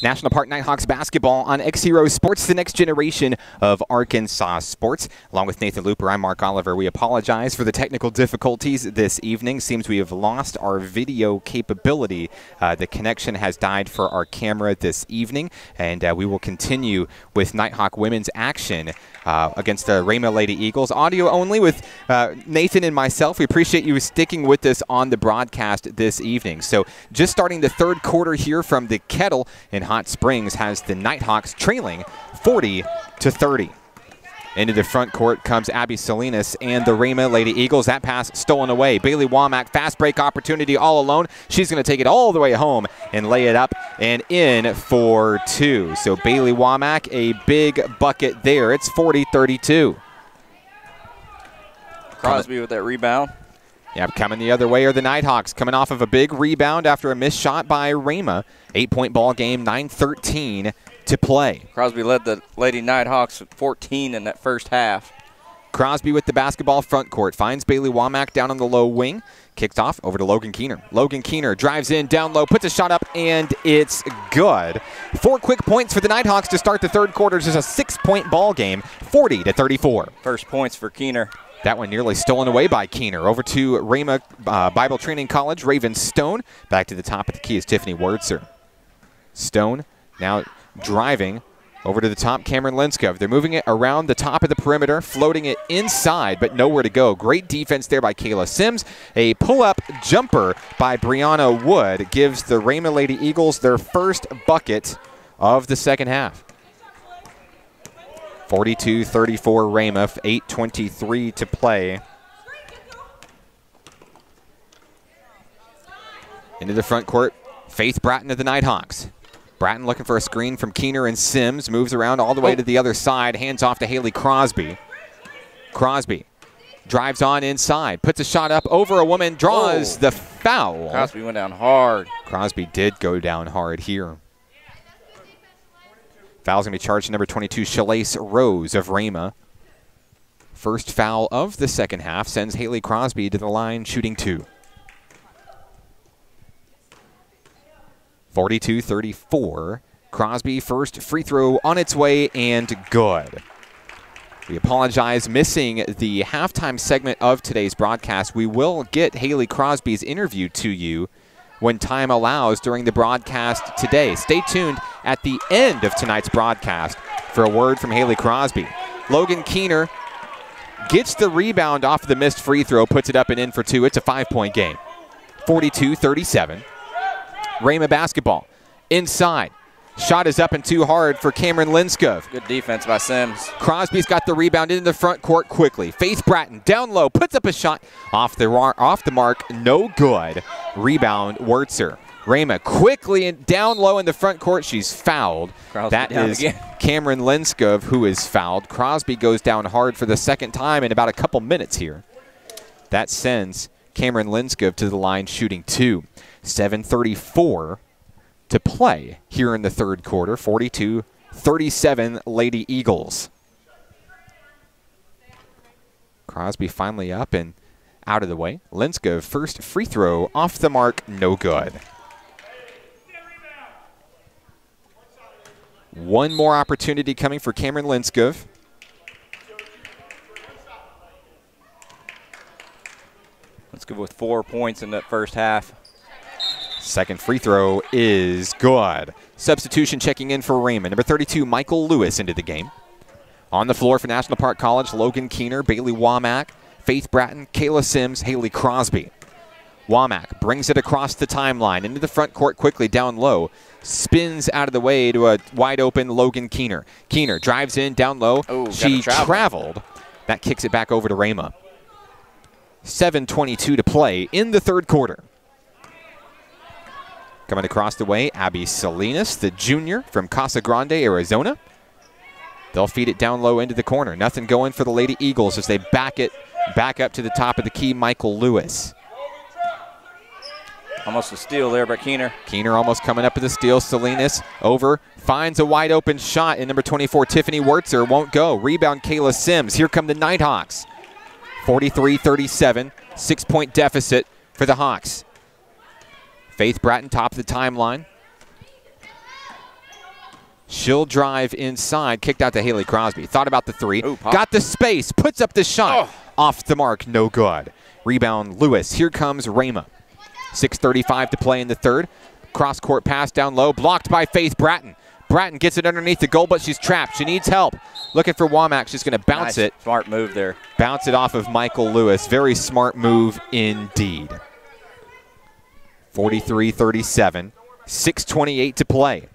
National Park Nighthawks basketball on XZero Sports, the next generation of Arkansas sports. Along with Nathan Looper, I'm Mark Oliver. We apologize for the technical difficulties this evening. Seems we have lost our video capability. The connection has died for our camera this evening, and we will continue with Nighthawk women's action against the Rhema Lady Eagles. Audio only with Nathan and myself. We appreciate you sticking with us on the broadcast this evening. So just starting the third quarter here from the Kettle in Hot Springs has the Nighthawks trailing 40-30. Into the front court comes Abby Salinas and the Rhema Lady Eagles. That pass stolen away. Bailey Womack, fast break opportunity all alone. She's going to take it all the way home and lay it up and in for two. So Bailey Womack, a big bucket there. It's 40-32. Crosby with that rebound. Yep, coming the other way are the Nighthawks, coming off of a big rebound after a missed shot by Rhema. 8-point ball game, 9:13 to play. Crosby led the Lady Nighthawks with 14 in that first half. Crosby with the basketball front court, finds Bailey Womack down on the low wing. Kicks off over to Logan Keener. Logan Keener drives in, down low, puts a shot up, and it's good. 4 quick points for the Nighthawks to start the third quarter. It's just a 6-point ball game, 40-34. First points for Keener. That one nearly stolen away by Keener. Over to Rhema Bible Training College, Raven Stone. Back to the top of the key is Tiffany Wurtzer. Stone now driving over to the top, Cameron Linskov. They're moving it around the top of the perimeter, floating it inside, but nowhere to go. Great defense there by Kayla Sims. A pull-up jumper by Brianna Wood gives the Rhema Lady Eagles their first bucket of the second half. 42-34 Rhema, 8:23 to play. Into the front court, Faith Bratton of the Nighthawks. Bratton looking for a screen from Keener and Sims, moves around all the way to the other side, hands off to Haley Crosby. Crosby drives on inside, puts a shot up over a woman, draws the foul. Crosby went down hard. Crosby did go down hard here. Foul's going to be charged to number 22, Shalace Rose of Rhema. First foul of the second half sends Haley Crosby to the line, shooting 2. 42-34. Crosby first free throw on its way and good. We apologize missing the halftime segment of today's broadcast. We will get Haley Crosby's interview to you when time allows during the broadcast today. Stay tuned at the end of tonight's broadcast for a word from Haley Crosby. Logan Keener gets the rebound off the missed free throw, puts it up and in for 2. It's a 5-point game. 42-37. Rhema basketball. Inside. Shot is up and too hard for Cameron Linskov. Good defense by Sims. Crosby's got the rebound into the front court quickly. Faith Bratton down low, puts up a shot off the mark, no good. Rebound Wurtzer. Rhema quickly down low in the front court. She's fouled. Crosby that is again. Cameron Linskov who is fouled. Crosby goes down hard for the second time in about a couple minutes here. That sends Cameron Linskov to the line shooting 2. 7:34 to play here in the third quarter. 42-37 Lady Eagles. Crosby finally up and out of the way. Linskov first free throw off the mark, no good. One more opportunity coming for Cameron Linskov. Linskov with 4 points in that first half. Second free throw is good. Substitution checking in for Rhema. Number 32, Michael Lewis into the game. On the floor for National Park College, Logan Keener, Bailey Womack, Faith Bratton, Kayla Sims, Haley Crosby. Womack brings it across the timeline into the front court quickly down low. Spins out of the way to a wide open Logan Keener. Keener drives in down low. She traveled. That kicks it back over to Rhema. 7:22 to play in the third quarter. Coming across the way, Abby Salinas, the junior from Casa Grande, Arizona. They'll feed it down low into the corner. Nothing going for the Lady Eagles as they back up to the top of the key, Michael Lewis. Almost a steal there by Keener. Keener almost coming up with a steal. Salinas over, finds a wide open shot, and number 24, Tiffany Wurtzer, won't go. Rebound, Kayla Sims. Here come the Nighthawks. 43-37, 6-point deficit for the Hawks. Faith Bratton, top of the timeline. She'll drive inside, kicked out to Haley Crosby. Thought about the three, got the space, puts up the shot. Off the mark, no good. Rebound, Lewis. Here comes Rhema. 6:35 to play in the third. Cross-court pass down low, blocked by Faith Bratton. Bratton gets it underneath the goal, but she's trapped. She needs help. Looking for Womack. She's going to bounce it. Smart move there. Bounce it off of Michael Lewis. Very smart move indeed. 43-37. 6:28 to play.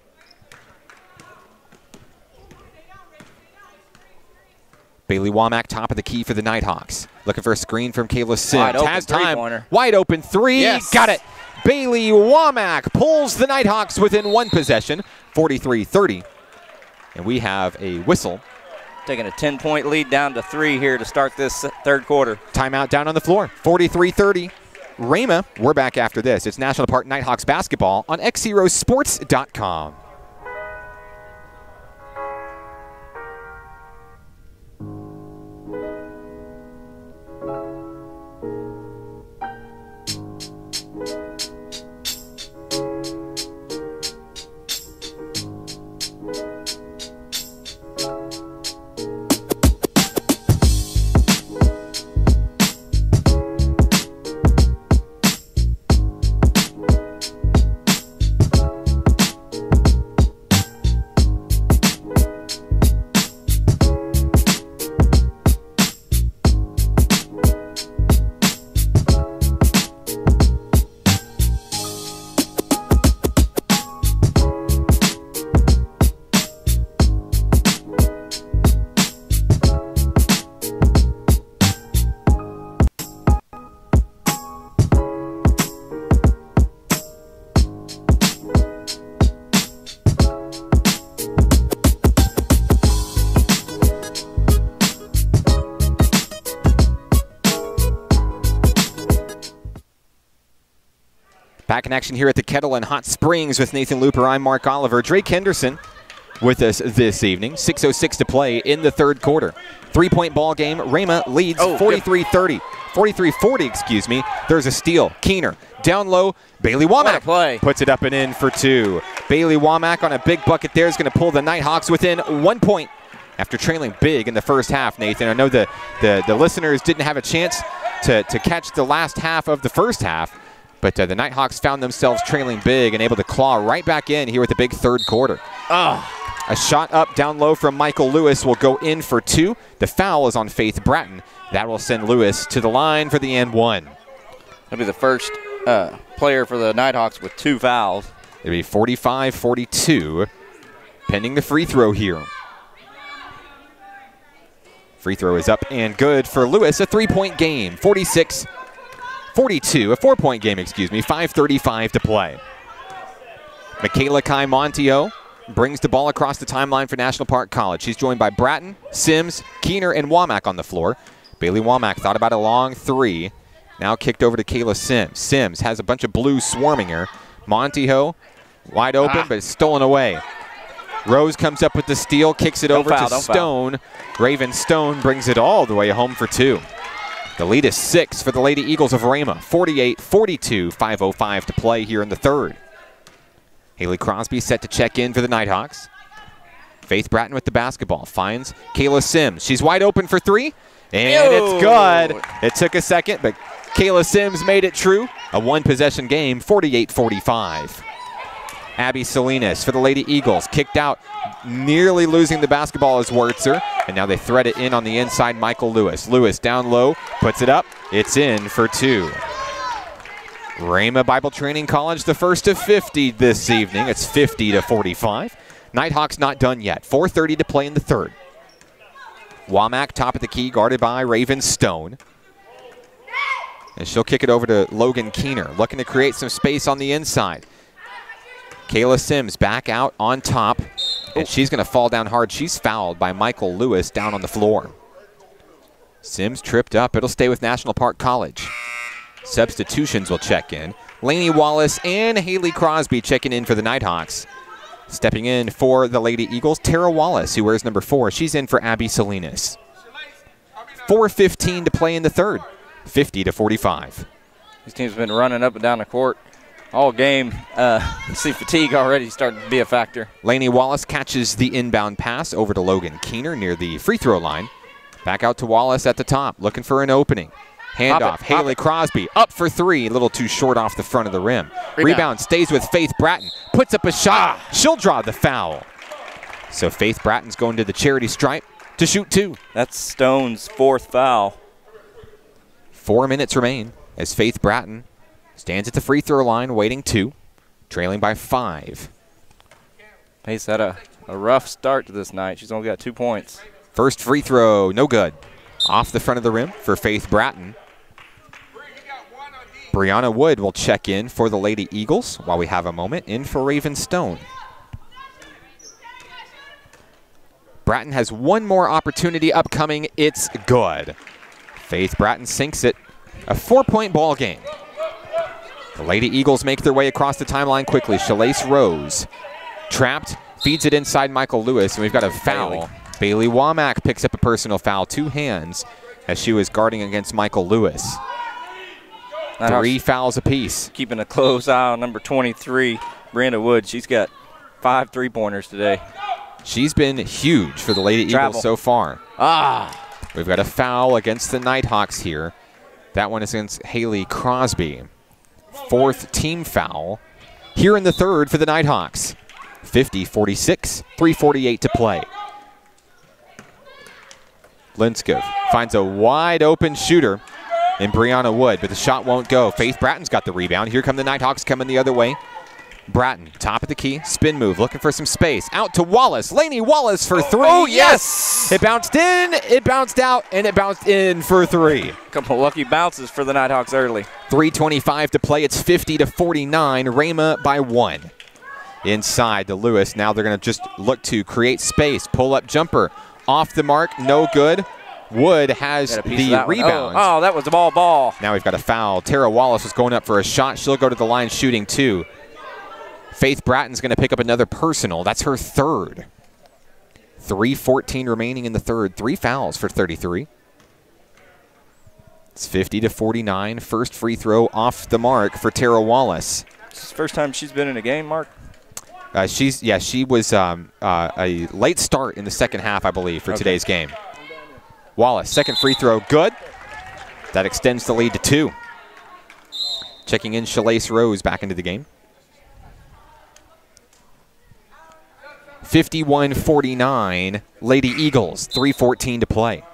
Bailey Womack, top of the key for the Nighthawks. Looking for a screen from Kayla Sims. Has time. Wide open three. Yes. Got it. Bailey Womack pulls the Nighthawks within one possession. 43-30. And we have a whistle. Taking a 10-point lead down to 3 here to start this third quarter. Timeout down on the floor. 43-30. Rhema, we're back after this. It's National Park Nighthawks basketball on XZeroSports.com. Back in action here at the Kettle in Hot Springs with Nathan Looper. I'm Mark Oliver. Drake Henderson with us this evening. 6:06 to play in the third quarter. Three-point ball game. Rhema leads 43-30. 43-40, excuse me. There's a steal. Keener down low. Bailey Womack puts it up and in for two. Bailey Womack on a big bucket there is going to pull the Nighthawks within 1 point after trailing big in the first half, Nathan. I know the listeners didn't have a chance to catch the last half of the first half, but the Nighthawks found themselves trailing big and able to claw right back in here with the big third quarter. A shot up down low from Michael Lewis will go in for two. The foul is on Faith Bratton. That will send Lewis to the line for the and one. That'll be the first player for the Nighthawks with 2 fouls. It'll be 45-42, pending the free throw here. Free throw is up and good for Lewis. A 3-point game, 46-42, a 4-point game, excuse me, 5:35 to play. Michaela Kai-Montio brings the ball across the timeline for National Park College. She's joined by Bratton, Sims, Keener, and Womack on the floor. Bailey Womack thought about a long three. Now kicked over to Kayla Sims. Sims has a bunch of blue swarming her. Montio wide open, but it's stolen away. Rose comes up with the steal, kicks it over to Stone. Raven Stone brings it all the way home for two. The lead is 6 for the Lady Eagles of Rhema. 48-42, 5:05 to play here in the third. Haley Crosby set to check in for the Nighthawks. Faith Bratton with the basketball. Finds Kayla Sims. She's wide open for three, and it's good. It took a second, but Kayla Sims made it true. A one-possession game, 48-45. Abby Salinas for the Lady Eagles. Kicked out, nearly losing the basketball is Wurtzer. And now they thread it in on the inside, Michael Lewis. Lewis down low, puts it up. It's in for two. Rhema Bible Training College, the first of 50 this evening. It's 50-45. Nighthawks not done yet. 4:30 to play in the third. Womack, top of the key, guarded by Raven Stone. And she'll kick it over to Logan Keener, looking to create some space on the inside. Kayla Sims back out on top, and she's going to fall down hard. She's fouled by Michael Lewis down on the floor. Sims tripped up. It'll stay with National Park College. Substitutions will check in. Lainey Wallace and Haley Crosby checking in for the Nighthawks. Stepping in for the Lady Eagles, Tara Wallace, who wears number 4. She's in for Abby Salinas. 4:15 to play in the third. 50-45. These teams have been running up and down the court all game. See fatigue already starting to be a factor. Lainey Wallace catches the inbound pass over to Logan Keener near the free throw line. Back out to Wallace at the top, looking for an opening. Handoff, Haley Crosby up for three, a little too short off the front of the rim. Rebound stays with Faith Bratton, puts up a shot. She'll draw the foul. So Faith Bratton's going to the charity stripe to shoot two. That's Stone's 4th foul. 4 minutes remain as Faith Bratton stands at the free throw line waiting two, trailing by 5. Faith's had a rough start to this night. She's only got 2 points. First free throw, no good. Off the front of the rim for Faith Bratton. Brianna Wood will check in for the Lady Eagles while we have a moment in for Raven Stone. Bratton has one more opportunity upcoming. It's good. Faith Bratton sinks it. A 4-point ball game. The Lady Eagles make their way across the timeline quickly. Shalase Rose trapped, feeds it inside Michael Lewis, and we've got a foul. Bailey Womack picks up a personal foul, 2 hands, as she was guarding against Michael Lewis. 3 fouls apiece. Keeping a close eye on number 23, Brianna Wood. She's got 5 3-pointers today. She's been huge for the Lady Eagles so far. We've got a foul against the Nighthawks here. That one is against Haley Crosby. 4th team foul here in the third for the Nighthawks. 50-46, 3:48 to play. Linskov finds a wide open shooter in Brianna Wood, but the shot won't go. Faith Bratton's got the rebound. Here come the Nighthawks coming the other way. Bratton, top of the key, spin move, looking for some space. Out to Wallace. Lainey Wallace for 3. Oh, yes! It bounced in, it bounced out, and it bounced in for 3. Couple lucky bounces for the Nighthawks early. 3:25 to play. It's 50-49. Rhema by 1. Inside to Lewis. Now they're going to just look to create space. Pull-up jumper. Off the mark, no good. Wood has the rebound. Oh, that was the ball. Now we've got a foul. Tara Wallace was going up for a shot. She'll go to the line shooting 2. Faith Bratton's going to pick up another personal. That's her 3rd. 3:14 remaining in the third. 3 fouls for 33. It's 50-49. First free throw off the mark for Tara Wallace. It's the first time she's been in a game, Mark? She was a late start in the second half, I believe, for today's game. Wallace, second free throw, good. That extends the lead to 2. Checking in Shalase Rose back into the game. 51-49, Lady Eagles, 3:14 to play.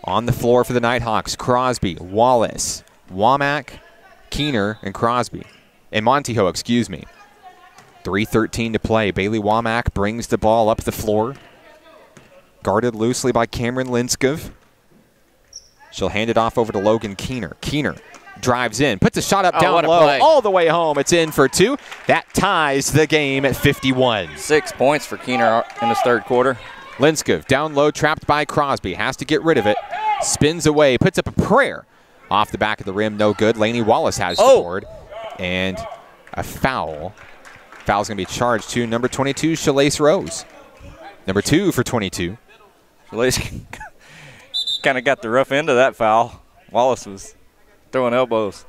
On the floor for the Nighthawks, Crosby, Wallace, Womack, Keener, and Crosby. And Montijo, excuse me. 3:13 to play. Bailey Womack brings the ball up the floor. Guarded loosely by Cameron Linskov. She'll hand it off over to Logan Keener. Keener drives in, puts a shot up down low, all the way home. It's in for 2. That ties the game at 51. 6 points for Keener in this third quarter. Linskov down low, trapped by Crosby. Has to get rid of it. Spins away, puts up a prayer. Off the back of the rim, no good. Lainey Wallace has the board. And a foul. Foul's going to be charged to number 22, Shalase Rose. Number 2 for 22. Shalase kind of got the rough end of that foul. Wallace was throwing elbows.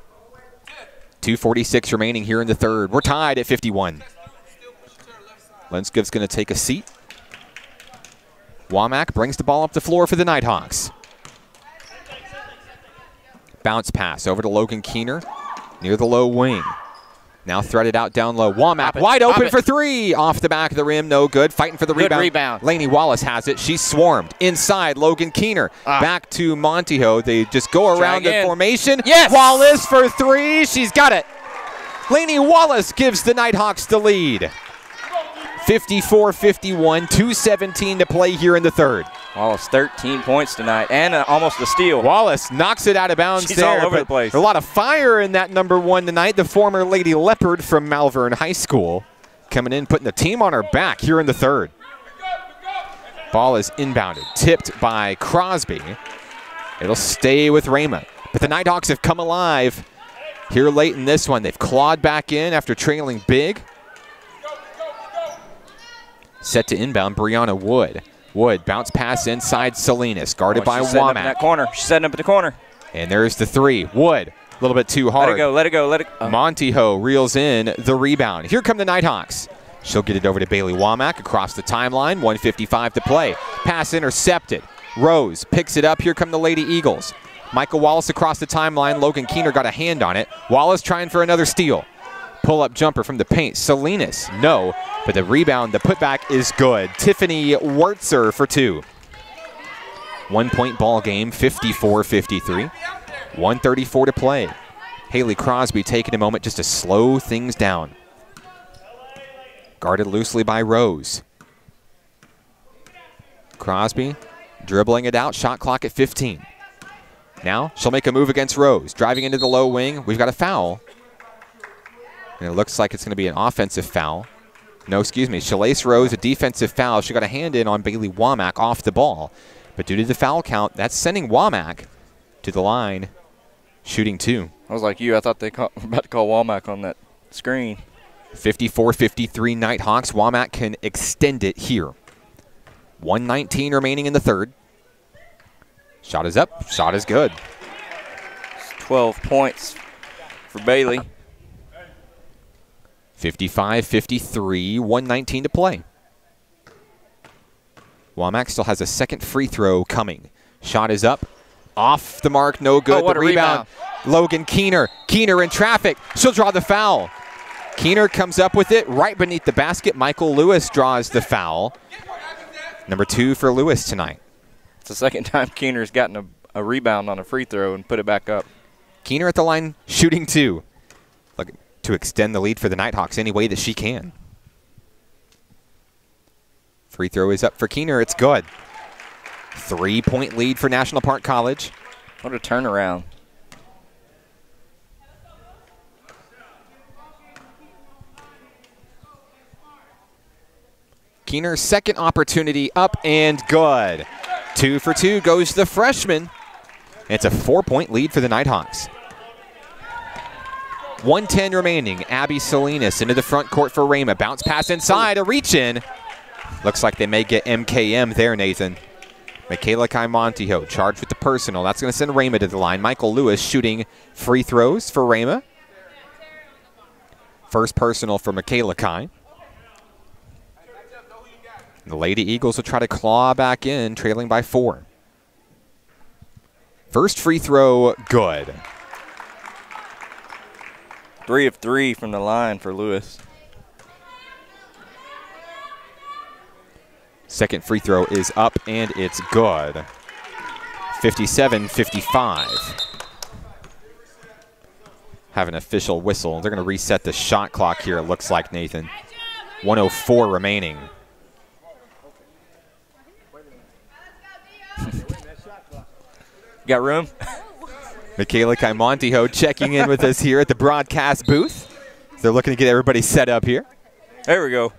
2:46 remaining here in the third. We're tied at 51. Linskov's going to take a seat. Womack brings the ball up the floor for the Nighthawks. Bounce pass over to Logan Keener near the low wing. Now threaded out down low. Womack wide open for 3. Off the back of the rim, no good. Fighting for the rebound. Lainey Wallace has it. She's swarmed. Inside, Logan Keener. Back to Montijo. They just go around the formation. Yes! Wallace for 3. She's got it. Lainey Wallace gives the Nighthawks the lead. 54-51, 2:17 to play here in the third. Wallace 13 points tonight and almost a steal. Wallace knocks it out of bounds. She's there, all over the place. A lot of fire in that number 1 tonight. The former Lady Leopard from Malvern High School coming in, putting the team on her back here in the third. Ball is inbounded, tipped by Crosby. It'll stay with Rhema. But the Nighthawks have come alive here late in this one. They've clawed back in after trailing big. Set to inbound, Brianna Wood. Wood, bounce pass inside Salinas, guarded by Womack. She's setting up in the corner. And there's the 3. Wood A little bit too hard. Let it go, let it go, let it go. Montijo reels in the rebound. Here come the Nighthawks. She'll get it over to Bailey Womack across the timeline. 1:55 to play. Pass intercepted. Rose picks it up. Here come the Lady Eagles. Michael Wallace across the timeline. Logan Keener got a hand on it. Wallace trying for another steal. Pull-up jumper from the paint. Salinas, no. But the rebound, the putback is good. Tiffany Wertzer for 2. 1-point ball game, 54-53. 1:34 to play. Haley Crosby taking a moment just to slow things down. Guarded loosely by Rose. Crosby dribbling it out. Shot clock at 15. Now she'll make a move against Rose. Driving into the low wing. We've got a foul. And it looks like it's going to be an offensive foul. No, excuse me. Shalase Rose, a defensive foul. She got a hand in on Bailey Womack off the ball. But due to the foul count, that's sending Womack to the line, shooting 2. I was like you. I thought they were about to call Womack on that screen. 54-53 Nighthawks. Womack can extend it here. 1:19 remaining in the third. Shot is up. Shot is good. It's 12 points for Bailey. 55-53, 1:19 to play. Womack still has a second free throw coming. Shot is up. Off the mark, no good. Oh, what the a rebound. Logan Keener. Keener in traffic. She'll draw the foul. Keener comes up with it right beneath the basket. Michael Lewis draws the foul. Number 2 for Lewis tonight. It's the second time Keener's gotten a rebound on a free throw and put it back up. Keener at the line, shooting 2. Looking to extend the lead for the Nighthawks any way that she can. Free throw is up for Keener. It's good. 3-point lead for National Park College. What a turnaround. Keener's second opportunity up and good. 2 for 2 goes the freshman. It's a 4-point lead for the Nighthawks. 1:10 remaining. Abby Salinas into the front court for Rhema. Bounce pass inside, a reach in. Looks like they may get MKM there, Nathan. Michaela Kai-Montijo charged with the personal. That's going to send Rhema to the line. Michael Lewis shooting free throws for Rhema. First personal for Michaela Kai. The Lady Eagles will try to claw back in, trailing by 4. First free throw, good. 3 of 3 from the line for Lewis. Second free throw is up, and it's good. 57-55. Have an official whistle. They're going to reset the shot clock here, it looks like, Nathan. 1:04 remaining. Got room? Michaela Kai-Montijo checking in with us here at the broadcast booth. They're looking to get everybody set up here. There we go.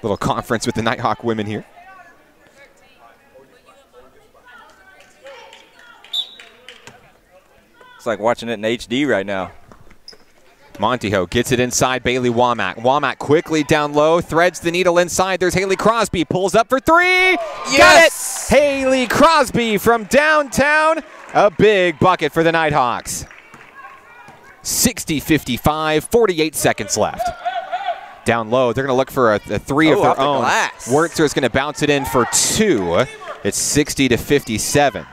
Little conference with the Nighthawk women here. It's like watching it in HD right now. Montijo gets it inside Bailey Womack. Womack quickly down low, threads the needle inside. There's Haley Crosby, pulls up for 3. Yes! Got it! Haley Crosby from downtown. A big bucket for the Nighthawks. 60-55, 48 seconds left. Down low, they're going to look for a 3 of their own. Wertzer is going to bounce it in for 2. It's 60-57.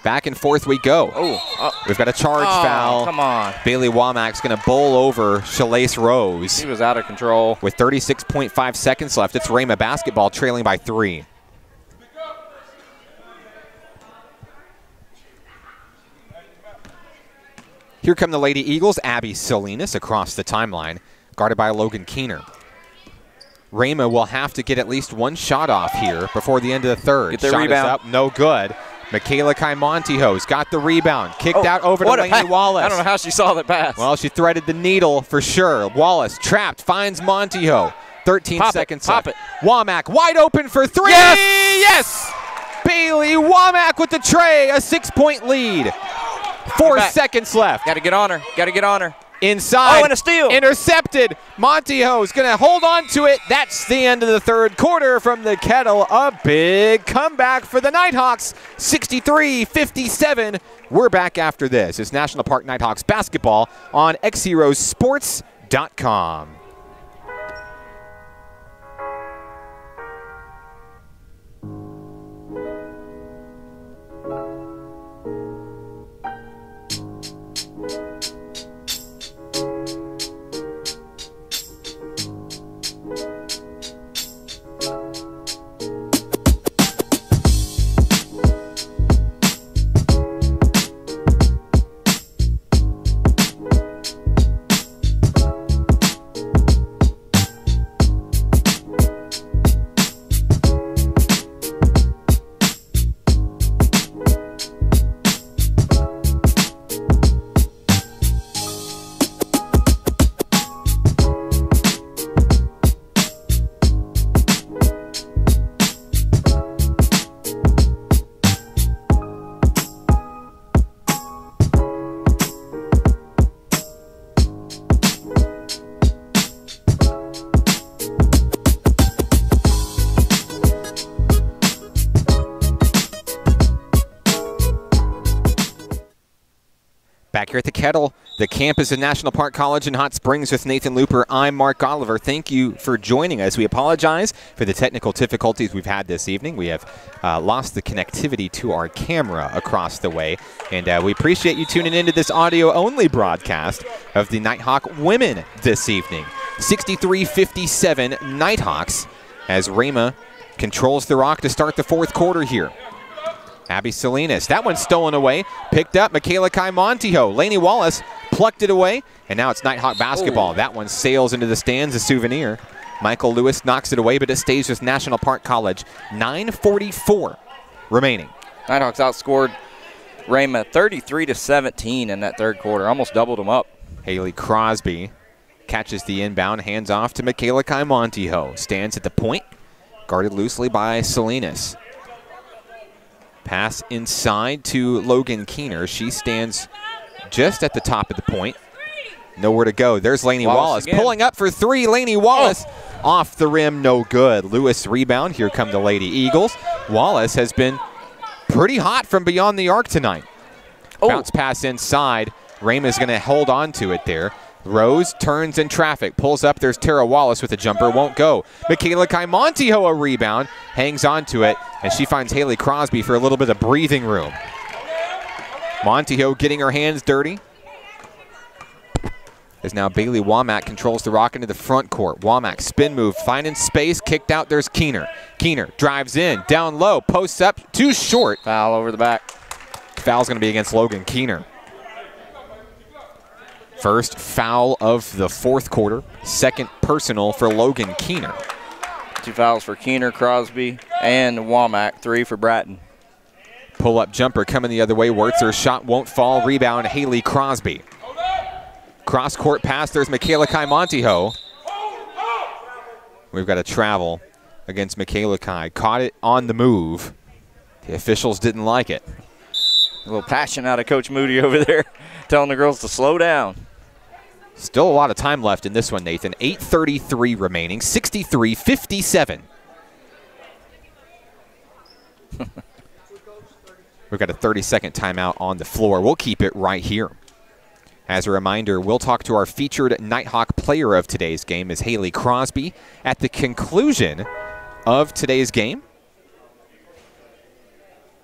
Back and forth we go. We've got a charge foul. Come on. Bailey Womack's going to bowl over Shalase Rose. He was out of control. With 36.5 seconds left, it's Rhema basketball trailing by 3. Here come the Lady Eagles. Abby Salinas across the timeline, guarded by Logan Keener. Rhema will have to get at least one shot off here before the end of the third. Get the shot rebound. is up, no good. Michaela Kai-Montijo's got the rebound. Kicked out over to Lainey Wallace. I don't know how she saw that pass. Well, she threaded the needle for sure. Wallace trapped, finds Montijo. 13 seconds left. Womack wide open for 3. Yes! Yes! Bailey Womack with the tray, a 6-point lead. 4 seconds left. Got to get on her. Got to get on her. inside. Oh, and a steal. Intercepted. Montijo is going to hold on to it. That's the end of the third quarter from the Kettle. A big comeback for the Nighthawks, 63-57. We're back after this. It's National Park Nighthawks basketball on XZeroSports.com. Back here at the Kettle, the campus of National Park College in Hot Springs with Nathan Looper. I'm Mark Oliver. Thank you for joining us. We apologize for the technical difficulties we've had this evening. We have lost the connectivity to our camera across the way, and we appreciate you tuning into this audio-only broadcast of the Nighthawk women this evening. 63-57 Nighthawks as Rhema controls the rock to start the fourth quarter here. Abby Salinas, that one's stolen away, picked up. Michaela Montijo, Lainey Wallace plucked it away, and now it's Nighthawk basketball. Oh. That one sails into the stands, a souvenir. Michael Lewis knocks it away, but it stays with National Park College. 9:44 remaining. Nighthawks outscored Rhema 33-17 in that third quarter, almost doubled them up. Haley Crosby catches the inbound, hands off to Michaela Montijo. Stands at the point, guarded loosely by Salinas. Pass inside to Logan Keener. She stands just at the top of the point. Nowhere to go. There's Lainey Wallace. Pulling up for three. Lainey Wallace off the rim, no good. Lewis rebound. Here come the Lady Eagles. Wallace has been pretty hot from beyond the arc tonight. Bounce pass inside. Rhema's going to hold on to it there. Rose turns in traffic, pulls up. There's Tara Wallace with a jumper, won't go. Michaela Montijo a rebound, hangs on to it, and she finds Haley Crosby for a little bit of breathing room. Montijo getting her hands dirty. As now Bailey Womack controls the rock into the front court. Womack spin move, finding space, kicked out. There's Keener. Keener drives in, down low, posts up, too short. Foul over the back. Foul's going to be against Logan Keener. First foul of the fourth quarter. Second personal for Logan Keener. 2 fouls for Keener, Crosby, and Womack. 3 for Bratton. Pull-up jumper coming the other way. Wertzer's shot won't fall. Rebound, Haley Crosby. Cross-court pass. There's Michaela Montijo. We've got a travel against Michaela Caught it on the move. The officials didn't like it. A little passion out of Coach Moody over there, telling the girls to slow down. Still a lot of time left in this one, Nathan. 8:33 remaining, 63-57. We've got a 30-second timeout on the floor. We'll keep it right here. As a reminder, we'll talk to our featured Nighthawk player of today's game, is Haley Crosby, at the conclusion of today's game.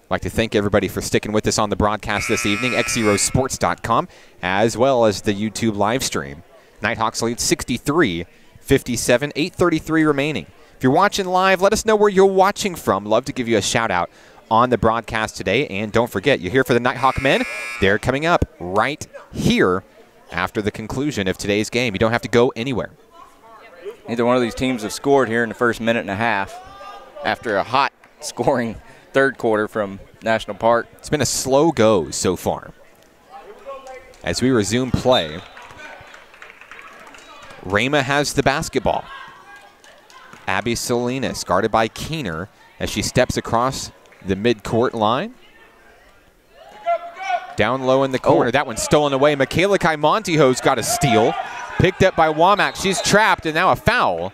I'd like to thank everybody for sticking with us on the broadcast this evening, XZeroSports.com, as well as the YouTube live stream. Nighthawks lead 63-57, 8:33 remaining. If you're watching live, let us know where you're watching from. Love to give you a shout-out on the broadcast today. And don't forget, you're here for the Nighthawk men. They're coming up right here after the conclusion of today's game. You don't have to go anywhere. Neither one of these teams have scored here in the first minute and a half after a hot scoring third quarter from National Park. It's been a slow go so far. As we resume play, Rhema has the basketball. Abby Salinas guarded by Keener as she steps across the midcourt line. Down low in the corner. That one's stolen away. Michaela Montijo's got a steal. Picked up by Womack. She's trapped, and now a foul.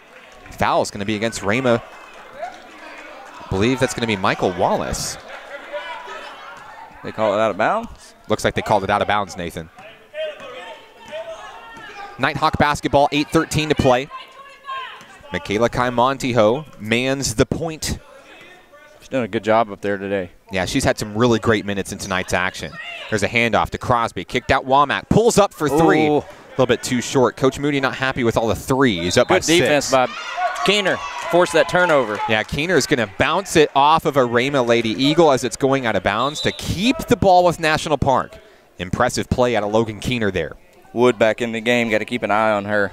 Foul's going to be against Rhema. I believe that's going to be Michael Wallace. They call it out of bounds? Looks like they called it out of bounds, Nathan. Nighthawk basketball, 8:13 to play. Michaela Montijo mans the point. She's done a good job up there today. Yeah, she's had some really great minutes in tonight's action. There's a handoff to Crosby. Kicked out Womack. Pulls up for three. Ooh. A little bit too short. Coach Moody not happy with all the threes. Up by 6. Good defense by Keener. Forced that turnover. Yeah, Keener's going to bounce it off of a Rhema Lady Eagle as it's going out of bounds to keep the ball with National Park. Impressive play out of Logan Keener there. Wood back in the game. Got to keep an eye on her.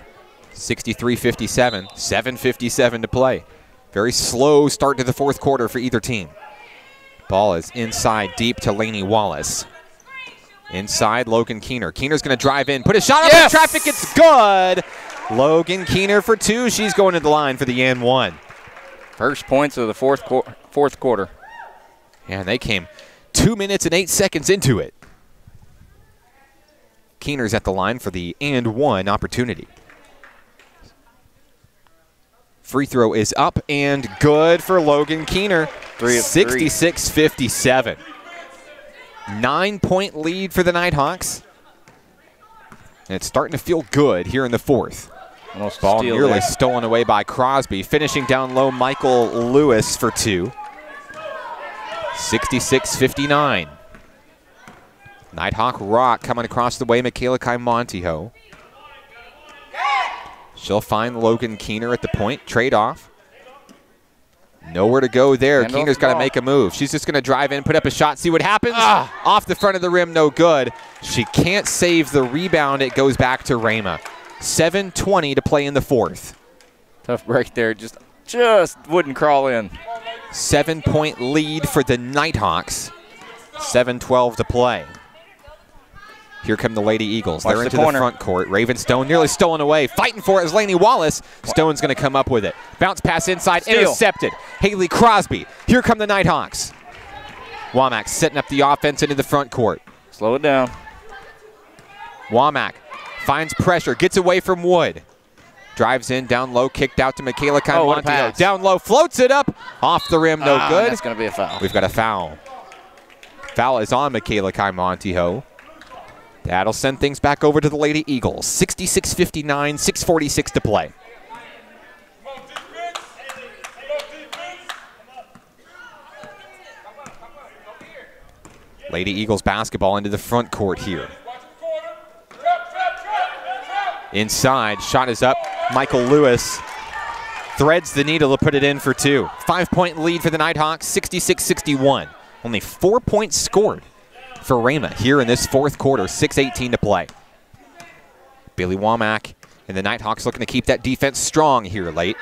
63-57. 7:57 to play. Very slow start to the fourth quarter for either team. Ball is inside deep to Lainey Wallace. Inside, Logan Keener. Keener's going to drive in, put a shot up in traffic. It's good. Logan Keener for 2. She's going to the line for the and 1. First points of the fourth quarter. Yeah, and they came 2 minutes and 8 seconds into it. Keener's at the line for the and 1 opportunity. Free throw is up and good for Logan Keener. 66-57. 9-point lead for the Nighthawks. And it's starting to feel good here in the fourth. Ball nearly stolen away by Crosby. Finishing down low, Michael Lewis for 2. 66-59. Nighthawk rock coming across the way, Michaela Montijo. She'll find Logan Keener at the point. Trade off. Nowhere to go there. Keener's got to make a move. She's just going to drive in, put up a shot, see what happens. Off the front of the rim, no good. She can't save the rebound. It goes back to Rhema. 7:20 to play in the fourth. Tough break there. Just wouldn't crawl in. 7-point lead for the Nighthawks. 7:12 to play. Here come the Lady Eagles. They're into the front court. Ravenstone nearly stolen away. Fighting for it is Lainey Wallace. Stone's going to come up with it. Bounce pass inside. Intercepted. Haley Crosby. Here come the Nighthawks. Womack setting up the offense into the front court. Slow it down. Womack finds pressure. Gets away from Wood. Drives in, down low, kicked out to Michaela Montijo. Down low, floats it up. Off the rim, no good. That's going to be a foul. We've got a foul. Foul is on Michaela Montijo. That'll send things back over to the Lady Eagles. 66-59, 6:46 to play. Lady Eagles basketball into the front court here. Inside, shot is up. Michael Lewis threads the needle to put it in for 2. 5-point lead for the Nighthawks, 66-61. Only 4 points scored for Rhema here in this fourth quarter, 6:18 to play. Billy Womack and the Nighthawks looking to keep that defense strong here late.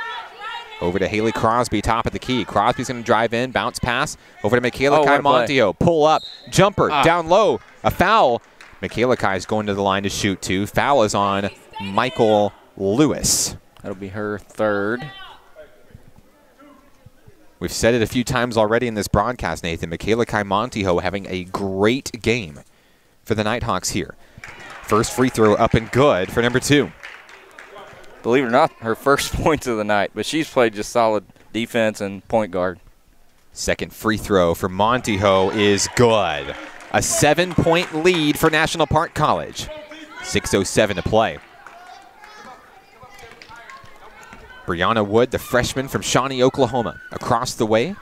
Over to Haley Crosby, top of the key. Crosby's going to drive in, bounce pass. Over to Michaela Montijo, pull up, jumper, down low, a foul. Michaela is going to the line to shoot 2. Foul is on Michael Lewis. That'll be her third. We've said it a few times already in this broadcast, Nathan. Michaela Montijo having a great game for the Nighthawks here. First free throw up and good for number 2. Believe it or not, her first points of the night, but she's played just solid defense and point guard. Second free throw for Montijo is good. A 7-point lead for National Park College. 6:07 to play. Brianna Wood, the freshman from Shawnee, Oklahoma, across the way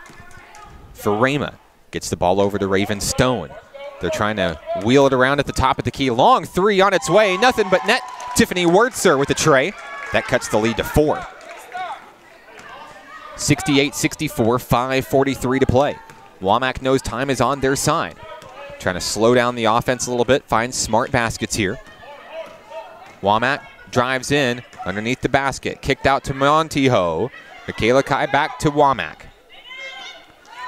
for Rhema. Gets the ball over to Ravenstone. They're trying to wheel it around at the top of the key. Long 3 on its way. Nothing but net. Tiffany Wurtzer with a tray. That cuts the lead to 4. 68-64, 5:43 to play. Womack knows time is on their side. Trying to slow down the offense a little bit. Finds smart baskets here. Womack drives in underneath the basket. Kicked out to Montijo. Michaela back to Womack.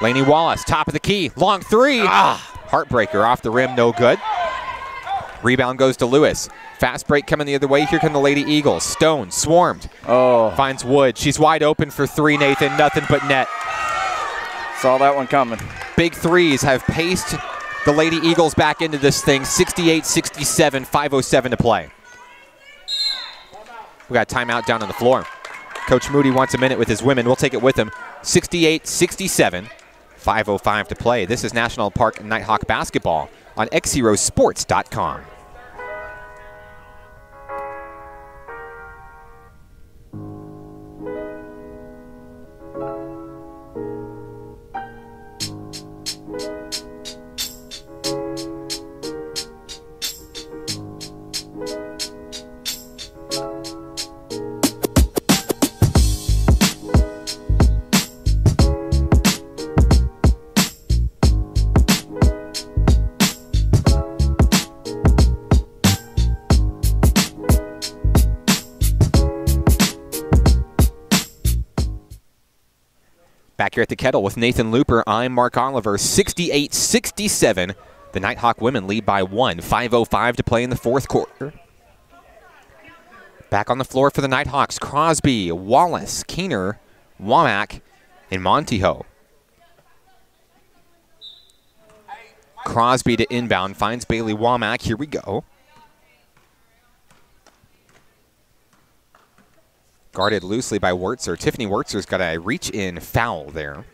Lainey Wallace, top of the key. Long 3. Heartbreaker off the rim, no good. Rebound goes to Lewis. Fast break coming the other way. Here come the Lady Eagles. Stone swarmed. Finds Wood. She's wide open for 3, Nathan. Nothing but net. Saw that one coming. Big threes have paced the Lady Eagles back into this thing, 68-67, 5:07 to play. We got a timeout down on the floor. Coach Moody wants a minute with his women. We'll take it with him. 68-67, 5:05 to play. This is National Park Nighthawk basketball on XZeroSports.com. Back here at the Kettle with Nathan Looper, I'm Mark Oliver. 68-67. The Nighthawk women lead by 1. 5:05 to play in the fourth quarter. Back on the floor for the Nighthawks, Crosby, Wallace, Keener, Womack, and Montijo. Crosby to inbound, finds Bailey Womack. Here we go. Guarded loosely by Wurtzer. Tiffany Wurtzer's got a reach-in foul there.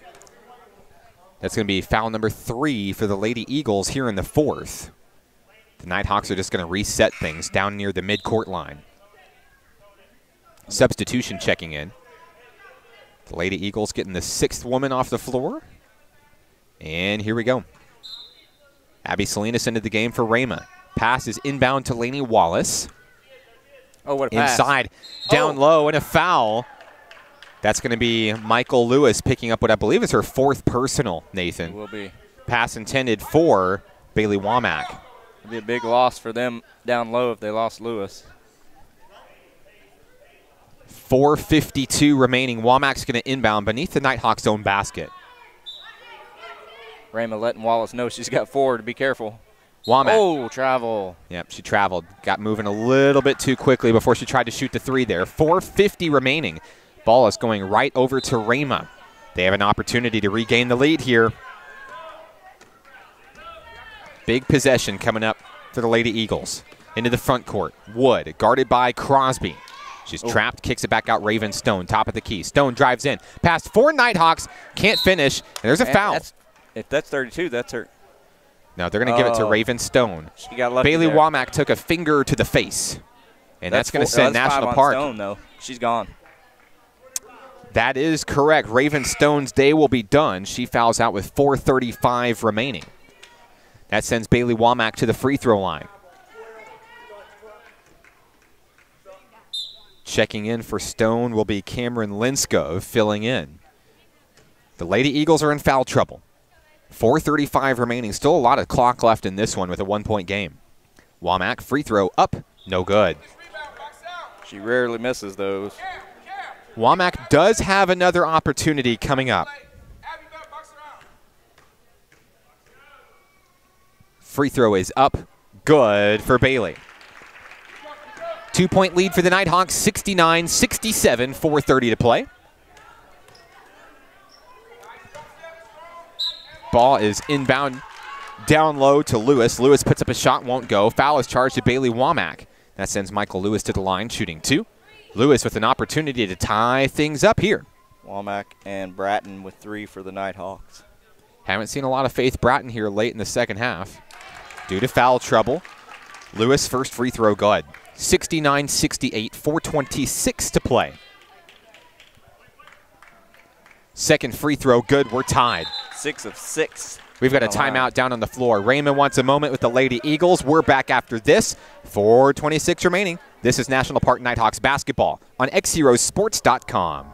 That's going to be foul number 3 for the Lady Eagles here in the fourth. The Nighthawks are just going to reset things down near the mid-court line. Substitution checking in. The Lady Eagles getting the 6th woman off the floor. And here we go. Abby Salinas into the game for Rhema. Pass is inbound to Lainey Wallace. Oh, what a pass. Inside, down low, and a foul. That's going to be Michael Lewis picking up what I believe is her 4th personal, Nathan. It will be. Pass intended for Bailey Womack. It'd be a big loss for them down low if they lost Lewis. 4:52 remaining. Womack's going to inbound beneath the Nighthawks' own basket. Rhema letting Wallace know she's got 4 to be careful. Womack. Oh, travel. Yep, she traveled. Got moving a little bit too quickly before she tried to shoot the 3 there. 4:50 remaining. Ball is going right over to Rhema. They have an opportunity to regain the lead here. Big possession coming up for the Lady Eagles. Into the front court. Wood, guarded by Crosby. She's trapped, kicks it back out. Raven Stone, top of the key. Stone drives in. Past 4 Nighthawks, can't finish. And there's a foul. If that's 32, that's her. No, they're going to give it to Raven Stone. She got lucky Bailey there. Womack took a finger to the face. And that's going to send National Park. Stone, though. She's gone. That is correct. Raven Stone's day will be done. She fouls out with 4:35 remaining. That sends Bailey Womack to the free throw line. Checking in for Stone will be Cameron Linskov filling in. The Lady Eagles are in foul trouble. 4:35 remaining. Still a lot of clock left in this one with a 1-point game. Womack, free throw up, no good. She rarely misses those. Womack does have another opportunity coming up. Free throw is up, good for Bailey. 2-point lead for the Nighthawks, 69-67, 4:30 to play. Ball is inbound down low to Lewis. Lewis puts up a shot, won't go. Foul is charged to Bailey Womack. That sends Michael Lewis to the line, shooting 2. Lewis with an opportunity to tie things up here. Womack and Bratton with 3 for the Nighthawks. Haven't seen a lot of Faith Bratton here late in the second half. Due to foul trouble, Lewis first free throw good. 69-68, 4:26 to play. Second free throw good, we're tied. 6 of 6. We've got a timeout down on the floor. Raymond wants a moment with the Lady Eagles. We're back after this. 4:26 remaining. This is National Park Nighthawks basketball on XZeroSports.com.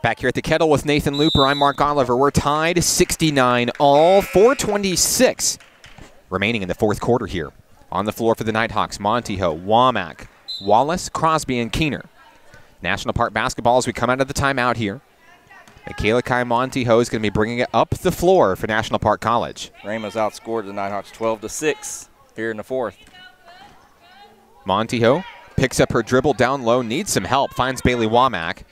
Back here at the Kettle with Nathan Looper, I'm Mark Oliver. We're tied 69 all, 4:26 remaining in the fourth quarter here. On the floor for the Nighthawks, Montijo, Womack, Wallace, Crosby, and Keener. National Park basketball as we come out of the timeout here. Michaela Kai Montijo is going to be bringing it up the floor for National Park College. Rhema's outscored the Nighthawks 12-6 here in the fourth. Montijo picks up her dribble down low, needs some help, finds Bailey Womack.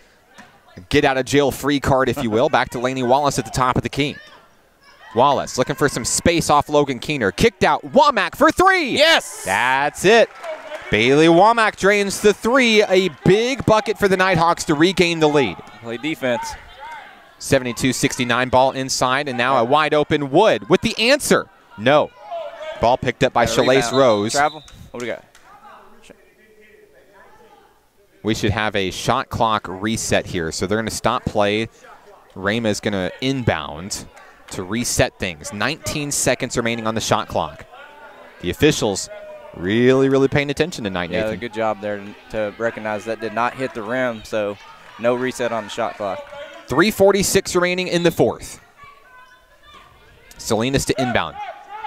Get out of jail free card, if you will. Back to Lainey Wallace at the top of the key. Wallace looking for some space off Logan Keener. Kicked out. Womack for three. Yes! That's it. Bailey Womack drains the three. A big bucket for the Nighthawks to regain the lead. Play defense. 72-69, ball inside, and now a wide open Wood with the answer. No. Ball picked up by Shalace Rose. Travel. What do we got? We should have a shot clock reset here, so they're going to stop play. Rhema is going to inbound to reset things. 19 seconds remaining on the shot clock. The officials really paying attention tonight, Nathan. Yeah, good job there to recognize that did not hit the rim, so no reset on the shot clock. 3:46 remaining in the fourth. Salinas to inbound.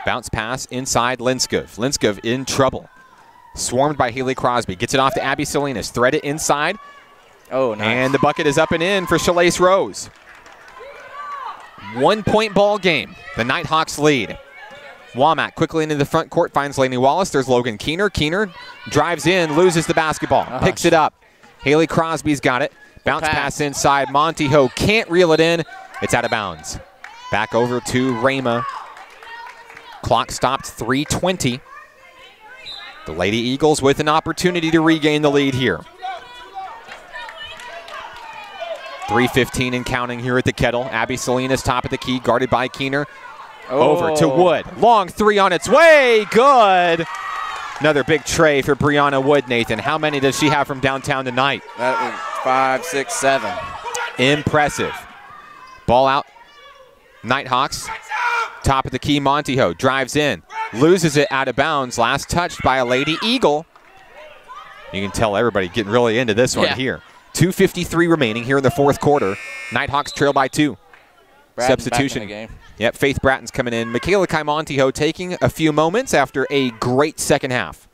Bounce pass inside Linskov. Linskov in trouble. Swarmed by Haley Crosby. Gets it off to Abby Salinas. Thread it inside. Oh, nice. And the bucket is up and in for Shalace Rose. 1 point ball game. The Nighthawks lead. Womack quickly into the front court, finds Lainey Wallace. There's Logan Keener. Keener drives in, loses the basketball. Picks it up. Haley Crosby's got it. Bounce pass inside. Montijo can't reel it in. It's out of bounds. Back over to Rhema. Clock stopped, 3:20. The Lady Eagles with an opportunity to regain the lead here. 3:15 and counting here at the Kettle. Abby Salinas top of the key, guarded by Keener. Over to Wood. Long three on its way. Good. Another big tray for Brianna Wood, Nathan. How many does she have from downtown tonight? That was 5, 6, 7. Impressive. Ball out. Nighthawks. Top of the key, Montijo drives in. Loses it out of bounds. Last touched by a Lady Eagle. You can tell everybody getting really into this one here. 2:53 remaining here in the fourth quarter. Nighthawks trail by 2. Substitution. Back in the game. Yep, Faith Bratton's coming in. Michaela Kai Montijo taking a few moments after a great second half.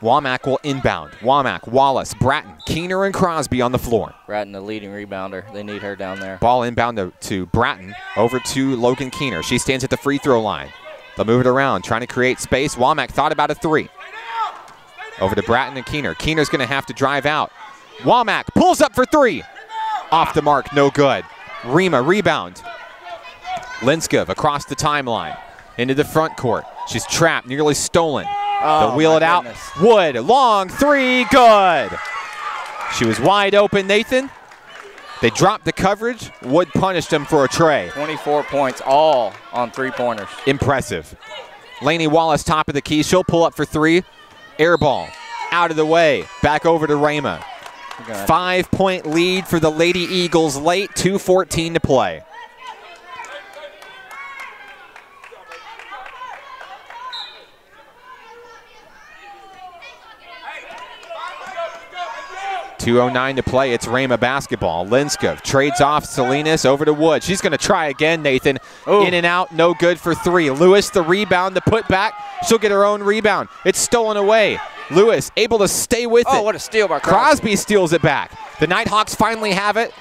Womack will inbound. Womack, Wallace, Bratton, Keener, and Crosby on the floor. Bratton, the leading rebounder. They need her down there. Ball inbound to Bratton. Over to Logan Keener. She stands at the free throw line. They'll move it around, trying to create space. Womack thought about a three. Over to Bratton and Keener. Keener's going to have to drive out. Womack pulls up for three. Off the mark, no good. Rhema rebound. Linskov across the timeline. Into the front court. She's trapped, nearly stolen. They'll wheel it out. Wood, long three, good. She was wide open, Nathan. They dropped the coverage. Wood punished them for a tray. 24 points, all on three-pointers. Impressive. Lainey Wallace, top of the key. She'll pull up for three. Air ball, out of the way. Back over to Rhema. 5-point lead for the Lady Eagles late, 2:14 to play. .209 to play. It's Rhema basketball. Linskov trades off Salinas over to Wood. She's going to try again, Nathan. Ooh. In and out, no good for three. Lewis, the rebound, the put back. She'll get her own rebound. It's stolen away. Lewis able to stay with it. Oh, what a steal by Crosby. Crosby steals it back. The Nighthawks finally have it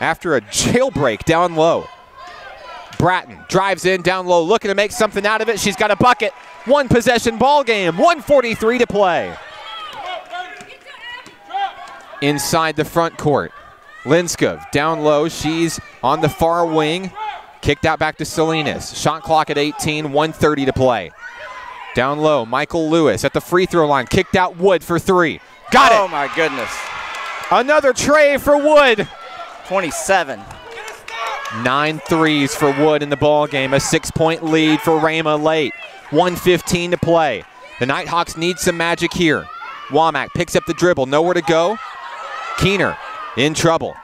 after a jailbreak down low. Bratton drives in down low, looking to make something out of it. She's got a bucket. One possession ball game. 1:43 to play. Inside the front court. Linskov down low. She's on the far wing. Kicked out back to Salinas. Shot clock at 18, 1:30 to play. Down low, Michael Lewis at the free throw line. Kicked out Wood for three. Got it. Oh, my goodness. Another tray for Wood. 27. 9 threes for Wood in the ball game. A 6-point lead for Rhema late. 1:15 to play. The Nighthawks need some magic here. Womack picks up the dribble. Nowhere to go. Keener in trouble.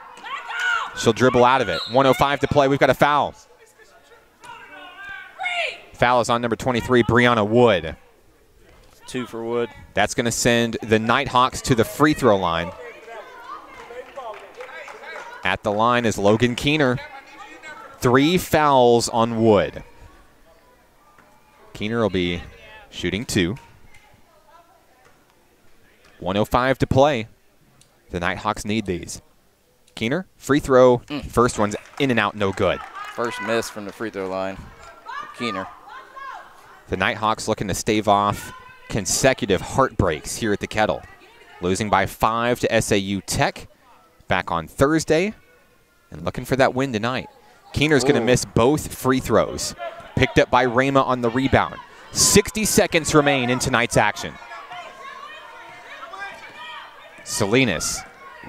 She'll dribble out of it. 1:05 to play. We've got a foul. Foul is on number 23, Brianna Wood. 2 for Wood. That's going to send the Nighthawks to the free throw line. At the line is Logan Keener. 3 fouls on Wood. Keener will be shooting 2. 1:05 to play. The Nighthawks need these. Keener, free throw. First one's in and out, no good. First miss from the free throw line for Keener. The Nighthawks looking to stave off consecutive heartbreaks here at the Kettle. Losing by 5 to SAU Tech back on Thursday and looking for that win tonight. Keener's going to miss both free throws. Picked up by Rhema on the rebound. 60 seconds remain in tonight's action. Salinas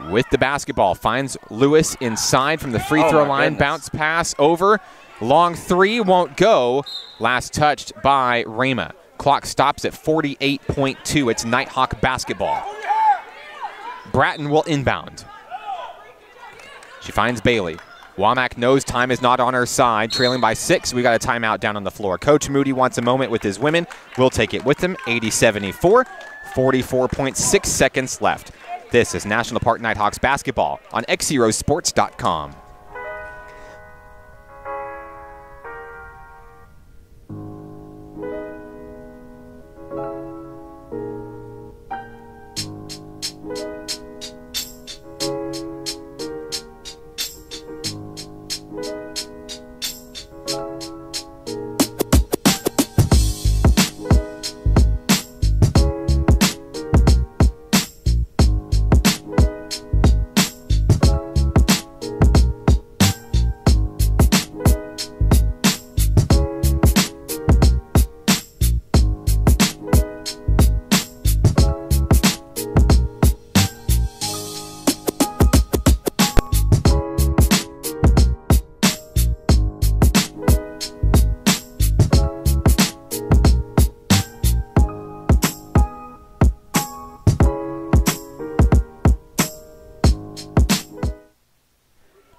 with the basketball finds Lewis inside from the free throw line. Bounce pass over. Long 3 won't go. Last touched by Rhema. Clock stops at 48.2. It's Nighthawk basketball. Bratton will inbound. She finds Bailey. Womack knows time is not on her side. Trailing by 6. We got a timeout down on the floor. Coach Moody wants a moment with his women. We'll take it with him. 80-74. 44.6 seconds left. This is National Park Nighthawks basketball on XZeroSports.com.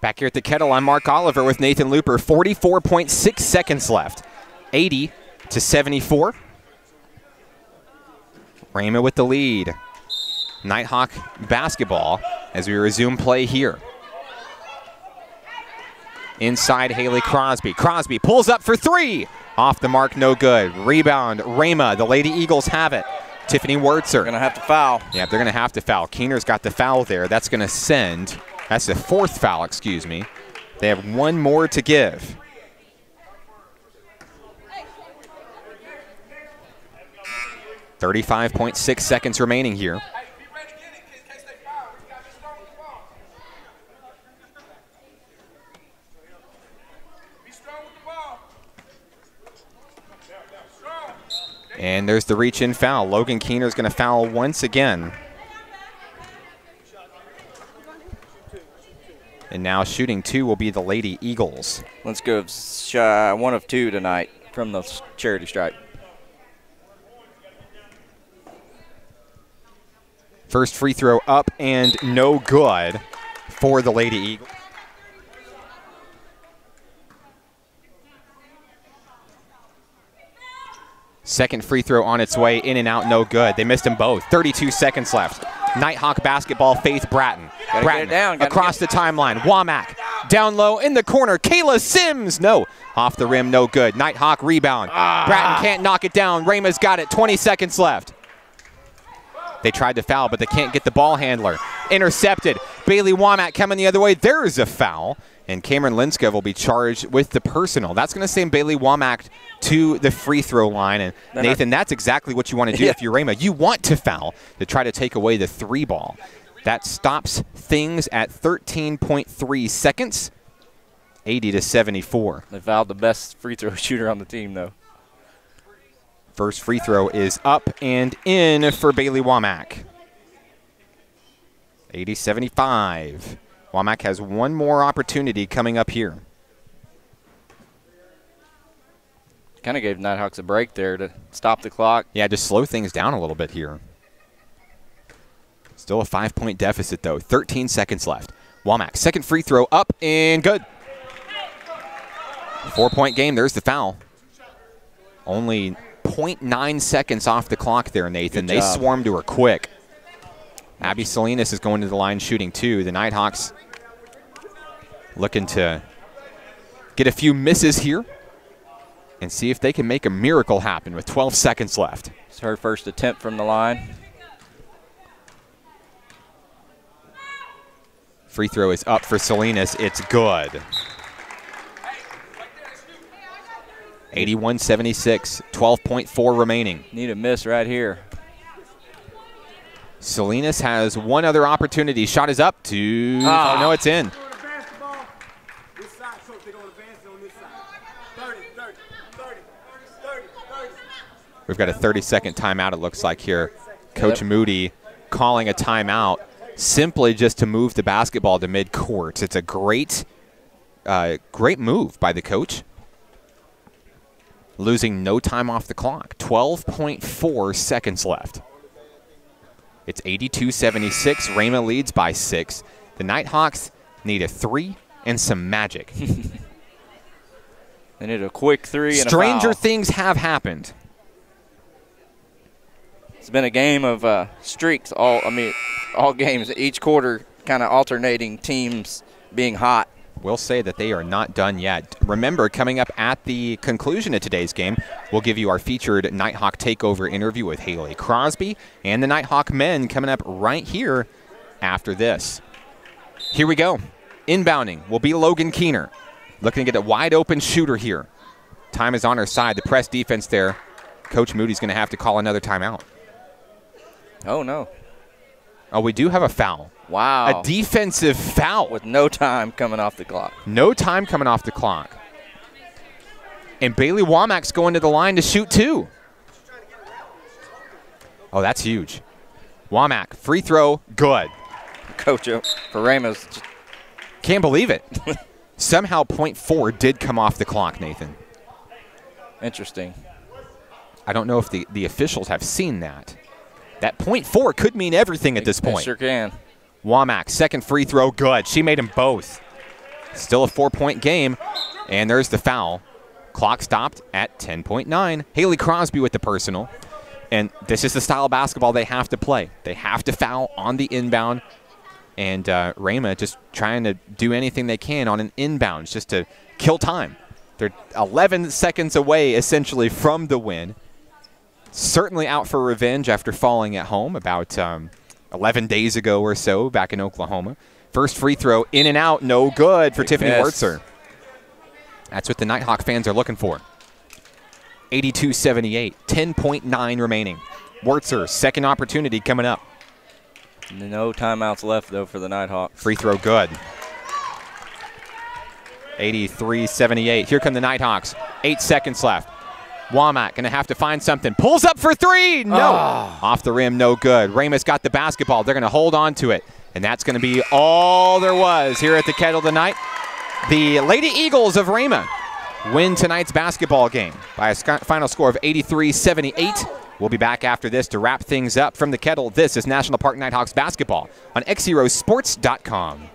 Back here at the Kettle, I'm Mark Oliver with Nathan Looper. 44.6 seconds left. 80-74. Rhema with the lead. Nighthawk basketball as we resume play here. Inside Haley Crosby. Crosby pulls up for 3. Off the mark, no good. Rebound, Rhema. The Lady Eagles have it. Tiffany Wurtzer. They're going to have to foul. Yeah, they're going to have to foul. Keener's got the foul there. That's going to send... That's the 4th foul, excuse me. They have 1 more to give. .6 seconds remaining here. And there's the reach-in foul. Logan Keener's going to foul once again. And now shooting 2 will be the Lady Eagles. Let's go 1 of 2 tonight from the charity stripe. First free throw up and no good for the Lady Eagles. Second free throw on its way, in and out, no good. They missed them both. 32 seconds left. Nighthawk basketball, Faith Bratton. Bratton across the timeline. Womack down low in the corner. Kayla Sims, no. Off the rim, no good. Nighthawk rebound. Bratton can't knock it down. Rhema's got it. 20 seconds left. They tried to foul, but they can't get the ball handler. Intercepted. Bailey Womack coming the other way. There's a foul. And Cameron Linskov will be charged with the personal. That's going to send Bailey Womack to the free throw line. And Nathan, that's exactly what you want to do if you're Rhema. You want to foul to try to take away the 3 ball. That stops things at 13.3 seconds, 80-74. They fouled the best free throw shooter on the team, though. First free throw is up and in for Bailey Womack. 80-75. Womack has 1 more opportunity coming up here. Kind of gave Nighthawks a break there to stop the clock. Yeah, just slow things down a little bit here. Still a 5-point deficit, though. 13 seconds left. Womack, second free throw up and good. 4-point game. There's the foul. Only 0.9 seconds off the clock there, Nathan. They swarmed to her quick. Abby Salinas is going to the line shooting 2. The Nighthawks looking to get a few misses here and see if they can make a miracle happen with 12 seconds left. It's her first attempt from the line. Free throw is up for Salinas. It's good. 81-76, 12.4 remaining. Need a miss right here. Salinas has one other opportunity. Shot is up to, oh no, it's in. We've got a 30-second timeout, it looks like here. Coach Moody calling a timeout simply just to move the basketball to midcourt. It's a great move by the coach. Losing no time off the clock. 12.4 seconds left. It's 82-76. Rhema leads by 6. The Nighthawks need a 3 and some magic. They need a quick 3 and Stranger a foul. things have happened. It's been a game of streaks. All games. Each quarter, kind of alternating teams being hot. We'll say that they are not done yet. Remember, coming up at the conclusion of today's game, we'll give you our featured Nighthawk Takeover interview with Haley Crosby and the Nighthawk men coming up right here after this. Here we go. Inbounding will be Logan Keener. Looking to get a wide open shooter here. Time is on her side. The press defense there. Coach Moody's going to have to call another timeout. Oh, no. Oh, we do have a foul. Wow. A defensive foul. With no time coming off the clock. No time coming off the clock. And Bailey Womack's going to the line to shoot 2. Oh, that's huge. Womack, free throw, good. Coach for Ramos. Can't believe it. Somehow .4 did come off the clock, Nathan. Interesting. I don't know if the officials have seen that. That .4 could mean everything at this point. It sure can. Womack, second free throw, good. She made them both. Still a 4-point game, and there's the foul. Clock stopped at 10.9. Haley Crosby with the personal. And this is the style of basketball they have to play. They have to foul on the inbound. And Rhema just trying to do anything they can on an inbound just to kill time. They're 11 seconds away, essentially, from the win. Certainly out for revenge after falling at home about 11 days ago or so back in Oklahoma. First free throw, in and out, no good for Tiffany Wurtzer. That's what the Nighthawk fans are looking for. 82-78, 10.9 remaining. Wurtzer, second opportunity coming up. No timeouts left, though, for the Nighthawk. Free throw good. 83-78. Here come the Nighthawks. 8 seconds left. Womack going to have to find something. Pulls up for 3. No. Off the rim, no good. Ramos got the basketball. They're going to hold on to it. And that's going to be all there was here at the Kettle tonight. The Lady Eagles of Rhema win tonight's basketball game by a final score of 83-78. We'll be back after this to wrap things up from the Kettle. This is National Park Nighthawks basketball on XZeroSports.com.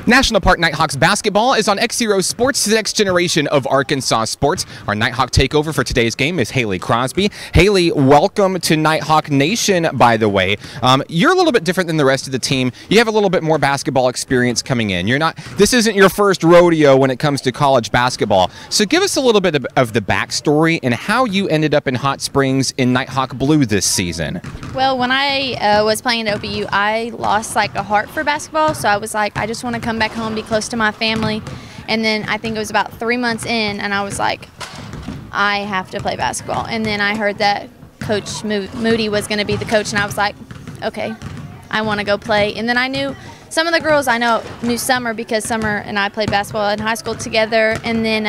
National Park Nighthawks basketball is on XZero Sports, the next generation of Arkansas sports. Our Nighthawk takeover for today's game is Haley Crosby. Haley, welcome to Nighthawk Nation, by the way. You're a little bit different than the rest of the team. You have a little bit more basketball experience coming in. This isn't your first rodeo when it comes to college basketball. So give us a little bit of the backstory and how you ended up in Hot Springs in Nighthawk Blue this season. Well, when I was playing at OPU, I lost like a heart for basketball, so I was like, I just want to come back home, be close to my family. And then I think it was about 3 months in, and I was like, I have to play basketball. And then I heard that Coach Moody was going to be the coach, and I was like, okay, I want to go play. And then I knew some of the girls knew Summer, because Summer and I played basketball in high school together. And then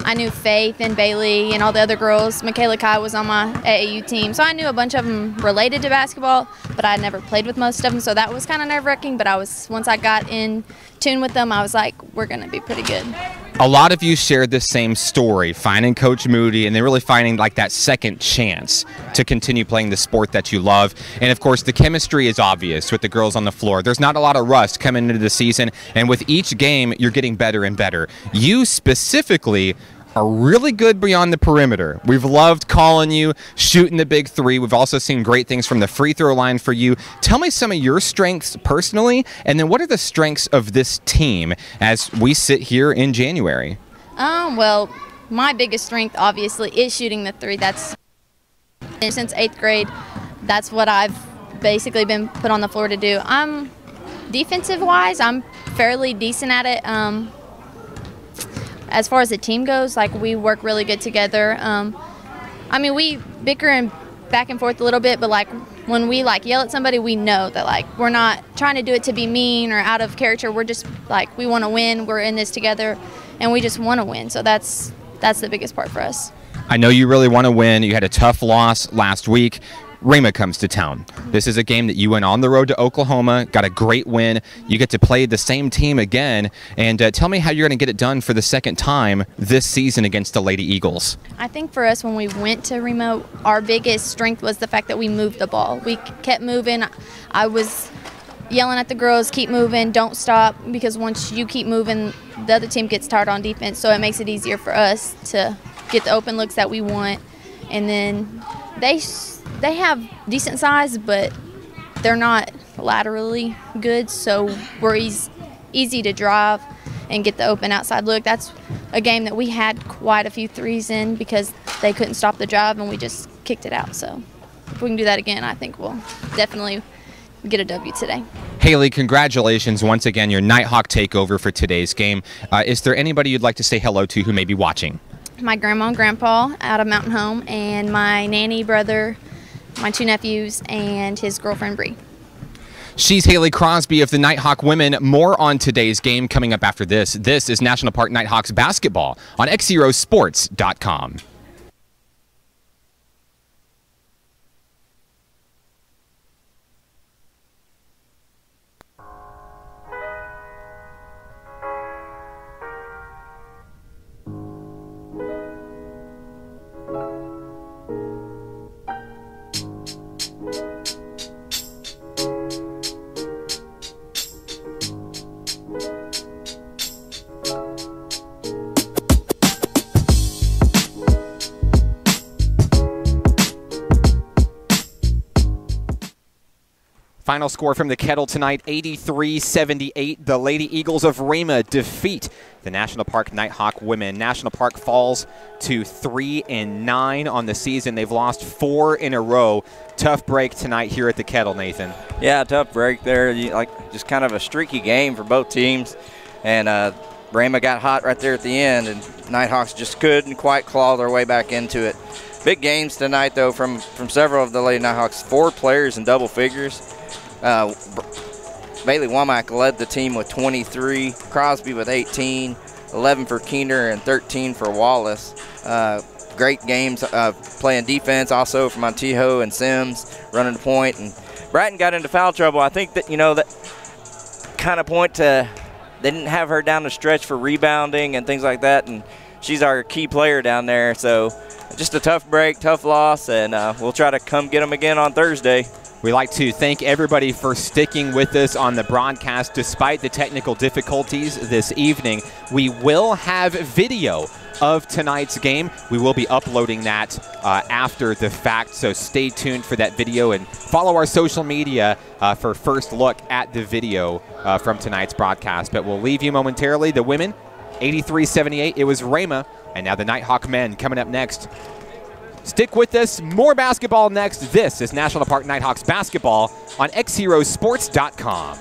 I knew Faith and Bailey and all the other girls. Michaela Kai was on my AAU team. So I knew a bunch of them related to basketball, but I had never played with most of them. So that was kind of nerve-wracking. But once I got in tune with them, I was like, we're going to be pretty good. A lot of you shared the same story, finding Coach Moody and then really finding like that second chance to continue playing the sport that you love. And of course, the chemistry is obvious with the girls on the floor. There's not a lot of rust coming into the season, and with each game, you're getting better and better. You specifically are really good beyond the perimeter. We've loved calling you, shooting the big three. We've also seen great things from the free throw line for you. Tell me some of your strengths personally, and then what are the strengths of this team as we sit here in January? Well, my biggest strength obviously is shooting the three. Since 8th grade, that's what I've basically been put on the floor to do. Defensive-wise, I'm fairly decent at it. As far as the team goes, like, we work really good together. I mean, we bicker and back and forth a little bit, but like when we like yell at somebody, we know that like we're not trying to do it to be mean or out of character. We're just like, we want to win. We're in this together, and we just want to win. So that's the biggest part for us. I know you really want to win. You had a tough loss last week. Rhema comes to town. This is a game that you went on the road to Oklahoma, got a great win. You get to play the same team again. And tell me how you're going to get it done for the second time this season against the Lady Eagles. I think for us, when we went to Rhema, our biggest strength was the fact that we moved the ball. We kept moving. I was yelling at the girls, keep moving, don't stop, because once you keep moving, the other team gets tired on defense, so it makes it easier for us to get the open looks that we want. And then they have decent size, but they're not laterally good, so we're easy to drive and get the open outside look. That's a game that we had quite a few threes in because they couldn't stop the drive, and we just kicked it out. So if we can do that again, I think we'll definitely get a W today. Haley, congratulations once again, your Nighthawk takeover for today's game. Is there anybody you'd like to say hello to who may be watching? My grandma and grandpa out of Mountain Home, and my nanny, brother, my 2 nephews, and his girlfriend, Bree. She's Haley Crosby of the Nighthawk women. More on today's game coming up after this. This is National Park Nighthawks basketball on XZeroSports.com. Final score from the Kettle tonight, 83-78. The Lady Eagles of Rhema defeat the National Park Nighthawk women. National Park falls to 3-9 on the season. They've lost 4 in a row. Tough break tonight here at the Kettle, Nathan. Yeah, tough break there. Just kind of a streaky game for both teams. And Rhema got hot right there at the end, and Nighthawks just couldn't quite claw their way back into it. Big games tonight, though, from several of the Lady Nighthawks. 4 players in double figures. Bailey Womack led the team with 23, Crosby with 18, 11 for Keener, and 13 for Wallace. Great games playing defense also for Montijo and Sims running the point. And Bratton got into foul trouble. I think that, that kind of point to they didn't have her down the stretch for rebounding and things like that, and she's our key player down there. So just a tough break, tough loss, and we'll try to come get them again on Thursday. We'd like to thank everybody for sticking with us on the broadcast despite the technical difficulties this evening. We will have video of tonight's game. We will be uploading that after the fact, so stay tuned for that video and follow our social media for first look at the video from tonight's broadcast. But we'll leave you momentarily. The women, 83-78, it was Rhema, and now the Nighthawk men coming up next. Stick with us. More basketball next. This is National Park Nighthawks basketball on XZeroSports.com.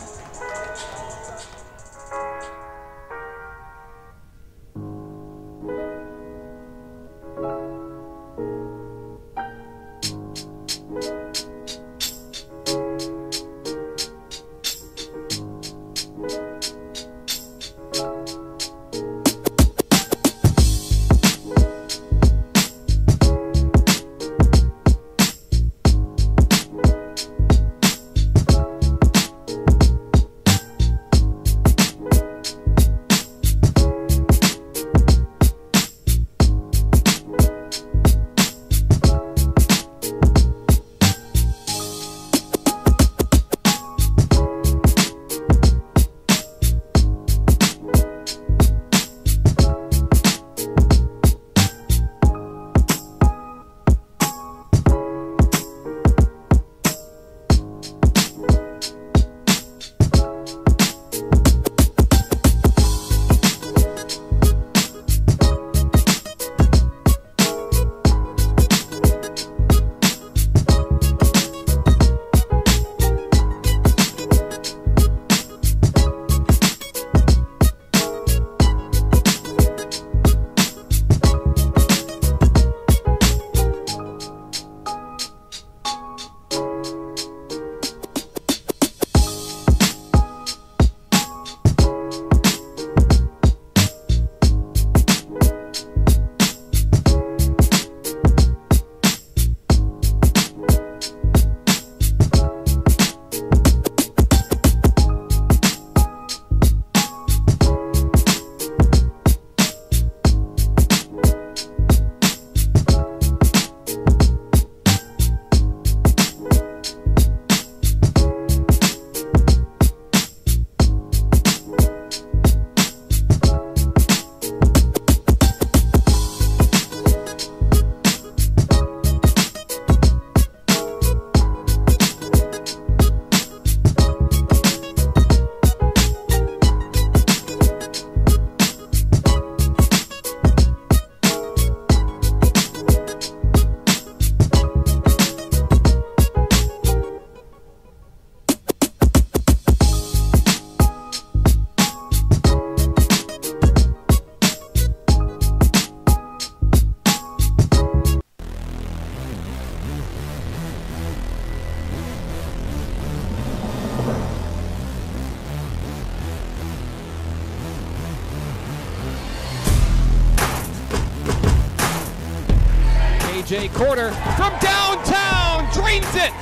KJ Corder from downtown drains it.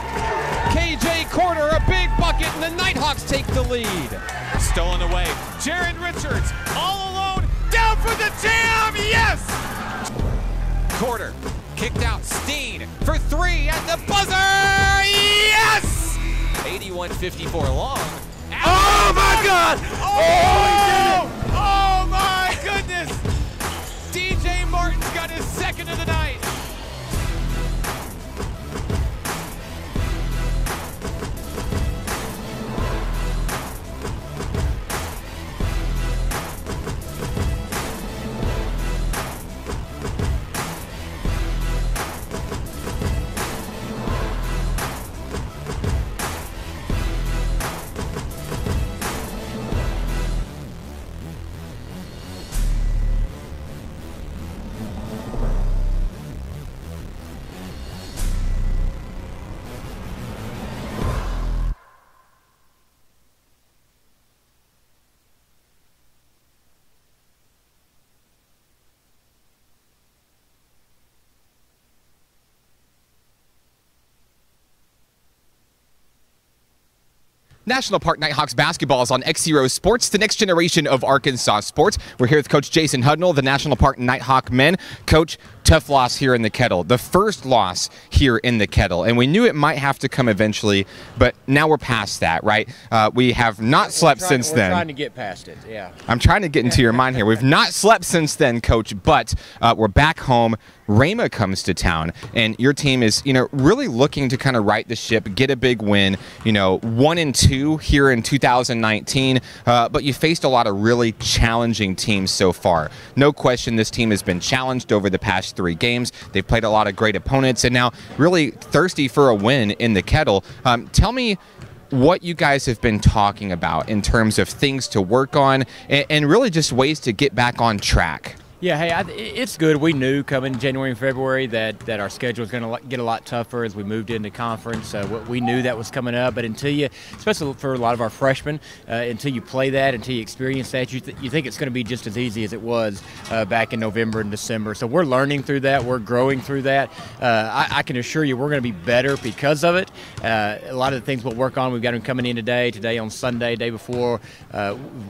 KJ Corder, a big bucket, and the Nighthawks take the lead. Stolen away. Jaron Richards all alone. Down for the jam. Yes! Corder kicked out. Steen for three at the buzzer. Yes! 81-54 long. Oh my God! Oh, oh my goodness! DJ Martin's got his second of the night. National Park Nighthawks basketball is on XZero Sports, the next generation of Arkansas sports. We're here with Coach Jason Hudnall, the National Park Nighthawk men. Coach, tough loss here in the Kettle, the first loss here in the Kettle, and we knew it might have to come eventually, but now we're past that, right? We have not slept since then. We're trying to get past it, yeah. I'm trying to get into your mind here. We've not slept since then, Coach, but we're back home. Rhema comes to town, and your team is, really looking to kind of right the ship, get a big win. 1-2 here in 2019, but you faced a lot of really challenging teams so far. No question, this team has been challenged over the past 3 games. They've played a lot of great opponents, and now really thirsty for a win in the Kettle. Tell me what you guys have been talking about in terms of things to work on and really just ways to get back on track. Yeah, hey, it's good. We knew coming January and February that our schedule was going to get a lot tougher as we moved into conference. We knew that was coming up, but until you, especially for a lot of our freshmen, until you play that, until you experience that, you think it's going to be just as easy as it was back in November and December. So we're learning through that. We're growing through that. I can assure you we're going to be better because of it. A lot of the things we'll work on, we've got them coming in today on Sunday, day before.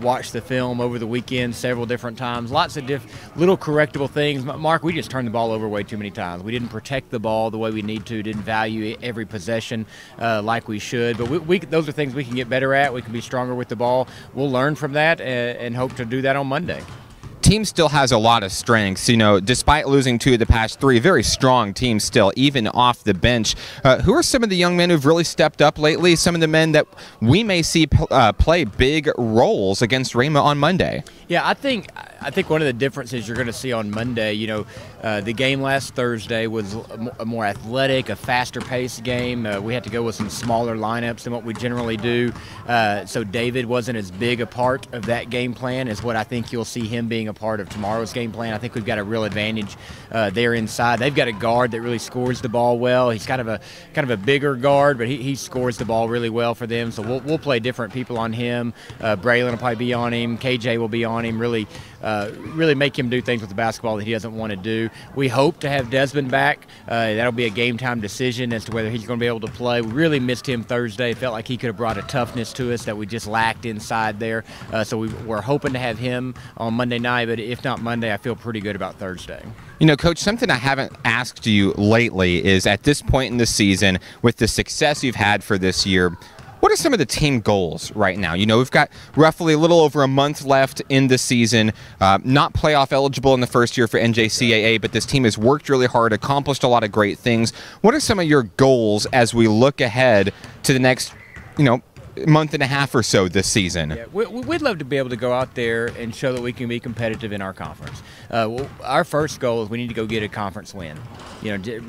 Watched the film over the weekend several different times. Lots of little correctable things. Mark, we just turned the ball over way too many times. We didn't protect the ball the way we need to, didn't value every possession like we should. But those are things we can get better at. We can be stronger with the ball. We'll learn from that and hope to do that on Monday. Team still has a lot of strengths, despite losing 2 of the past 3, very strong team still, even off the bench. Who are some of the young men who've really stepped up lately, some of the men that we may see play big roles against Rhema on Monday? Yeah, I think one of the differences you're going to see on Monday, the game last Thursday was a more athletic, a faster-paced game. We had to go with some smaller lineups than what we generally do. So David wasn't as big a part of that game plan as what I think you'll see him being a part of tomorrow's game plan. I think we've got a real advantage there inside. They've got a guard that really scores the ball well. He's kind of a bigger guard, but he scores the ball really well for them. So we'll play different people on him. Braylon will probably be on him. KJ will be on him. Really make him do things with the basketball that he doesn't want to do. We hope to have Desmond back. That'll be a game-time decision as to whether he's going to be able to play. We really missed him Thursday. Felt like he could have brought a toughness to us that we just lacked inside there. So we're hoping to have him on Monday night, but if not Monday, I feel pretty good about Thursday. Coach, something I haven't asked you lately is, at this point in the season, with the success you've had for this year, what are some of the team goals right now? We've got roughly a little over a month left in the season, not playoff eligible in the first year for NJCAA, but this team has worked really hard, accomplished a lot of great things. What are some of your goals as we look ahead to the next, month and a half or so this season? Yeah, we'd love to be able to go out there and show that we can be competitive in our conference. Our first goal is we need to go get a conference win.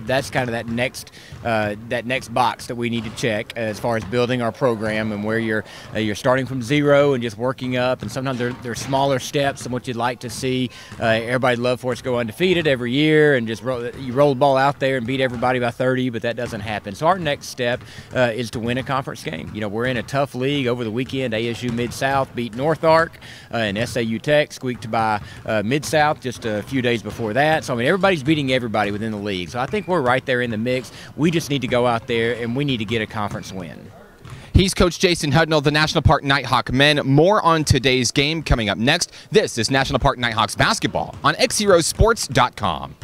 That's kind of that next box that we need to check as far as building our program and where you're starting from zero and just working up. And sometimes they're smaller steps than what you'd like to see. Everybody'd love for us to go undefeated every year and just roll the ball out there and beat everybody by 30, but that doesn't happen. So our next step is to win a conference game. We're in a tough league. Over the weekend, ASU Mid-South beat North Ark, and SAU Tech squeaked by Mid-South just a few days before that. So, everybody's beating everybody within the league. So I think we're right there in the mix. We just need to go out there, and we need to get a conference win. He's Coach Jason Hudnall, the National Park Nighthawk men. More on today's game coming up next. This is National Park Nighthawks basketball on XZeroSports.com.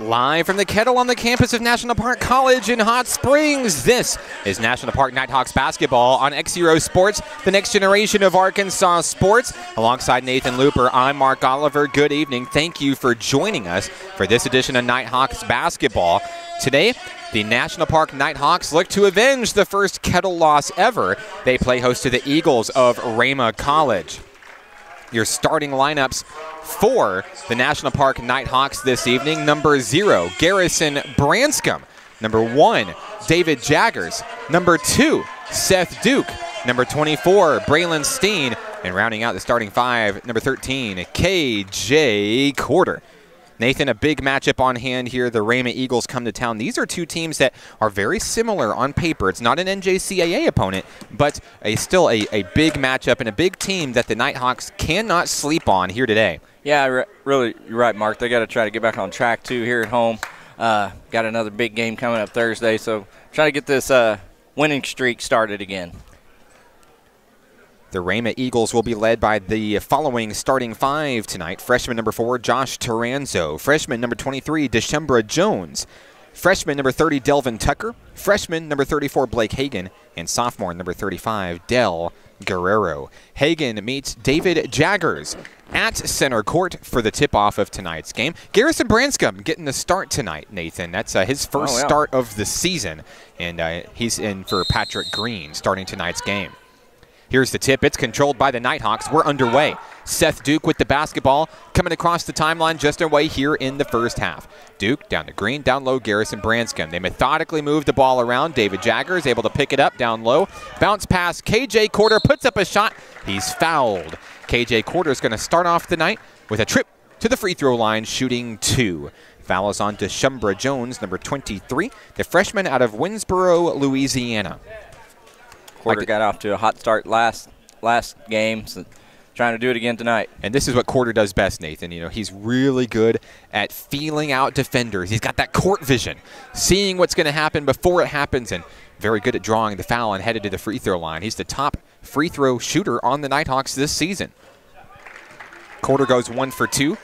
Live from the Kettle on the campus of National Park College in Hot Springs, this is National Park Nighthawks basketball on XZero Sports, the next generation of Arkansas sports. Alongside Nathan Looper, I'm Mark Oliver. Good evening. Thank you for joining us for this edition of Nighthawks basketball. Today, the National Park Nighthawks look to avenge the first Kettle loss ever. They play host to the Eagles of Rhema College. Your starting lineups for the National Park Nighthawks this evening: number 0, Garrison Branscombe; number 1, David Jaggers; number 2, Seth Duke; number 24, Braylon Steen; and rounding out the starting 5, number 13, KJ Corder. Nathan, a big matchup on hand here. The Rhema Eagles come to town. These are two teams that are very similar on paper. It's not an NJCAA opponent, but still a big matchup and a big team that the Nighthawks cannot sleep on here today. Yeah, really, you're right, Mark. They got to try to get back on track, too, here at home. Got another big game coming up Thursday, so try to get this winning streak started again. The Rhema Eagles will be led by the following starting 5 tonight. Freshman number 4, Josh Taranzo. Freshman number 23, Deshembra Jones. Freshman number 30, Delvin Tucker. Freshman number 34, Blake Hagan. And sophomore number 35, Del Guerrero. Hagan meets David Jaggers at center court for the tip-off of tonight's game. Garrison Branscombe getting the start tonight, Nathan. That's his first start of the season. And he's in for Patrick Green starting tonight's game. Here's the tip. It's controlled by the Nighthawks. We're underway. Seth Duke with the basketball coming across the timeline just away here in the first half. Duke down to Green, down low, Garrison Branscombe. They methodically move the ball around. David Jaggers able to pick it up down low. Bounce pass. KJ Corder puts up a shot. He's fouled. KJ Corder is going to start off the night with a trip to the free throw line, shooting 2. Foul is on Deshembra Jones, number 23, the freshman out of Winsboro, Louisiana. Corder got off to a hot start last game, so trying to do it again tonight. And this is what Corder does best, Nathan. You know, he's really good at feeling out defenders. He's got that court vision, seeing what's going to happen before it happens, and very good at drawing the foul and headed to the free throw line. He's the top free throw shooter on the Nighthawks this season. Corder goes 1 for 2.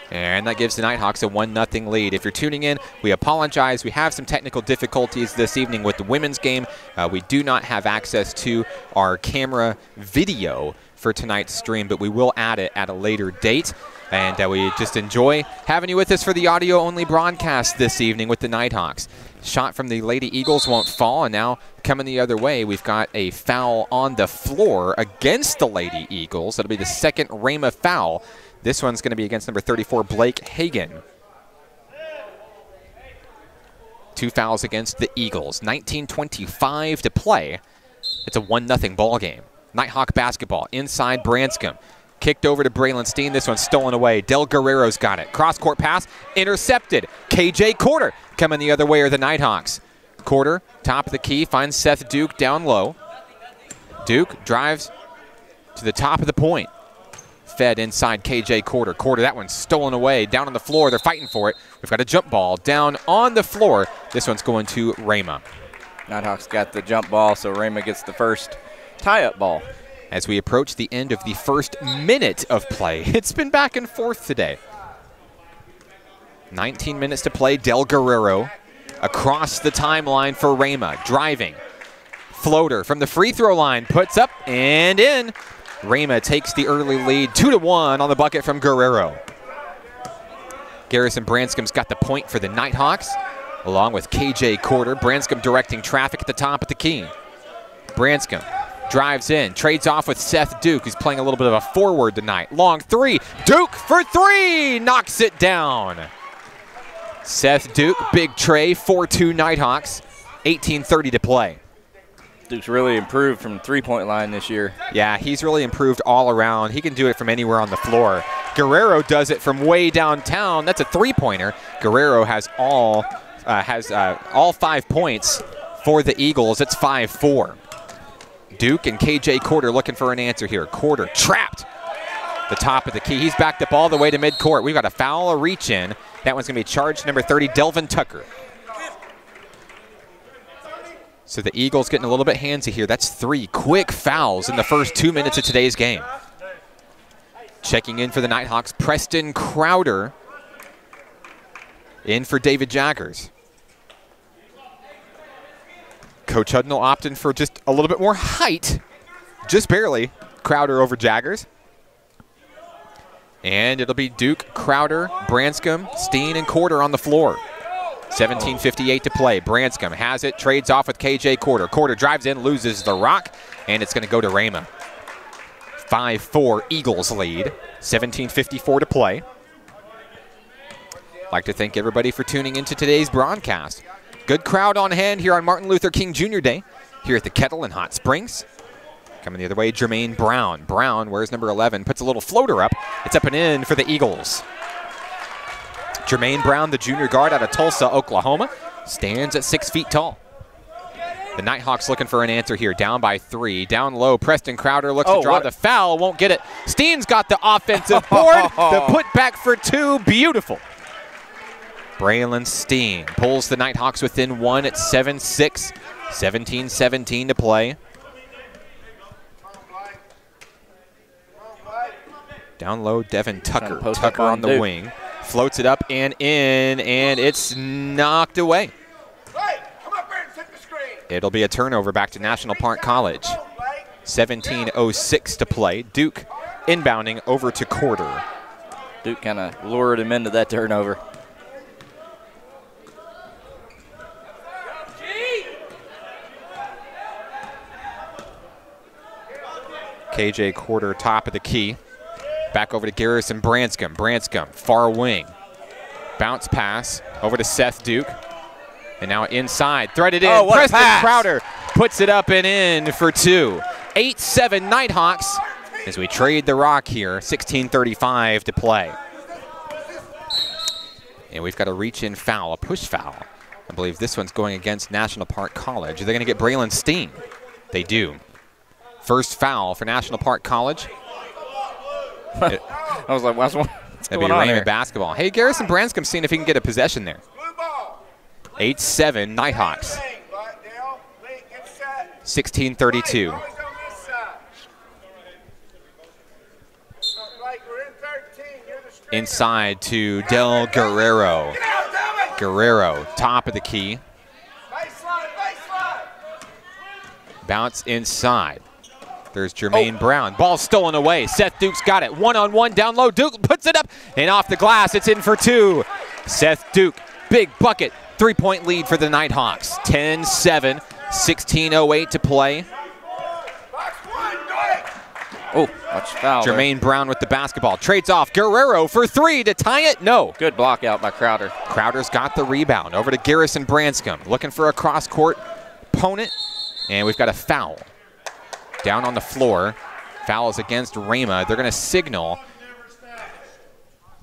And that gives the Nighthawks a 1-0 lead. If you're tuning in, we apologize. We have some technical difficulties this evening with the women's game. We do not have access to our camera video for tonight's stream, but we will add it at a later date. And we just enjoy having you with us for the audio-only broadcast this evening with the Nighthawks. Shot from the Lady Eagles won't fall, and now coming the other way, we've got a foul on the floor against the Lady Eagles. That'll be the second Rhema foul. This one's going to be against number 34, Blake Hagan. 2 fouls against the Eagles. 19:25 to play. It's a 1-0 ball game. Nighthawk basketball inside Branscombe. Kicked over to Braylon Steen. This one's stolen away. Del Guerrero's got it. Cross-court pass, intercepted. KJ Corder coming the other way are the Nighthawks. Corder, top of the key, finds Seth Duke down low. Duke drives to the top of the point. Fed inside KJ Corder. Corder, that one's stolen away. Down on the floor, they're fighting for it. We've got a jump ball down on the floor. This one's going to Rhema. Nighthawks got the jump ball, so Rhema gets the first tie-up ball. As we approach the end of the first minute of play, it's been back and forth today. 19 minutes to play. Del Guerrero across the timeline for Rhema. Driving. Floater from the free throw line. Puts up and in. Rhema takes the early lead, 2-1 on the bucket from Guerrero. Garrison Branscombe's got the point for the Nighthawks, along with KJ Corder. Branscombe directing traffic at the top of the key. Branscombe drives in, trades off with Seth Duke, who's playing a little bit of a forward tonight. Long 3, Duke for 3, knocks it down. Seth Duke, big tray, 4-2 Nighthawks, 18:30 to play. Duke's really improved from the three-point line this year. Yeah, he's really improved all around. He can do it from anywhere on the floor. Guerrero does it from way downtown. That's a three-pointer. Guerrero has all 5 points for the Eagles. It's 5-4. Duke and KJ Corder looking for an answer here. Corder trapped. The top of the key. He's backed up all the way to midcourt. We've got a foul, a reach-in. That one's going to be charged number 30, Delvin Tucker. So the Eagles getting a little bit handsy here. That's 3 quick fouls in the first 2 minutes of today's game. Checking in for the Nighthawks, Preston Crowder in for David Jaggers. Coach Hudnall opting for just a little bit more height, just barely. Crowder over Jaggers. And it'll be Duke, Crowder, Branscombe, Steen, and Quarter on the floor. 17:58 to play. Branscombe has it, trades off with KJ Quarter. Quarter drives in, loses the rock, and it's going to go to Rhema. 5-4 Eagles lead. 17:54 to play. I'd like to thank everybody for tuning into today's broadcast. Good crowd on hand here on Martin Luther King Jr. Day here at the Kettle in Hot Springs. Coming the other way, Jermaine Brown. Brown, where's number 11, puts a little floater up. It's up and in for the Eagles. Jermaine Brown, the junior guard out of Tulsa, Oklahoma, stands at 6 feet tall. The Nighthawks looking for an answer here, down by 3. Down low, Preston Crowder looks to draw the foul, won't get it. Steen's got the offensive board, the putback for 2, beautiful. Braylon Steen pulls the Nighthawks within 1 at 7-6, 17-17 to play. Down low, Devin Tucker. Tucker on the wing. Floats it up and in, and it's knocked away. It'll be a turnover back to National Park College. 17:06 to play. Duke inbounding over to Quarter. Duke kind of lured him into that turnover. KJ Quarter, top of the key. Back over to Garrison Branscombe. Branscombe, far wing. Bounce pass over to Seth Duke. And now inside, threaded in. Preston Crowder puts it up and in for 2. 8-7 Nighthawks as we trade the rock here. 16:35 to play. And we've got a reach-in foul, a push foul. I believe this one's going against National Park College. Are they going to get Braylon Steen? They do. First foul for National Park College. I was like, what's going on here? Basketball. Hey, Garrison Branscombe seeing if he can get a possession there. 8-7 Nighthawks. 16:32. Inside to Del Guerrero. Guerrero, top of the key. Bounce inside. There's Jermaine Brown. Ball stolen away. Seth Duke's got it. One-on-one down low. Duke puts it up and off the glass. It's in for 2. Seth Duke, big bucket. 3-point lead for the Nighthawks. 10-7, 16:08 to play. Oh, watch foul. Jermaine Brown with the basketball. Trades off. Guerrero for 3 to tie it. No. Good block out by Crowder. Crowder's got the rebound. Over to Garrison Branscombe. Looking for a cross-court opponent. And we've got a foul. Down on the floor. Foul is against Rhema. They're going to signal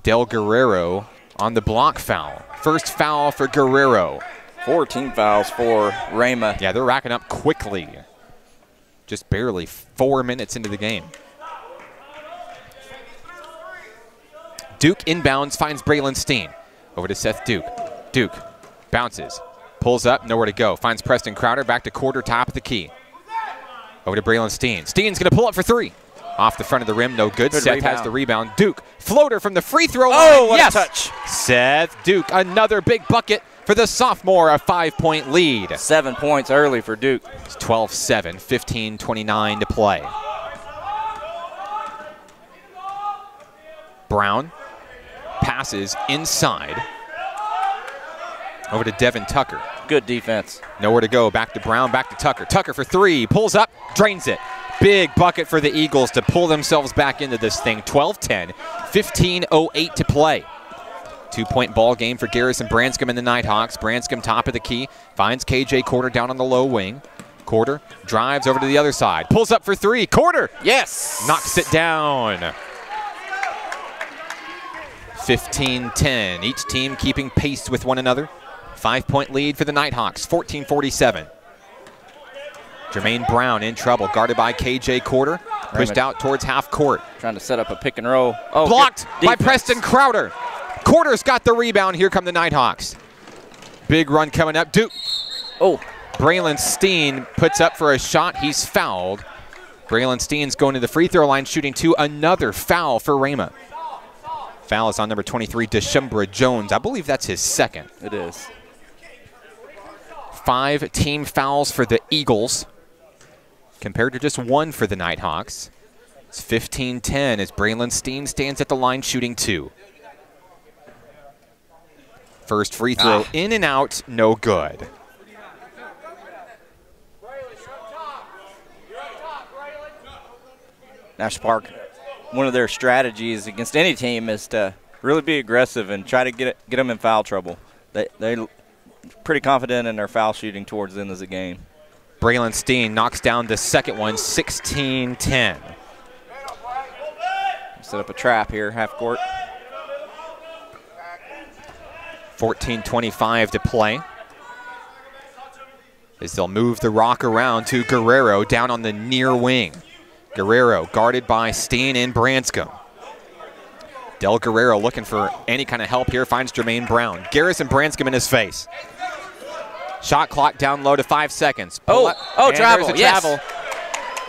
Del Guerrero on the block foul. First foul for Guerrero. 14 fouls for Rhema. Yeah, they're racking up quickly. Just barely 4 minutes into the game. Duke inbounds, finds Braylon Steen. Over to Seth Duke. Duke bounces, pulls up, nowhere to go. Finds Preston Crowder, back to Quarter, top of the key. Over to Braylon Steen. Steen's going to pull up for 3. Off the front of the rim, no good. Seth has the rebound. Duke, floater from the free throw line. Oh, what a touch. Seth Duke, another big bucket for the sophomore, a 5-point lead. 7 points early for Duke. It's 12-7, 15:29 to play. Brown passes inside. Over to Devin Tucker. Good defense. Nowhere to go. Back to Brown, back to Tucker. Tucker for 3. Pulls up, drains it. Big bucket for the Eagles to pull themselves back into this thing. 12-10, 15:08 to play. 2-point ball game for Garrison Branscombe and the Nighthawks. Branscombe top of the key. Finds KJ Quarter down on the low wing. Quarter drives over to the other side. Pulls up for 3. Quarter. Yes. Knocks it down. 15-10. Each team keeping pace with one another. 5-point lead for the Nighthawks. 14:47. Jermaine Brown in trouble, guarded by KJ Quarter. Pushed out towards half court. Trying to set up a pick and roll. Oh, blocked by Preston Crowder. Quarter's got the rebound. Here come the Nighthawks. Big run coming up. Duke. Oh. Braylon Steen puts up for a shot. He's fouled. Braylon Steen's going to the free throw line, shooting 2. Another foul for Rhema. Foul is on number 23, Deshumbra Jones. I believe that's his second. It is. 5 team fouls for the Eagles compared to just 1 for the Nighthawks. It's 15-10 as Braylon Steen stands at the line shooting 2. First free throw in and out, no good. National Park, one of their strategies against any team is to really be aggressive and try to get them in foul trouble. They're pretty confident in their foul shooting towards the end of the game. Braylon Steen knocks down the second one, 16-10. Set up a trap here, half court. 14:25 to play. As they'll move the rock around to Guerrero down on the near wing. Guerrero guarded by Steen and Branscombe. Del Guerrero looking for any kind of help here, finds Jermaine Brown. Garrison Branscombe in his face. Shot clock down low to 5 seconds. Travel, yes. Travel.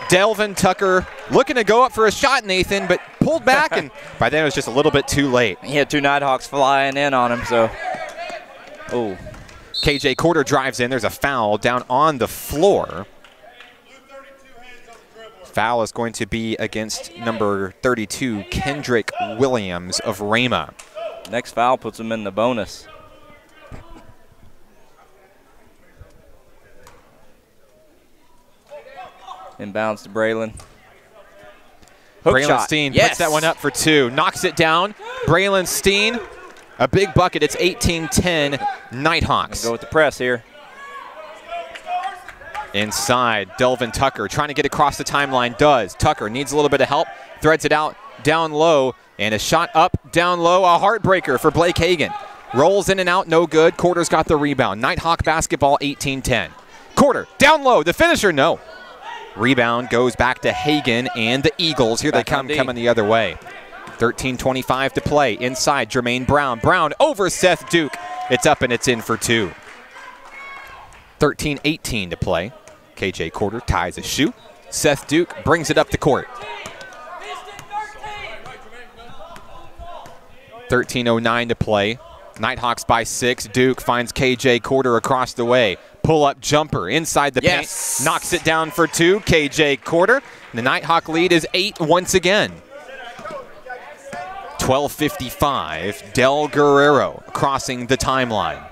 Delvin Tucker looking to go up for a shot, Nathan, but pulled back, and by then it was just a little bit too late. He had 2 Nighthawks flying in on him, so. Oh. KJ Corder drives in. There's a foul down on the floor. Foul is going to be against number 32, Kendrick Williams of Rhema. Next foul puts him in the bonus. Inbounds to Braylon. Braylon Steen puts that one up for 2. Knocks it down. Braylon Steen, a big bucket. It's 18-10 Nighthawks. Go with the press here. Inside, Delvin Tucker trying to get across the timeline. Does. Tucker needs a little bit of help. Threads it out down low. And a shot up, down low. A heartbreaker for Blake Hagan. Rolls in and out, no good. Corder's got the rebound. Nighthawk basketball, 18-10. Corder, down low. The finisher, no. Rebound goes back to Hagan and the Eagles. Here they come, coming the other way. 13:25 to play. Inside, Jermaine Brown. Brown over Seth Duke. It's up and it's in for 2. 13:18 to play. KJ Corder ties a shoe. Seth Duke brings it up the court. 13:09 to play. Nighthawks by 6. Duke finds KJ Corder across the way. Pull-up jumper inside the paint. Knocks it down for 2. KJ Corder. The Nighthawk lead is 8 once again. 12:55. Del Guerrero crossing the timeline.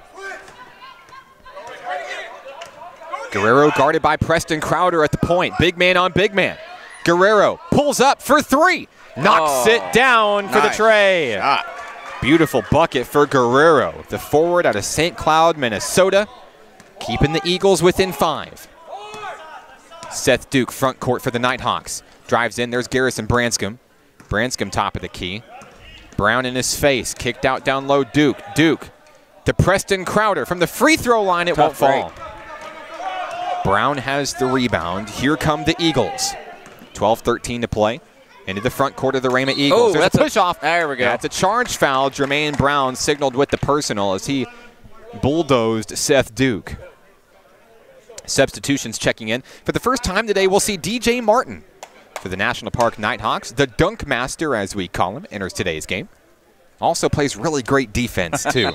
Guerrero guarded by Preston Crowder at the point. Big man on big man. Guerrero pulls up for 3. Knocks it down for the tray. Beautiful bucket for Guerrero, the forward out of St. Cloud, Minnesota, keeping the Eagles within 5. Seth Duke front court for the Nighthawks. Drives in, there's Garrison Branscombe. Branscombe top of the key. Brown in his face, kicked out down low, Duke. Duke to Preston Crowder from the free throw line, it won't fall. Brown has the rebound. Here come the Eagles. 12:13 to play. Into the front court of the Rhema Eagles. There's a push-off. There we go. That's a charge foul. Jermaine Brown signaled with the personal as he bulldozed Seth Duke. Substitutions checking in. For the first time today, we'll see DJ Martin for the National Park Nighthawks. The dunk master, as we call him, enters today's game. Also plays really great defense, too.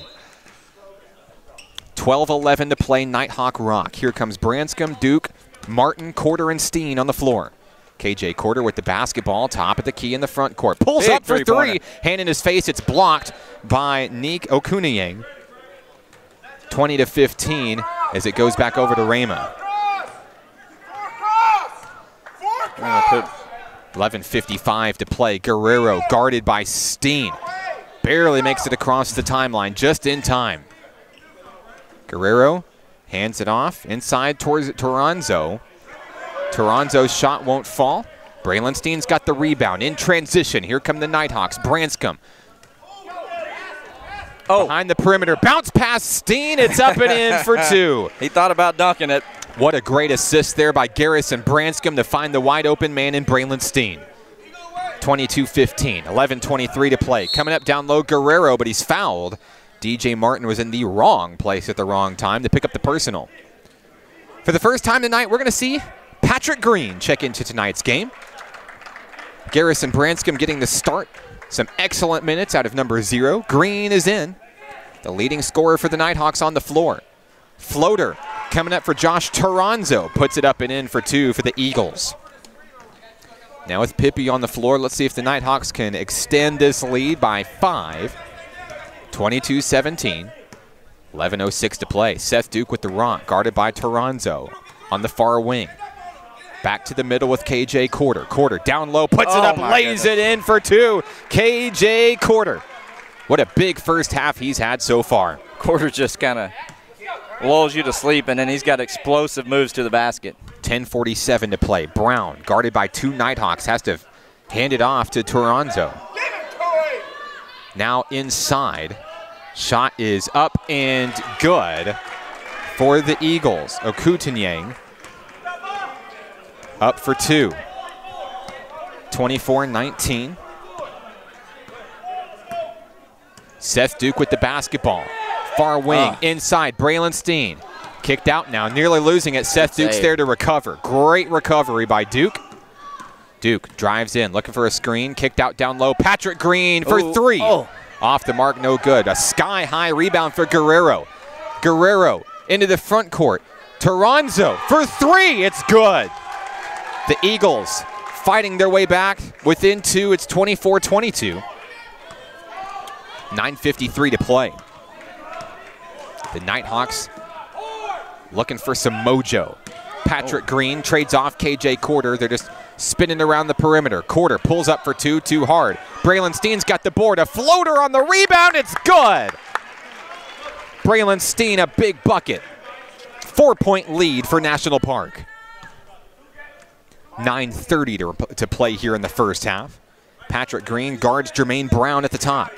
12:11 to play, Nighthawk rock. Here comes Branscombe, Duke, Martin, Corder, and Steen on the floor. KJ Corder with the basketball, top of the key in the front court. Pulls up for 3. Hand in his face. It's blocked by Nick Okuniyang. 20-15 as it goes back over to Rhema. 11:55 to play. Guerrero guarded by Steen. Barely makes it across the timeline, just in time. Guerrero hands it off inside towards Toronzo. Toronzo's shot won't fall. Braylon Steen's got the rebound in transition. Here come the Nighthawks. Branscombe. Behind the perimeter. Bounce pass Steen. It's up and in for 2. He thought about dunking it. What a great assist there by Garrison Branscombe to find the wide open man in Braylon Steen. 22-15. 11:23 to play. Coming up down low, Guerrero, but he's fouled. DJ Martin was in the wrong place at the wrong time to pick up the personal. For the first time tonight, we're going to see Patrick Green check into tonight's game. Garrison Branscombe getting the start Some excellent minutes out of number 0. Green is in. The leading scorer for the Nighthawks on the floor. Floater coming up for Josh Toronzo. Puts it up and in for 2 for the Eagles. Now with Pippi on the floor, let's see if the Nighthawks can extend this lead by 5. 22-17. 11:06 to play. Seth Duke with the rock, guarded by Toronzo on the far wing. Back to the middle with KJ Quarter. Quarter down low, puts it up, lays it in for 2. KJ Quarter. What a big first half he's had so far. Quarter just kind of lulls you to sleep, and then he's got explosive moves to the basket. 10:47 to play. Brown, guarded by 2 Nighthawks, has to hand it off to Toronzo. Now inside. Shot is up and good for the Eagles. Okutanyang up for 2. 24-19. Seth Duke with the basketball. Far wing, inside, Braylon Steen. Kicked out now, nearly losing it. Seth Duke's there to recover. Great recovery by Duke. Duke drives in, looking for a screen. Kicked out down low. Patrick Green for 3. Off the mark, no good. A sky-high rebound for Guerrero. Guerrero into the front court. Toronzo for 3. It's good. The Eagles fighting their way back within 2. It's 24-22. 9:53 to play. The Nighthawks looking for some mojo. Patrick Green trades off KJ Quarter. They're just spinning around the perimeter. Quarter pulls up for 2, too hard. Braylon Steen's got the board. A floater on the rebound. It's good. Braylon Steen, a big bucket. 4-point lead for National Park. 9:30 to play here in the first half. Patrick Green guards Jermaine Brown at the top.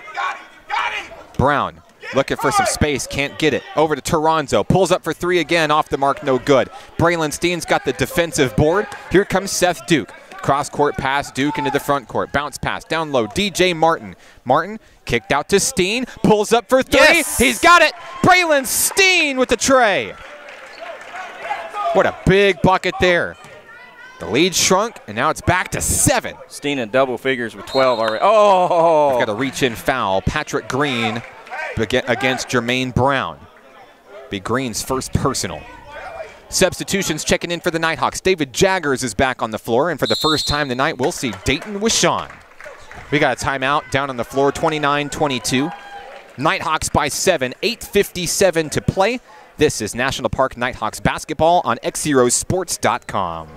Brown looking for some space, can't get it. Over to Toronzo, pulls up for 3 again, off the mark, no good. Braylon Steen's got the defensive board. Here comes Seth Duke. Cross-court pass, Duke into the front court. Bounce pass, down low, DJ Martin. Martin kicked out to Steen, pulls up for 3. Yes! He's got it! Braylon Steen with the tray. What a big bucket there. The lead shrunk, and now it's back to 7. Steen in double figures with 12 already. Oh! Got a reach-in foul. Patrick Green against Jermaine Brown. Be Green's first personal. Substitutions checking in for the Nighthawks. David Jaggers is back on the floor, and for the first time tonight, we'll see Dayton Wishon. We got a timeout down on the floor, 29-22. Nighthawks by 7, 8:57 to play. This is National Park Nighthawks basketball on XZeroSports.com.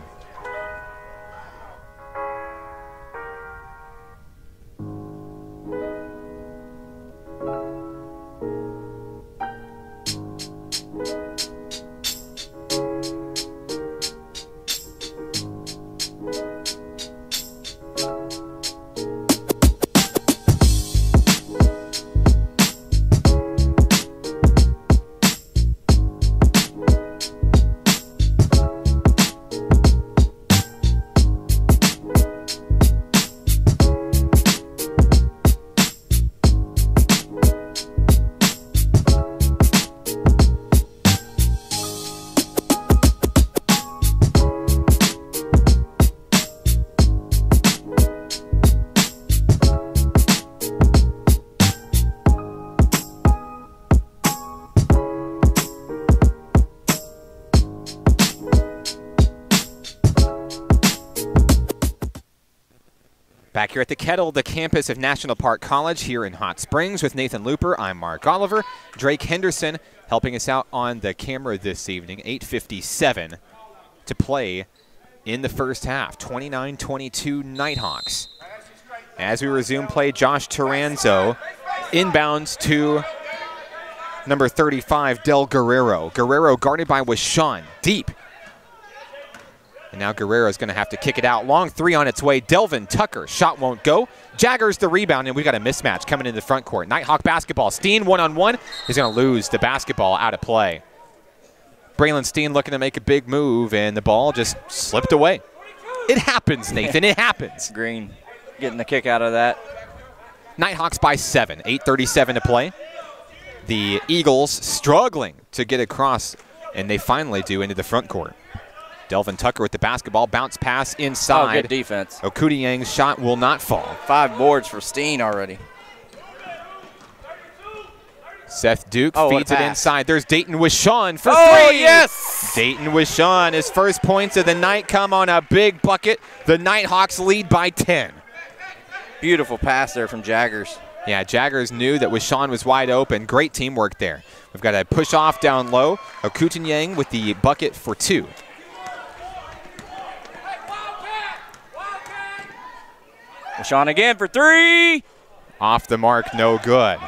Back here at the Kettle, the campus of National Park College here in Hot Springs with Nathan Looper. I'm Mark Oliver. Drake Henderson helping us out on the camera this evening. 8:57 to play in the first half. 29-22 Nighthawks. As we resume play, Josh Toranzo inbounds to number 35, Del Guerrero. Guerrero guarded by Wishon, deep. And now Guerrero's going to have to kick it out. Long 3 on its way. Delvin Tucker, shot won't go. Jaggers the rebound, and we've got a mismatch coming in the front court. Nighthawk basketball. Steen one-on-one. He's going to lose the basketball out of play. Braylon Steen looking to make a big move, and the ball just slipped away. It happens, Nathan. It happens. Green getting the kick out of that. Nighthawks by 7. 8:37 to play. The Eagles struggling to get across, and they finally do into the front court. Delvin Tucker with the basketball. Bounce pass inside. Oh, good defense. Okudiyang's shot will not fall. 5 boards for Steen already. Seth Duke feeds it inside. There's Dayton Wishon for 3. Oh, yes! Dayton Wishon, his first points of the night come on a big bucket. The Nighthawks lead by 10. Beautiful pass there from Jaggers. Yeah, Jaggers knew that Wishon was wide open. Great teamwork there. We've got a push off down low. Okudiyang with the bucket for 2. Wishon again for 3. Off the mark, no good.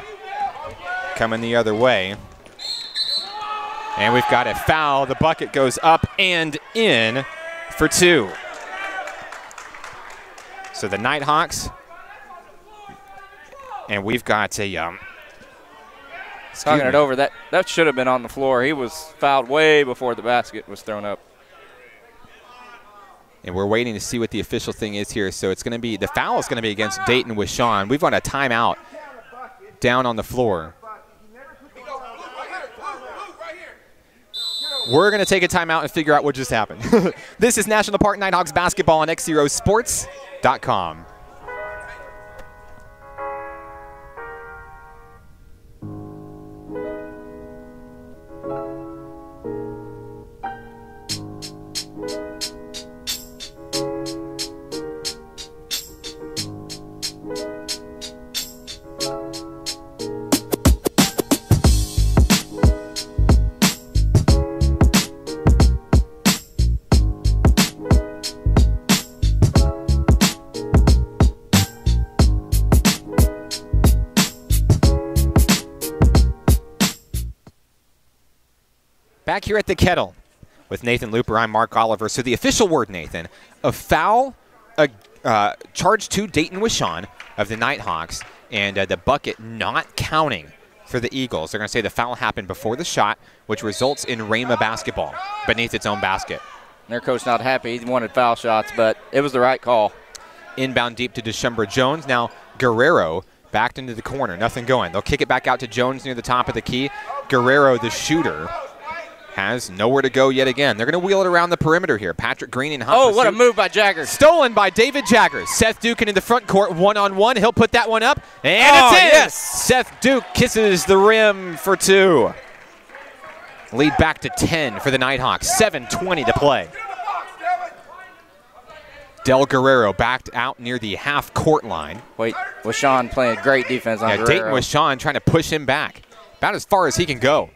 Coming the other way. And we've got a foul. The bucket goes up and in for 2. So the Nighthawks, and we've got a talking it over. That should have been on the floor. He was fouled way before the basket was thrown up. And we're waiting to see what the official thing is here. So it's going to be, the foul is going to be against Dayton Wishon. We've got a timeout down on the floor. We're going to take a timeout and figure out what just happened. This is National Park Nighthawks basketball on XZeroSports.com. Back here at the Kettle with Nathan Looper, I'm Mark Oliver. So the official word, Nathan, a foul charged to Dayton Wishon of the Nighthawks, and the bucket not counting for the Eagles. They're going to say the foul happened before the shot, which results in Rhema basketball beneath its own basket. Their coach not happy. He wanted foul shots, but it was the right call. Inbound deep to Deshumbra Jones. Now Guerrero backed into the corner. Nothing going. They'll kick it back out to Jones near the top of the key. Guerrero, the shooter, has nowhere to go yet again. They're going to wheel it around the perimeter here. Patrick Green in hot pursuit. What a move by Jaggers. Stolen by David Jaggers. Seth Duke in the front court, one-on-one. He'll put that one up, and it's in. Yes. Seth Duke kisses the rim for 2. Lead back to 10 for the Nighthawks. 7:20 to play. Del Guerrero backed out near the half-court line. Wait, Wishon playing great defense on Guerrero. Dayton Wishon trying to push him back. About as far as he can go.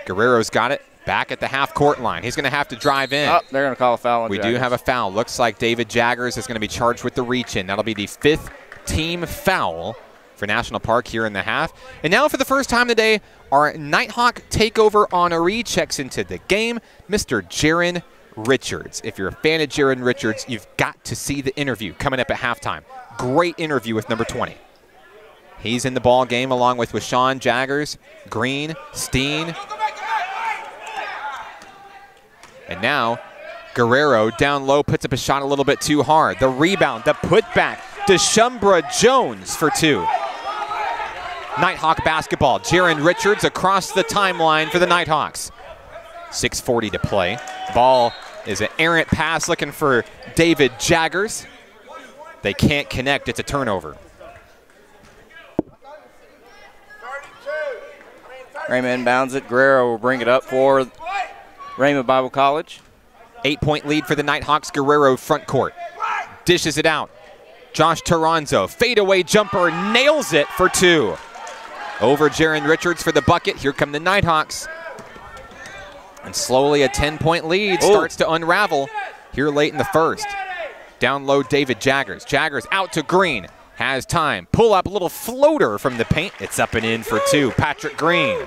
Guerrero's got it. Back at the half-court line. He's going to have to drive in. Oh, they're going to call a foul on We Jaggers. do have a foul. Looks like David Jaggers is going to be charged with the reach-in. That'll be the 5th team foul for National Park here in the half. And now for the first time today, our Nighthawk takeover honoree checks into the game, Mr. Jaron Richards. If you're a fan of Jaron Richards, you've got to see the interview coming up at halftime. Great interview with number 20. He's in the ball game along with Wishon, Jaggers, Green, Steen. And now Guerrero down low puts up a shot a little bit too hard. The rebound, the putback. Deshumbra Jones for 2. Nighthawk basketball. Jaron Richards across the timeline for the Nighthawks. 6:40 to play. Ball is an errant pass looking for David Jaggers. They can't connect. It's a turnover. Rhema inbounds it. Guerrero will bring it up for Rhema Bible College. 8-point lead for the Nighthawks. Guerrero front court. Dishes it out. Josh Toronzo, fadeaway jumper, nails it for 2. Over Jaron Richards for the bucket. Here come the Nighthawks. And slowly a 10-point lead starts to unravel here late in the first. Down low, David Jaggers. Jaggers out to Green. Has time. Pull up, a little floater from the paint. It's up and in for 2. Patrick Green.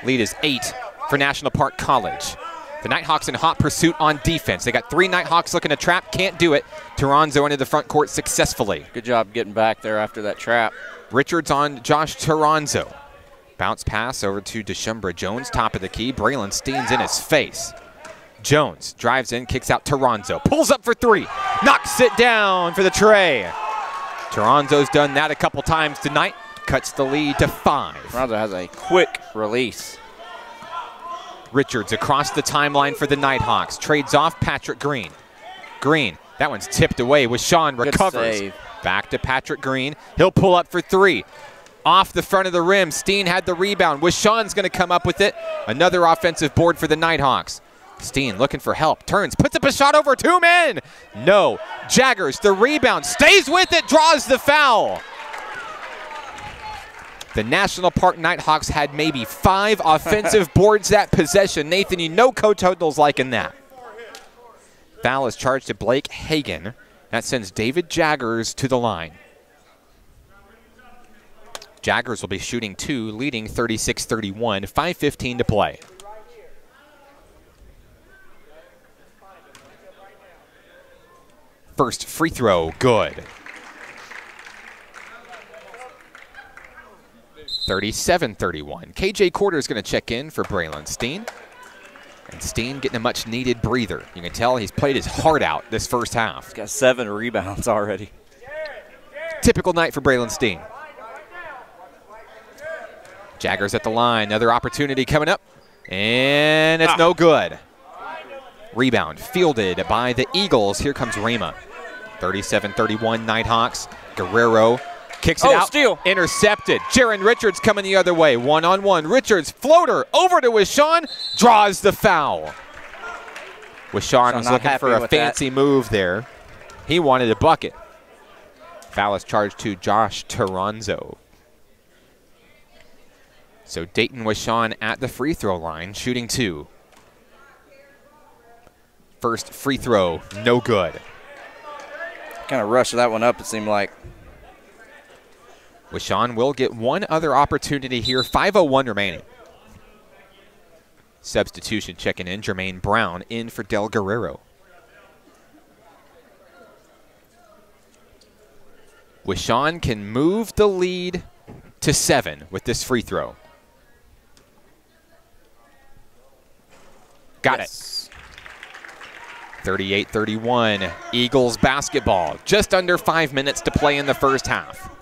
Lead is 8 for National Park College. The Nighthawks in hot pursuit on defense. They got 3 Nighthawks looking to trap. Can't do it. Toronzo into the front court successfully. Good job getting back there after that trap. Richards on Josh Toronzo. Bounce pass over to Deshumbra Jones, top of the key. Braylon Steen's in his face. Jones drives in, kicks out Toronzo. Pulls up for 3. Knocks it down for the tray. Toronzo's done that a couple times tonight. Cuts the lead to 5. Toronzo has a quick release. Richards across the timeline for the Nighthawks. Trades off Patrick Green. Green, that one's tipped away. Wishawn recovers. Back to Patrick Green. He'll pull up for three. Off the front of the rim. Steen had the rebound. Wishawn's going to come up with it. Another offensive board for the Nighthawks. Steen looking for help. Turns, puts up a shot over 2 men. No. Jaggers, the rebound, stays with it, draws the foul. The National Park Nighthawks had maybe 5 offensive boards that possession. Nathan, you know Coach Hodnell's liking that. Foul is charged to Blake Hagan. That sends David Jaggers to the line. Jaggers will be shooting 2, leading 36-31, 5:15 to play. First free throw, good. 37-31. KJ Quarter is going to check in for Braylon Steen. And Steen getting a much-needed breather. You can tell he's played his heart out this first half. He's got 7 rebounds already. Typical night for Braylon Steen. Jaggers at the line. Another opportunity coming up. And it's no good. Rebound fielded by the Eagles. Here comes Rhema. 37-31 Nighthawks. Guerrero kicks it out. Steal. Intercepted. Jaron Richards coming the other way. One-on-one. Richards floater over to Wishawn. Draws the foul. Wishawn was looking for a fancy move there. He wanted a bucket. Foul is charged to Josh Toronzo. So Dayton Wishawn at the free throw line, shooting 2. First free throw, no good. Kind of rushed that one up, it seemed like. Wishawn will get one other opportunity here. 5:01 remaining. Substitution checking in. Jermaine Brown in for Del Guerrero. Wishawn can move the lead to 7 with this free throw. Got it. 38-31, Eagles basketball. Just under 5 minutes to play in the first half.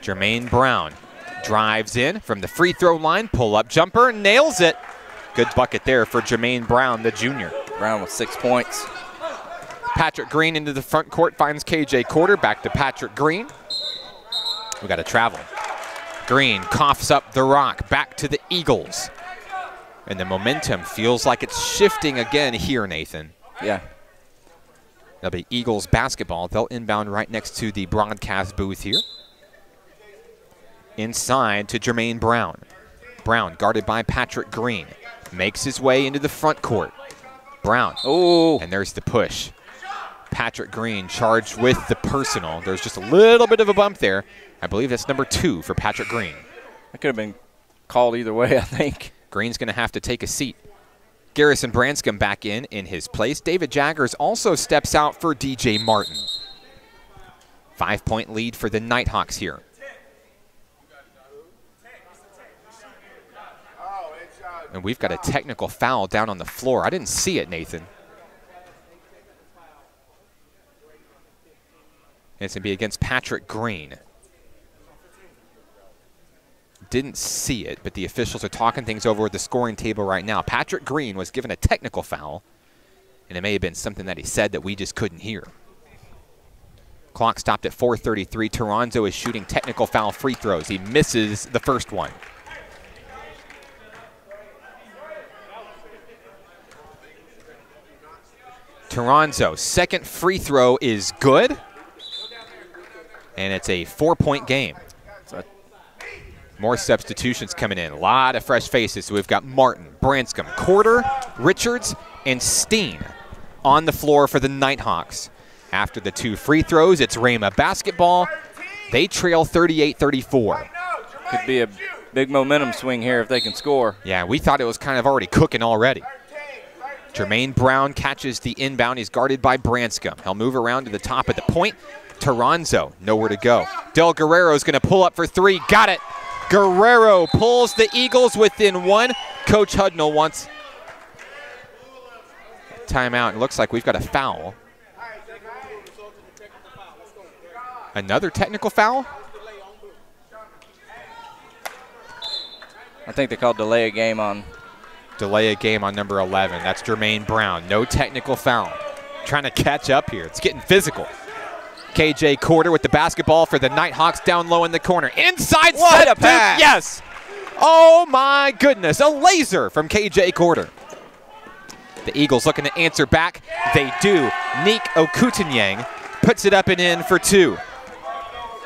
Jermaine Brown drives in from the free throw line, pull-up jumper, nails it. Good bucket there for Jermaine Brown, the junior. Brown with 6 points. Patrick Green into the front court, finds KJ Quarter, back to Patrick Green. We got to travel. Green coughs up the rock, back to the Eagles. And the momentum feels like it's shifting again here, Nathan. Yeah. That'll be Eagles basketball. They'll inbound right next to the broadcast booth here. Inside to Jermaine Brown. Brown guarded by Patrick Green. Makes his way into the front court. Brown. Oh. And there's the push. Patrick Green charged with the personal. There's just a little bit of a bump there. I believe that's number 2 for Patrick Green. That could have been called either way, I think. Green's going to have to take a seat. Garrison Branscombe back in his place. David Jaggers also steps out for DJ Martin. 5-point lead for the Nighthawks here. And we've got a technical foul down on the floor. I didn't see it, Nathan. It's going to be against Patrick Green. Didn't see it, but the officials are talking things over at the scoring table right now. Patrick Green was given a technical foul, and it may have been something that he said that we just couldn't hear. Clock stopped at 4:33. Toronzo is shooting technical foul free throws. He misses the first one. Toronzo, second free throw is good, and it's a 4-point game. More substitutions coming in. A lot of fresh faces. So we've got Martin, Branscombe, Quarter, Richards, and Steen on the floor for the Nighthawks. After the 2 free throws, it's Rhema basketball. They trail 38-34. Could be a big momentum swing here if they can score. Yeah, we thought it was kind of already cooking already. Jermaine Brown catches the inbound. He's guarded by Branscombe. He'll move around to the top of the point. Toronzo, nowhere to go. Del Guerrero is going to pull up for 3. Got it. Guerrero pulls the Eagles within 1. Coach Hodnell wants timeout. It looks like we've got a foul. Another technical foul? I think they called delay a game on delay a game on number 11. That's Jermaine Brown. No technical foul. Trying to catch up here. It's getting physical. KJ Quarter with the basketball for the Nighthawks down low in the corner. Inside What Seth a pass. Duke. Yes. Oh, my goodness. A laser from KJ Quarter. The Eagles looking to answer back. They do. Nick Okutanyang puts it up and in for 2.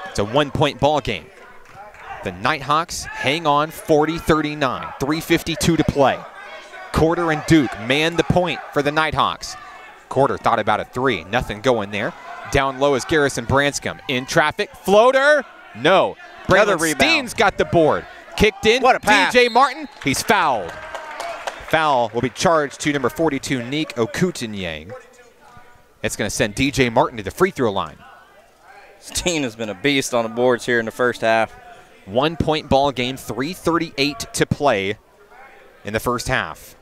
It's a 1-point ball game. The Nighthawks hang on 40-39. 3:52 to play. Quarter and Duke man the point for the Nighthawks. Quarter thought about a 3. Nothing going there. Down low is Garrison Branscombe. In traffic. Floater. No. Another Braylon rebound. Steen's got the board. Kicked in. What a pass. DJ Martin. He's fouled. Foul will be charged to number 42, Nick Okutanyang. It's going to send DJ Martin to the free throw line. Steen has been a beast on the boards here in the first half. 1-point ball game, 3:38 to play in the first half.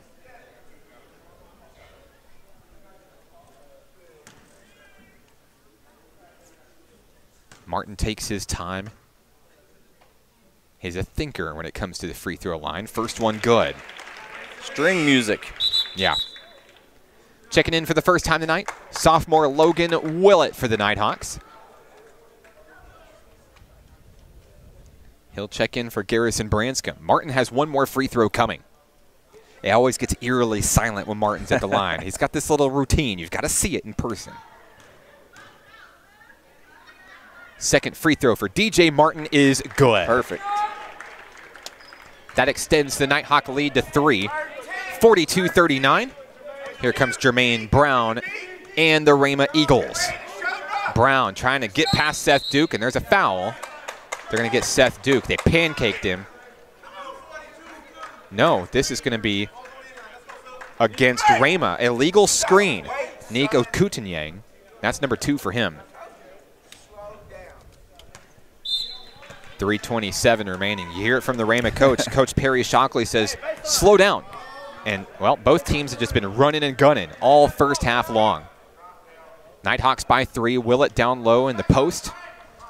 Martin takes his time. He's a thinker when it comes to the free throw line. First one good. String music. Yeah. Checking in for the first time tonight, sophomore Logan Willett for the Nighthawks. He'll check in for Garrison Branscombe. Martin has one more free throw coming. It always gets eerily silent when Martin's at the line. He's got this little routine. You've got to see it in person. Second free throw for DJ Martin is good. Perfect. That extends the Nighthawk lead to 3. 42-39. Here comes Jermaine Brown and the Rhema Eagles. Brown trying to get past Seth Duke, and there's a foul. They're going to get Seth Duke. They pancaked him. No, this is going to be against Rhema. Illegal screen. Nick Okutanyang. That's number 2 for him. 3:27 remaining. You hear it from the Rhema coach. Coach Perry Shockley says, slow down. And, well, both teams have just been running and gunning all first half long. Nighthawks by 3. Willett down low in the post.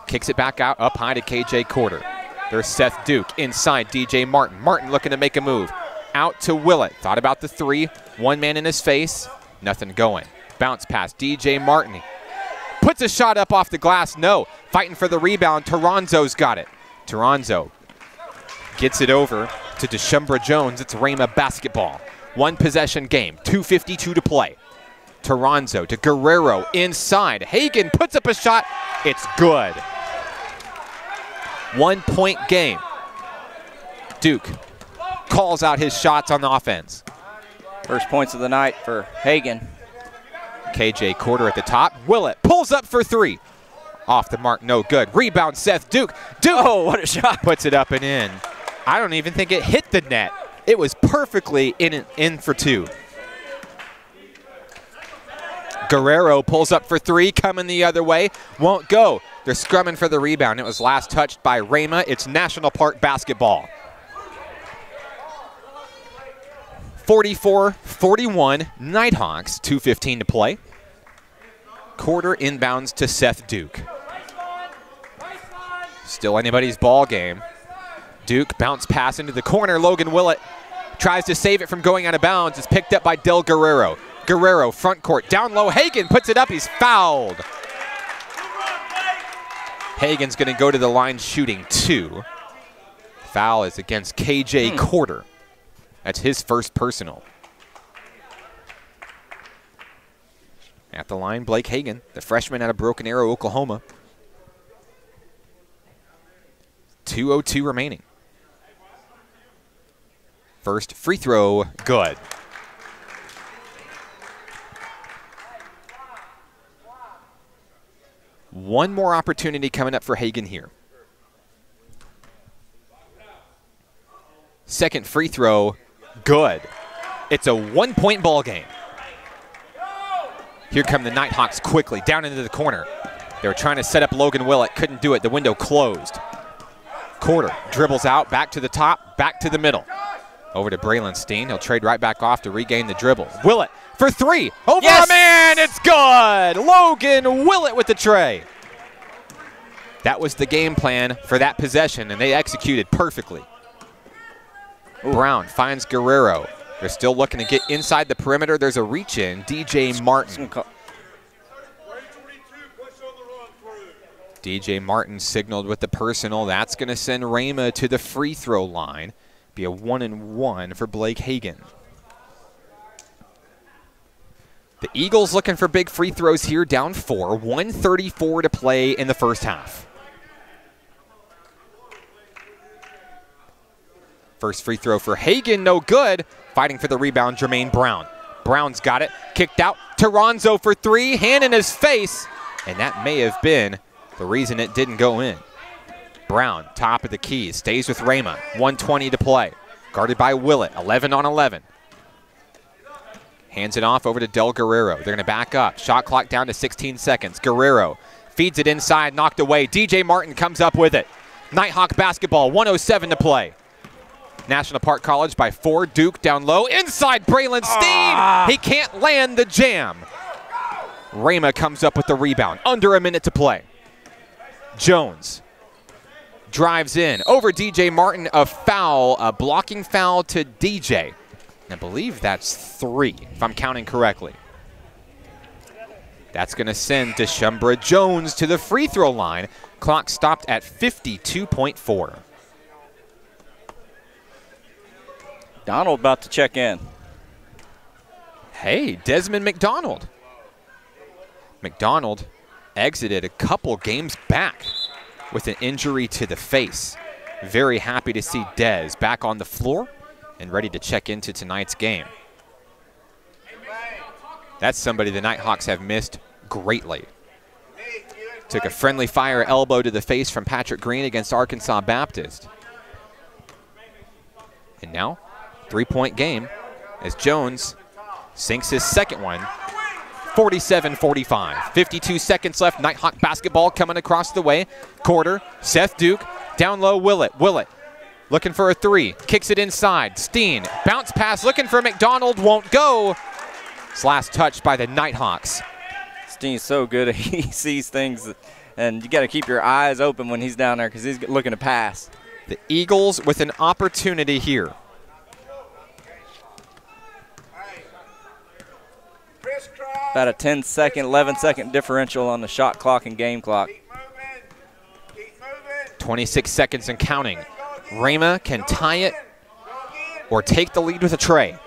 Kicks it back out up high to KJ Quarter. There's Seth Duke inside DJ Martin. Martin looking to make a move. Out to Willett. Thought about the 3. One man in his face. Nothing going. Bounce pass. DJ Martin. Puts a shot up off the glass. No. Fighting for the rebound. Toronzo's got it. Toronzo gets it over to Deshumbra Jones. It's Rhema basketball. One possession game. 2:52 to play. Toronzo to Guerrero inside. Hagan puts up a shot. It's good. 1-point game. Duke calls out his shots on the offense. First points of the night for Hagan. KJ Quarter at the top. Willett pulls up for 3. Off the mark, no good. Rebound, Seth Duke. Duke, Oh, what a shot. puts it up and in. I don't even think it hit the net. It was perfectly in for 2. Guerrero pulls up for 3, coming the other way. Won't go. They're scrumming for the rebound. It was last touched by Rhema. It's National Park basketball. 44-41, Nighthawks, 2:15 to play. Quarter inbounds to Seth Duke. Still anybody's ball game. Duke bounce pass into the corner. Logan Willett tries to save it from going out of bounds. It's picked up by Del Guerrero. Guerrero, front court, down low. Hagan puts it up. He's fouled. Hagan's going to go to the line shooting 2. Foul is against KJ Quarter. That's his first personal. At the line, Blake Hagan, the freshman out of Broken Arrow, Oklahoma. 2:02 remaining. First free throw, good. One more opportunity coming up for Hagan here. Second free throw, good. It's a 1-point ball game. Here come the Nighthawks quickly, down into the corner. They were trying to set up Logan Willett, couldn't do it. The window closed. Quarter dribbles out, back to the top, back to the middle. Over to Braylon Steen. He'll trade right back off to regain the dribble. Willett for 3. Over a man, it's good! Logan Willett with the tray. That was the game plan for that possession, and they executed perfectly. Brown finds Guerrero. They're still looking to get inside the perimeter. There's a reach in. DJ Martin. DJ Martin signaled with the personal. That's going to send Rhema to the free throw line. Be a 1-and-1 for Blake Hagan. The Eagles looking for big free throws here, down 4. 1:34 to play in the first half. First free throw for Hagan, no good. Fighting for the rebound, Jermaine Brown. Brown's got it, kicked out. Toronzo for 3, hand in his face. And that may have been the reason it didn't go in. Brown, top of the key, stays with Rhema. 1:20 to play. Guarded by Willett, 11 on 11. Hands it off over to Del Guerrero. They're going to back up. Shot clock down to 16 seconds. Guerrero feeds it inside, knocked away. DJ Martin comes up with it. Nighthawk basketball, 1:07 to play. National Park College by 4. Duke down low. Inside, Braylon Steen. He can't land the jam. Rhema comes up with the rebound. Under a minute to play. Jones drives in. Over DJ Martin, a foul, a blocking foul to DJ. I believe that's 3, if I'm counting correctly. That's going to send Deshumbra Jones to the free throw line. Clock stopped at 52.4. Donald about to check in. Hey, Desmond McDonald. McDonald exited a couple games back with an injury to the face. Very happy to see Dez back on the floor and ready to check into tonight's game. That's somebody the Nighthawks have missed greatly. Took a friendly fire elbow to the face from Patrick Green against Arkansas Baptist. And now, 3-point game as Jones sinks his second one. 47-45. 52 seconds left. Nighthawk basketball coming across the way. Quarter. Seth Duke. Down low, Willett. Willett looking for a 3. Kicks it inside. Steen. Bounce pass looking for McDonald. Won't go. It's last touched by the Nighthawks. Steen's so good. He sees things, and you got to keep your eyes open when he's down there because he's looking to pass. The Eagles with an opportunity here. About a 10-second, 11-second differential on the shot clock and game clock. 26 seconds and counting. Rhema can tie it or take the lead with a tray.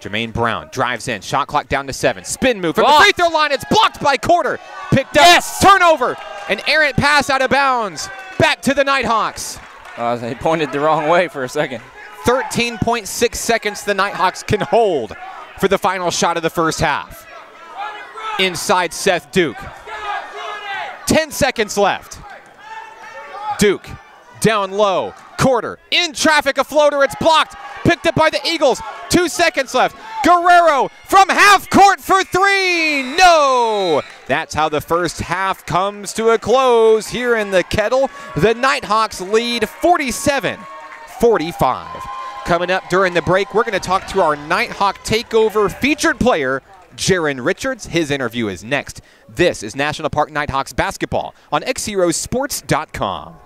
Jermaine Brown drives in. Shot clock down to 7. Spin move from the free throw line. It's blocked by Quarter. Picked up. Yes! Turnover. An errant pass out of bounds. Back to the Nighthawks. He pointed the wrong way for a second. 13.6 seconds the Nighthawks can hold for the final shot of the first half. Inside Seth Duke. 10 seconds left. Duke down low. Quarter in traffic, a floater. It's blocked. Picked up by the Eagles. 2 seconds left. Guerrero from half court for 3. No! That's how the first half comes to a close here in the Kettle. The Nighthawks lead 47-45. Coming up during the break, we're going to talk to our Nighthawk Takeover featured player, Jaron Richards. His interview is next. This is National Park Nighthawks basketball on XZeroSports.com.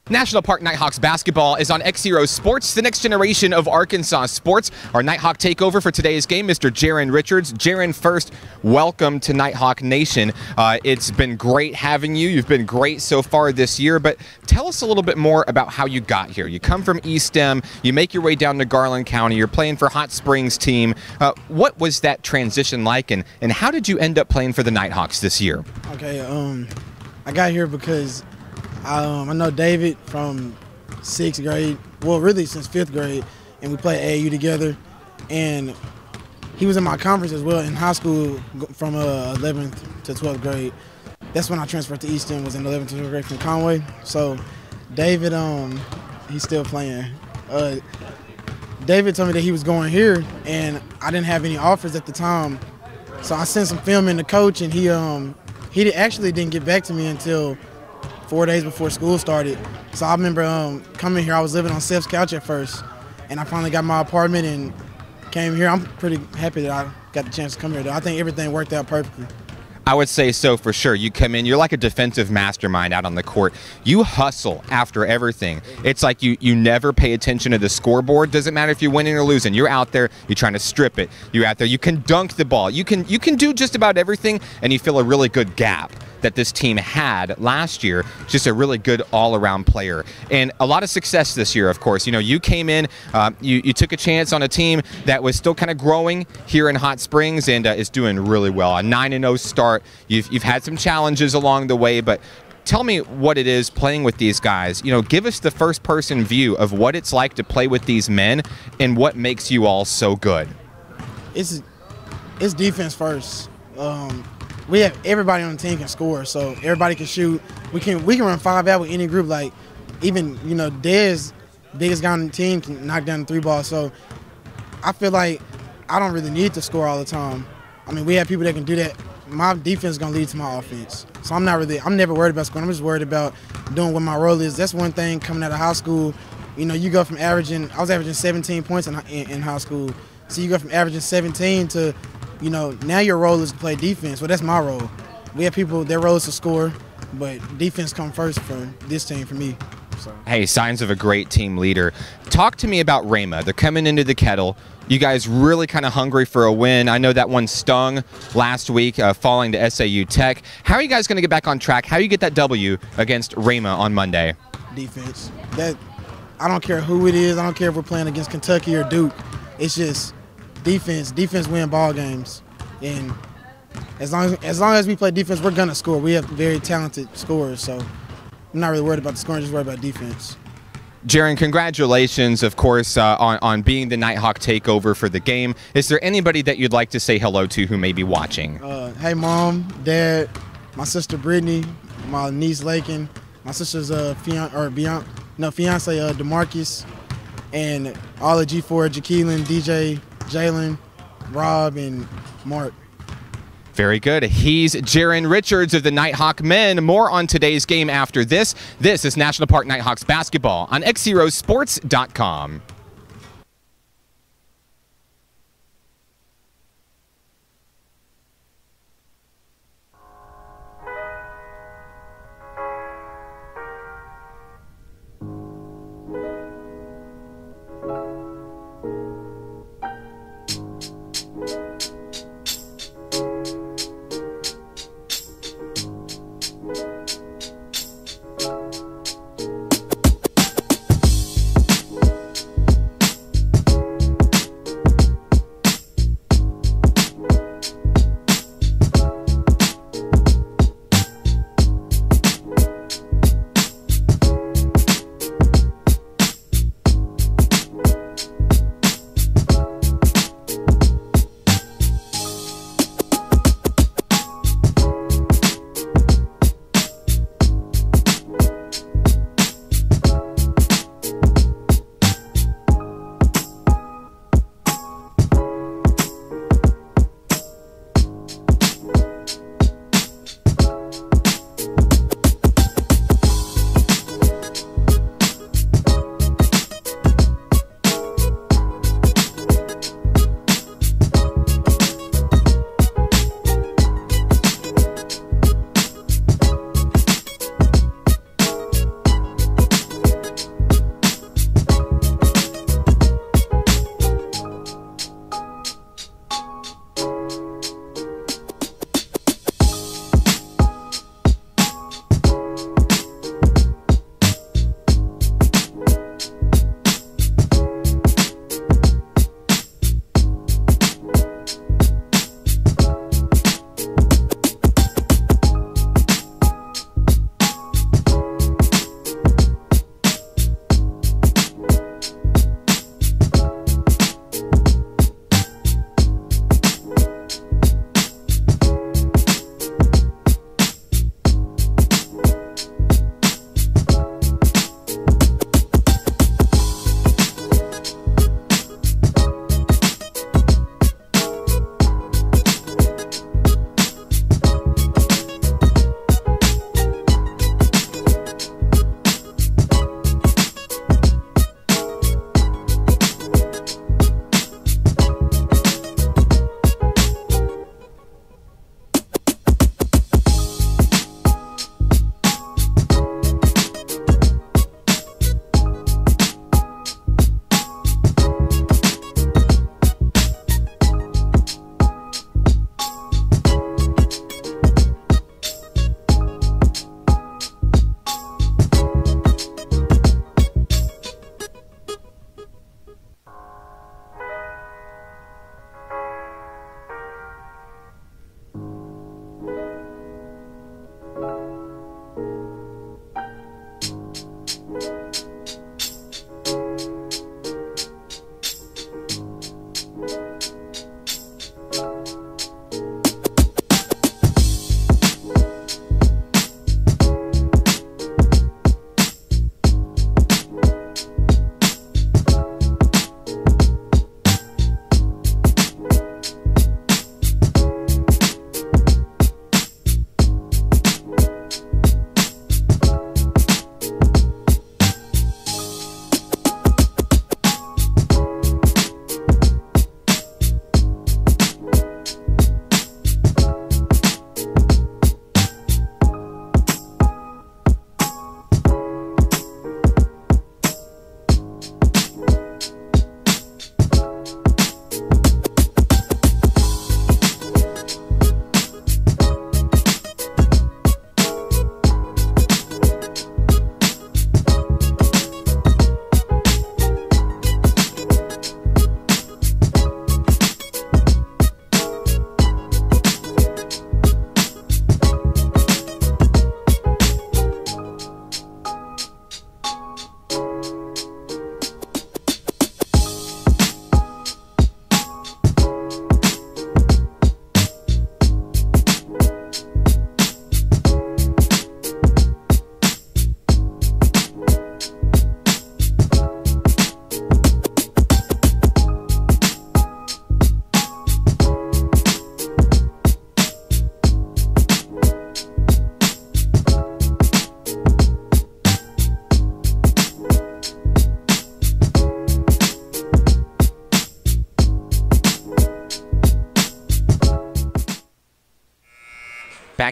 National Park Nighthawks basketball is on XZero Sports, the next generation of Arkansas sports. Our Nighthawk takeover for today's game, Mr. Jaron Richards. Jaron, first, welcome to Nighthawk Nation. It's been great having you. You've been great so far this year, but tell us a little bit more about how you got here. You come from East Em, you make your way down to Garland County, you're playing for Hot Springs team. What was that transition like, and how did you end up playing for the Nighthawks this year? Okay, I got here because I know David from 6th grade, well, really since 5th grade, and we played AAU together. And he was in my conference as well in high school from 11th to 12th grade. That's when I transferred to East End, was in 11th to 12th grade from Conway. So David, he's still playing. David told me that he was going here, and I didn't have any offers at the time. So I sent some film in to coach, and he actually didn't get back to me until 4 days before school started. So I remember coming here. I was living on Seth's couch at first, and I finally got my apartment and came here. I'm pretty happy that I got the chance to come here, though. I think everything worked out perfectly. I would say so for sure. You come in, you're like a defensive mastermind out on the court. You hustle after everything. It's like you never pay attention to the scoreboard. Doesn't matter if you're winning or losing. You're out there, you're trying to strip it. You're out there, you can dunk the ball. You can do just about everything, and you fill a really good gap that this team had last year. Just a really good all-around player. And a lot of success this year, of course. You know, you came in, you took a chance on a team that was still kind of growing here in Hot Springs and is doing really well. A 9-0 start. You've had some challenges along the way, but tell me what it is playing with these guys. You know, give us the first-person view of what it's like to play with these men and what makes you all so good. It's defense first. We have everybody on the team can score, so everybody can shoot. We can run 5 out with any group. Like even Dez, biggest guy on the team, can knock down the 3 ball. So I feel like I don't really need to score all the time. I mean, we have people that can do that. My defense is gonna lead to my offense, so I'm never worried about scoring. I'm just worried about doing what my role is. That's one thing coming out of high school. You know, you go from I was averaging 17 points in high school. So you go from averaging 17 to, now your role is to play defense. Well, that's my role. We have people, their role is to score, but defense comes first for this team, for me. So. Hey, signs of a great team leader. Talk to me about Rhema. They're coming into the Kettle. You guys really kind of hungry for a win. I know that one stung last week, falling to SAU Tech. How are you guys going to get back on track? How do you get that W against Rhema on Monday? Defense. I don't care who it is. I don't care if we're playing against Kentucky or Duke. It's just defense. Defense win ball games. And as long as we play defense, we're going to score. We have very talented scorers, so I'm not really worried about the scoring, just worried about defense. Jaron, congratulations, of course, on being the Nighthawk takeover for the game. Is there anybody that you'd like to say hello to who may be watching? Hey, Mom, Dad, my sister Brittany, my niece Lakin, my sister's fiance DeMarcus, and all of G4, Jaqueline, DJ, Jalen, Rob, and Mark. Very good. He's Jaron Richards of the Nighthawk men. More on today's game after this. This is National Park Nighthawks basketball on XZeroSports.com.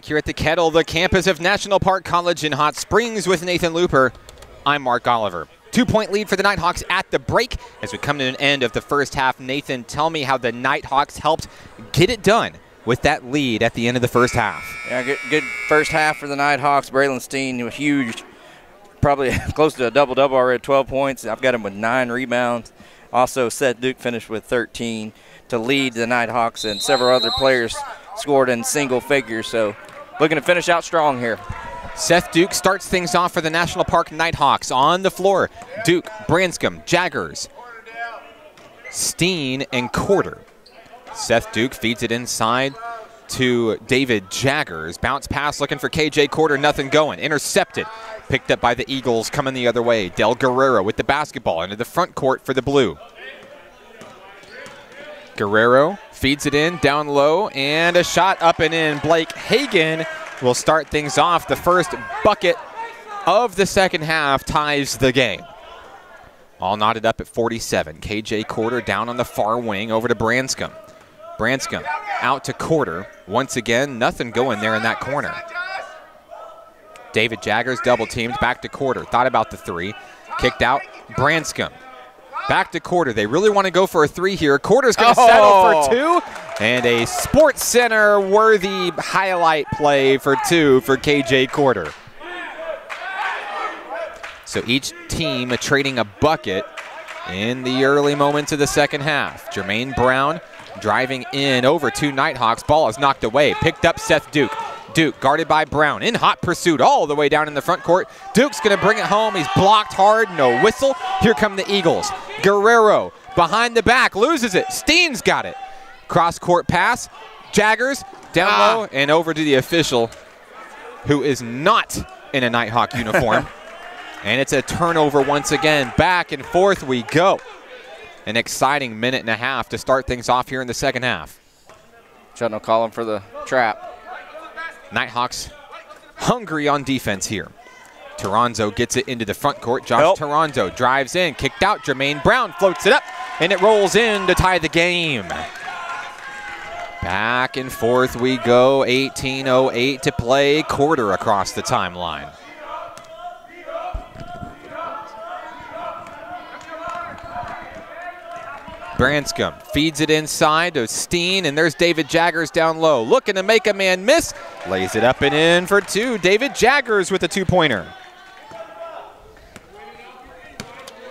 back here at the Kettle, the campus of National Park College in Hot Springs with Nathan Looper. I'm Mark Oliver. 2-point lead for the Nighthawks at the break as we come to an end of the first half. Nathan, tell me how the Nighthawks helped get it done with that lead at the end of the first half. Yeah, good first half for the Nighthawks. Braylon Steen was huge, probably close to a double-double already, 12 points. I've got him with 9 rebounds. Also, Seth Duke finished with 13 to lead the Nighthawks, and several other players scored in single figures. So looking to finish out strong here. Seth Duke starts things off for the National Park Nighthawks. On the floor, Duke, Branscombe, Jaggers, Steen, and Quarter. Seth Duke feeds it inside to David Jaggers. Bounce pass looking for KJ Quarter, nothing going. Intercepted. Picked up by the Eagles coming the other way. Del Guerrero with the basketball into the front court for the Blue. Guerrero feeds it in down low, and a shot up and in. Blake Hagan will start things off. The first bucket of the second half ties the game. All knotted up at 47. KJ Quarter down on the far wing over to Branscombe. Branscombe out to Quarter. Once again, nothing going there in that corner. David Jaggers double teamed, back to Quarter. Thought about the three. Kicked out. Branscombe. Back to Quarter. They really want to go for a three here. Quarter's going to settle for two. And a Sports Center worthy highlight play for two for KJ Quarter. So each team trading a bucket in the early moments of the second half. Jermaine Brown driving in over two Nighthawks. Ball is knocked away. Picked up Seth Duke. Duke guarded by Brown in hot pursuit all the way down in the front court. Duke's going to bring it home. He's blocked hard. No whistle. Here come the Eagles. Guerrero behind the back loses it. Steen's got it. Cross court pass. Jaggers down low and over to the official, who is not in a Nighthawk uniform. And it's a turnover once again. Back and forth we go. An exciting minute and a half to start things off here in the second half. Chudnall calling for the trap. Nighthawks hungry on defense here. Toronzo gets it into the front court. Josh Toronzo drives in, kicked out. Jermaine Brown floats it up, and it rolls in to tie the game. Back and forth we go. 18:08 to play. Quarter across the timeline. Branscombe feeds it inside to Steen, and there's David Jaggers down low. Looking to make a man miss. Lays it up and in for two. David Jaggers with a two-pointer.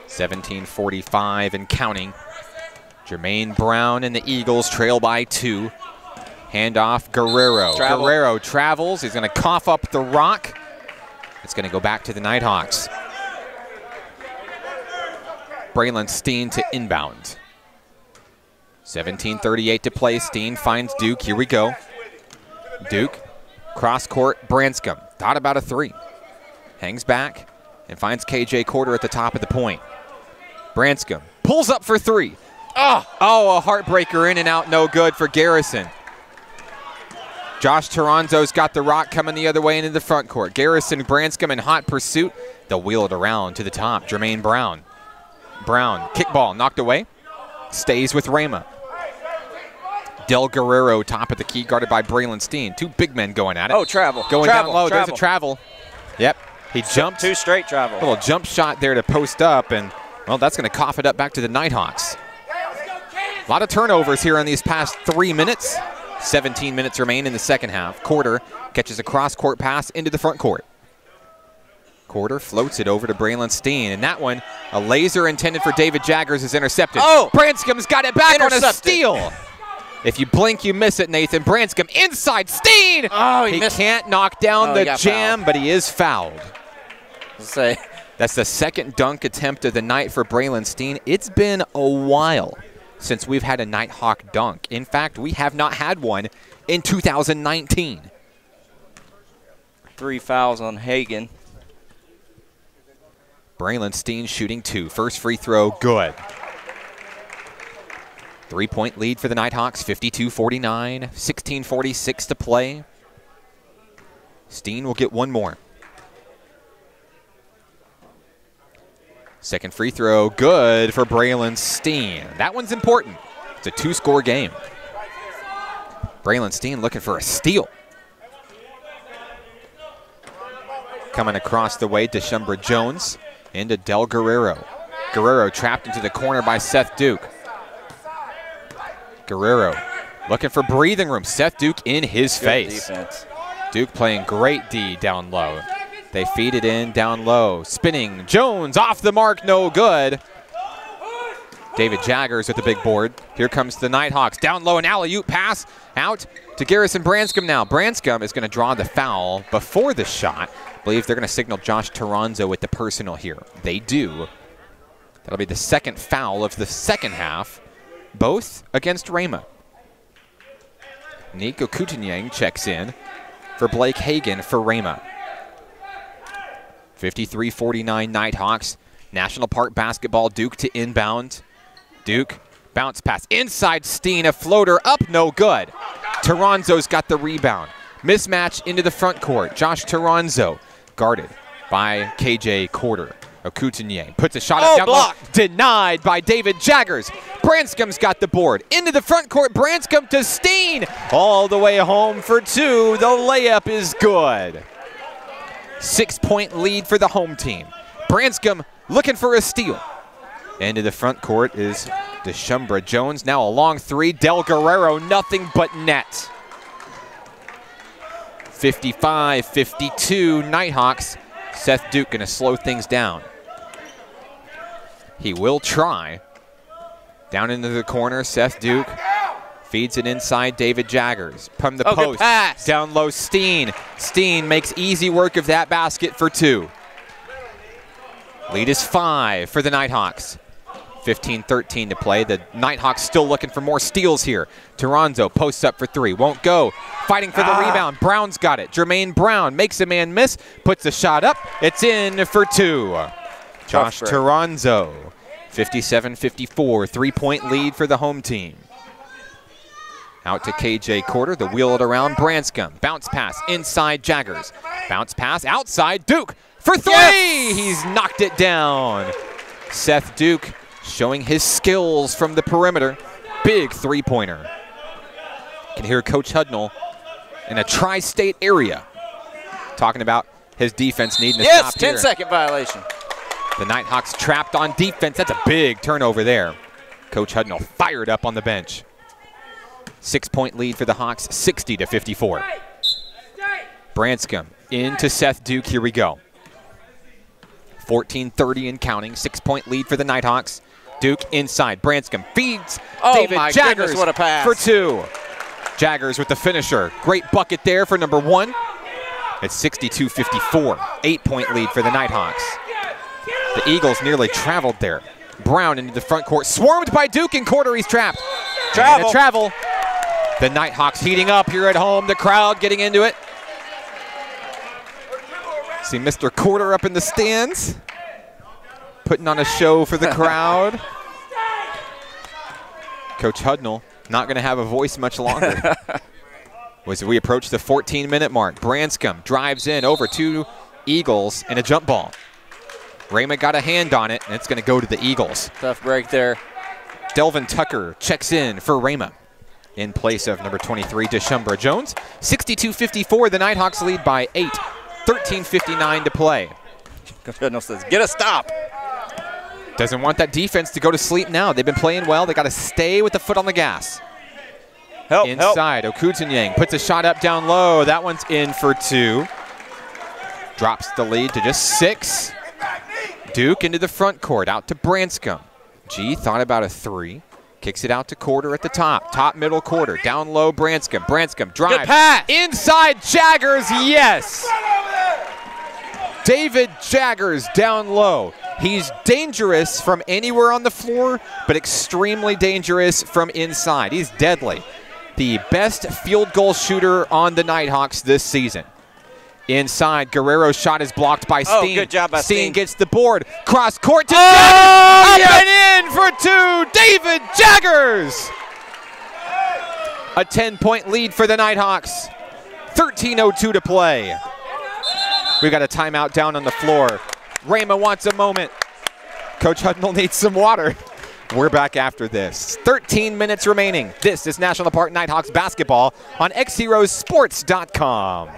17:45 and counting. Jermaine Brown and the Eagles trail by 2. Handoff Guerrero. Guerrero travels. He's going to cough up the rock. It's going to go back to the Nighthawks. Braylon Steen to inbound. 17:38 to play. Steen finds Duke. Here we go. Duke, cross court, Branscombe. Thought about a three. Hangs back and finds KJ Quarter at the top of the point. Branscombe pulls up for three. Oh, a heartbreaker in and out, no good for Garrison. Josh Toronzo's got the rock coming the other way into the front court. Garrison, Branscombe in hot pursuit. They'll wheel it around to the top. Jermaine Brown. Brown, kickball knocked away. Stays with Rhema. Del Guerrero, top of the key, guarded by Braylon Steen. Two big men going at it. Oh, travel. Going down low. There's a travel. Yep. He jumped. Two straight travel. Little jump shot there to post up, and, well, that's going to cough it up back to the Nighthawks. A lot of turnovers here in these past 3 minutes. 17 minutes remain in the second half. Quarter catches a cross-court pass into the front court. Quarter floats it over to Braylon Steen, and that one, a laser intended for David Jaggers, is intercepted. Oh! Branscombe's got it back on a steal. If you blink, you miss it, Nathan. Branscombe inside. Steen! Oh, he can't knock down the jam, fouled. but he is fouled. Say. That's the second dunk attempt of the night for Braylon Steen. It's been a while since we've had a Nighthawk dunk. In fact, we have not had one in 2019. 3 fouls on Hagan. Braylon Steen shooting 2. First free throw, good. 3-point lead for the Nighthawks, 52-49, 16:46 to play. Steen will get one more. Second free throw, good for Braylon Steen. That one's important. It's a 2-score game. Braylon Steen looking for a steal. Coming across the way, Deshumbra Jones into Del Guerrero. Guerrero trapped into the corner by Seth Duke. Guerrero looking for breathing room. Seth Duke in his face. Defense. Duke playing great D down low. They feed it in down low. Spinning. Jones off the mark, no good. David Jaggers with the big board. Here comes the Nighthawks. Down low, an alley-oop pass out to Garrison Branscombe now. Branscombe is going to draw the foul before the shot. I believe they're going to signal Josh Toronzo with the personal here. They do. That'll be the second foul of the second half, both against Rhema. Nico Kutanyang checks in for Blake Hagan for Rhema. 53-49 Nighthawks. National Park basketball, Duke to inbound. Duke, bounce pass inside Steen, a floater up, no good. Toronzo's got the rebound. Mismatch into the front court. Josh Toronzo guarded by KJ Corder. Okutanye puts a shot up down low. Denied by David Jaggers. Branscombe's got the board. Into the front court, Branscombe to Steen. All the way home for two. The layup is good. 6-point lead for the home team. Branscombe looking for a steal. Into the front court is Deshumbra Jones. Now a long three. Del Guerrero, nothing but net. 55-52 Nighthawks. Seth Duke going to slow things down. He will try. Down into the corner, Seth Duke feeds it inside David Jaggers. From the post, down low Steen. Steen makes easy work of that basket for two. Lead is 5 for the Nighthawks. 15-13 to play. The Nighthawks still looking for more steals here. Toronzo posts up for 3. Won't go. Fighting for the rebound. Brown's got it. Jermaine Brown makes a man miss. Puts the shot up. It's in for 2. Josh Toronzo. 57-54. 3-point lead for the home team. Out to KJ Corder. The wheel it around. Branscombe. Bounce pass inside Jaggers. Bounce pass outside Duke for 3. Yes! He's knocked it down. Seth Duke showing his skills from the perimeter. Big three-pointer. You can hear Coach Hudnall in a tri-state area talking about his defense needing to stop here. 10-second violation. The Nighthawks trapped on defense. That's a big turnover there. Coach Hudnall fired up on the bench. 6-point lead for the Hawks, 60-54. Branscombe into Seth Duke. Here we go. 14-30 and counting. 6-point lead for the Nighthawks. Duke inside. Branscombe feeds David Jaggers what a pass. for 2. Jaggers with the finisher. Great bucket there for number 1. It's 62-54. 8-point lead for the Nighthawks. The Eagles nearly traveled there. Brown into the front court. Swarmed by Duke and Corder. He's trapped. Travel. The Nighthawks heating up here at home. The crowd getting into it. See Mr. Corder up in the stands, putting on a show for the crowd. Coach Hudnall not going to have a voice much longer. As we approach the 14-minute mark, Branscombe drives in over 2 Eagles and a jump ball. Rhema got a hand on it, and it's going to go to the Eagles. Tough break there. Delvin Tucker checks in for Rhema in place of number 23, Deshumbra Jones. 62-54, the Nighthawks lead by 8. 13:59 to play. Coach Hudnall says, get a stop. Doesn't want that defense to go to sleep now. They've been playing well. They got to stay with the foot on the gas. Inside, Okutanyang puts a shot up down low. That one's in for 2. Drops the lead to just 6. Duke into the front court, out to Branscombe. G thought about a 3. Kicks it out to Corder at the top. Top middle Corder. Down low Branscombe. Branscombe drives. Good pass. Inside Jaggers, yes. David Jaggers down low. He's dangerous from anywhere on the floor, but extremely dangerous from inside. He's deadly. The best field goal shooter on the Nighthawks this season. Inside, Guerrero's shot is blocked by Steen. Good job by Steen. Steen gets the board. Cross court to Jaggers. Up and in for 2. David Jaggers. A 10-point lead for the Nighthawks. 13:02 to play. We've got a timeout down on the floor. Rhema wants a moment. Coach Hudnall needs some water. We're back after this. 13 minutes remaining. This is National Park Nighthawks basketball on XZeroSports.com.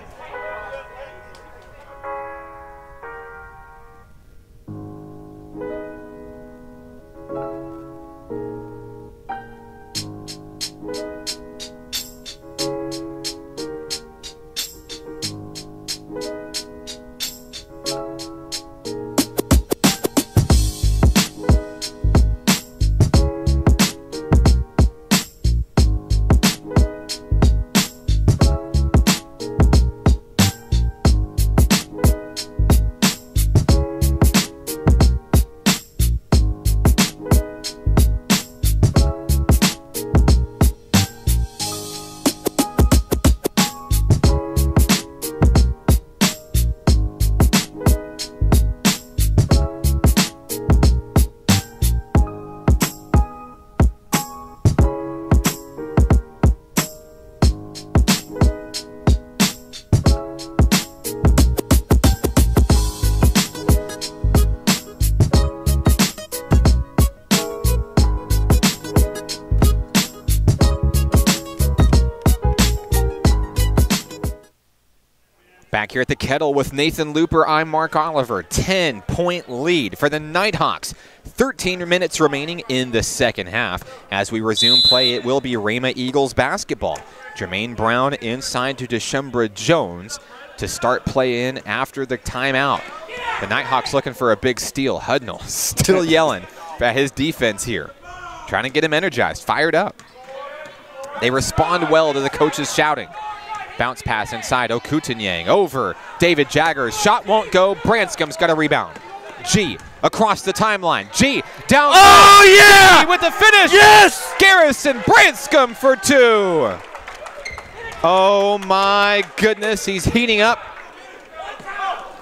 Back here at the Kettle with Nathan Looper, I'm Mark Oliver. 10-point lead for the Nighthawks. 13 minutes remaining in the second half. As we resume play, it will be Rhema Eagles basketball. Jermaine Brown inside to Deshumbra Jones to start play in after the timeout. The Nighthawks looking for a big steal. Hudnall still yelling at his defense here. Trying to get him energized, fired up. They respond well to the coaches shouting. Bounce pass inside, Okutanyang over David Jaggers. Shot won't go, Branscom's got a rebound. G across the timeline. G down. Oh, yeah! G with the finish. Yes! Garrison Branscom for 2. Oh my goodness, he's heating up.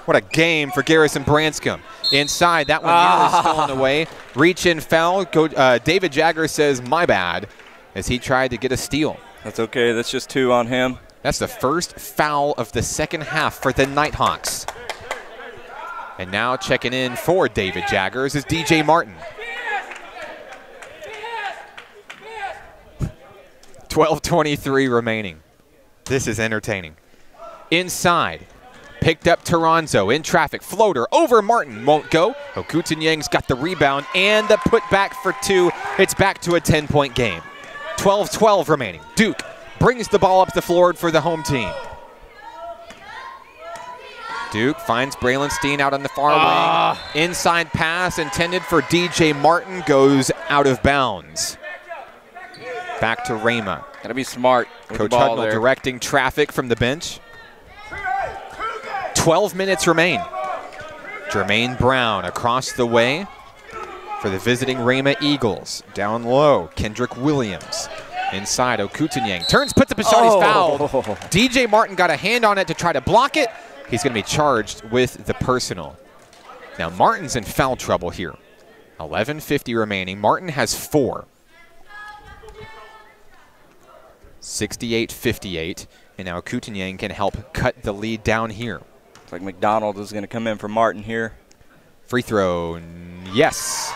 What a game for Garrison Branscom. Inside, that one nearly stolen away. Reach in foul. David Jaggers says, my bad, as he tried to get a steal. That's okay, that's just 2 on him. That's the first foul of the second half for the Nighthawks. And now checking in for David Jaggers is DJ Martin. 12:23 remaining. This is entertaining. Inside, picked up Toronzo in traffic. Floater over Martin, won't go. Okutanyang's got the rebound and the putback for 2. It's back to a 10-point game. 12-12 remaining. Duke brings the ball up the floor for the home team. Duke finds Braylon out on the far wing. Inside pass intended for DJ Martin goes out of bounds. Back to Rhema. Got to be smart with Coach the ball Hudnall there. directing traffic from the bench. 12 minutes remain. Jermaine Brown across the way for the visiting Rhema Eagles. Down low, Kendrick Williams. Inside, Okutanyang turns, puts up a shot, he's fouled. DJ Martin got a hand on it to try to block it. He's going to be charged with the personal. Now Martin's in foul trouble here. 11:50 remaining. Martin has 4. 68-58, and now Okutanyang can help cut the lead down here. Looks like McDonald is going to come in for Martin here. Free throw, yes.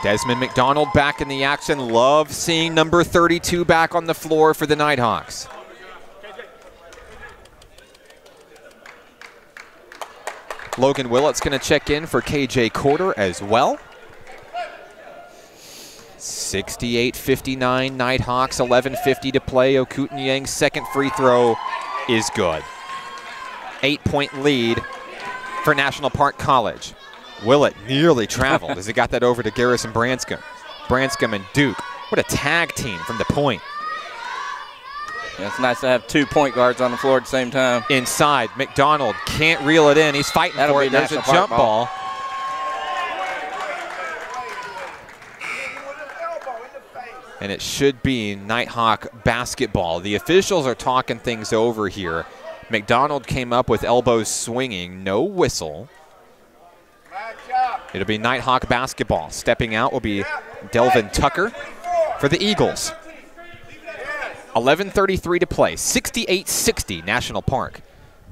Desmond McDonald back in the action. Love seeing number 32 back on the floor for the Nighthawks. Logan Willett's going to check in for KJ Corder as well. 68-59 Nighthawks, 11:50 to play. Okutanyang's second free throw is good. 8-point lead for National Park College. Willett nearly traveled as he got that over to Garrison Branscom. Branscom and Duke. What a tag team from the point. Yeah, it's nice to have 2 point guards on the floor at the same time. Inside, McDonald can't reel it in. He's fighting for it. There's a jump ball. And it should be Nighthawk basketball. The officials are talking things over here. McDonald came up with elbows swinging, no whistle. It'll be Nighthawk basketball. Stepping out will be Delvin Tucker for the Eagles. 11:33 to play. 68-60 National Park.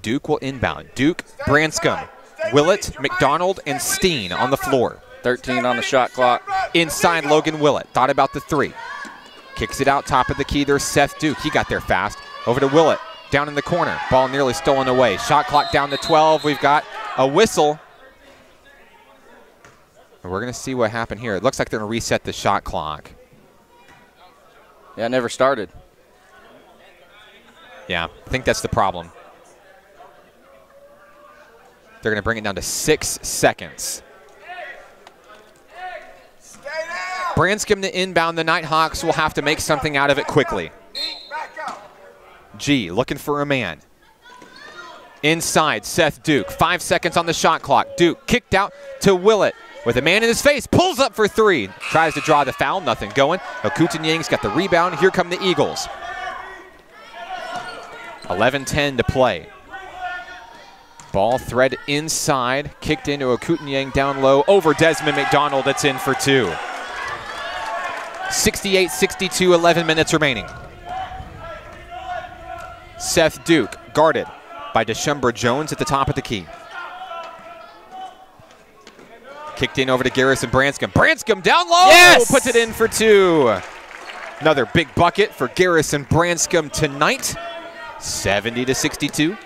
Duke will inbound. Duke, Branscom, Willett, McDonald, and Steen on the floor. 13 on the shot clock. Inside, Logan Willett. Thought about the 3. Kicks it out, top of the key. There's Seth Duke. He got there fast. Over to Willett. Down in the corner. Ball nearly stolen away. Shot clock down to 12. We've got a whistle. And we're going to see what happened here. It looks like they're going to reset the shot clock. Yeah, it never started. Yeah, I think that's the problem. They're going to bring it down to 6 seconds. Branscom to inbound. The Nighthawks will have to make something out of it quickly. G looking for a man. Inside, Seth Duke. 5 seconds on the shot clock. Duke kicked out to Willett with a man in his face. Pulls up for 3. Tries to draw the foul. Nothing going. Okutanyang's got the rebound. Here come the Eagles. 11:10 to play. Ball thread inside. Kicked into Okutanyang down low. Over Desmond McDonald. It's in for 2. 68-62, 11 minutes remaining. Seth Duke guarded by Deshumbra Jones at the top of the key. Kicked in over to Garrison Branscom. Branscom down low! Yes! Puts it in for 2. Another big bucket for Garrison Branscom tonight. 70-62.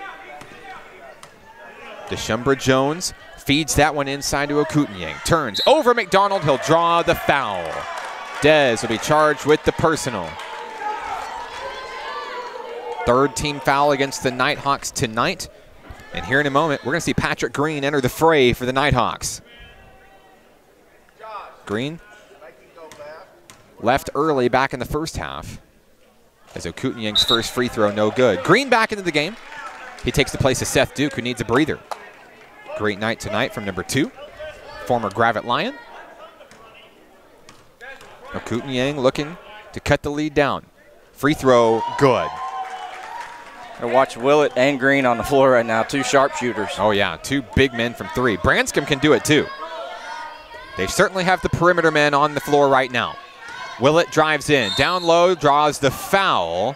Deshumbra Jones feeds that one inside to Okunyang. Turns over McDonald. He'll draw the foul. Dez will be charged with the personal. Third team foul against the Nighthawks tonight. And here in a moment, we're going to see Patrick Green enter the fray for the Nighthawks. Green left early back in the first half, as Okunyang's first free throw no good. Green back into the game. He takes the place of Seth Duke, who needs a breather. Great night tonight from number 2, former Gravette Lion. Okunyang looking to cut the lead down. Free throw, good. I watch Willett and Green on the floor right now, 2 sharpshooters. Oh yeah, 2 big men from 3. Branscombe can do it too. They certainly have the perimeter men on the floor right now. Willett drives in, down low, draws the foul.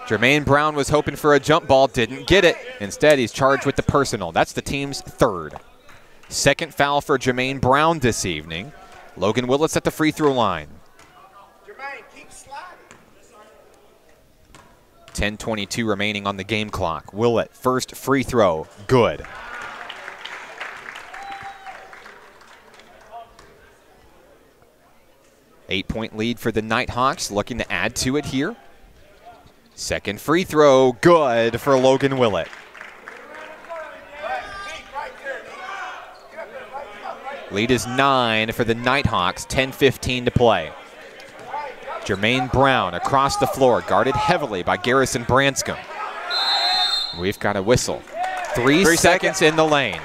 Jermaine Brown was hoping for a jump ball, didn't get it. Instead, he's charged with the personal. That's the team's 3rd. Second foul for Jermaine Brown this evening. Logan Willett's at the free throw line. 10:22 remaining on the game clock. Willett, first free throw, good. Eight-point lead for the Nighthawks, looking to add to it here. Second free throw, good for Logan Willett. Lead is 9 for the Nighthawks, 10:15 to play. Jermaine Brown across the floor, guarded heavily by Garrison Branscombe. We've got a whistle. 3 seconds in the lane.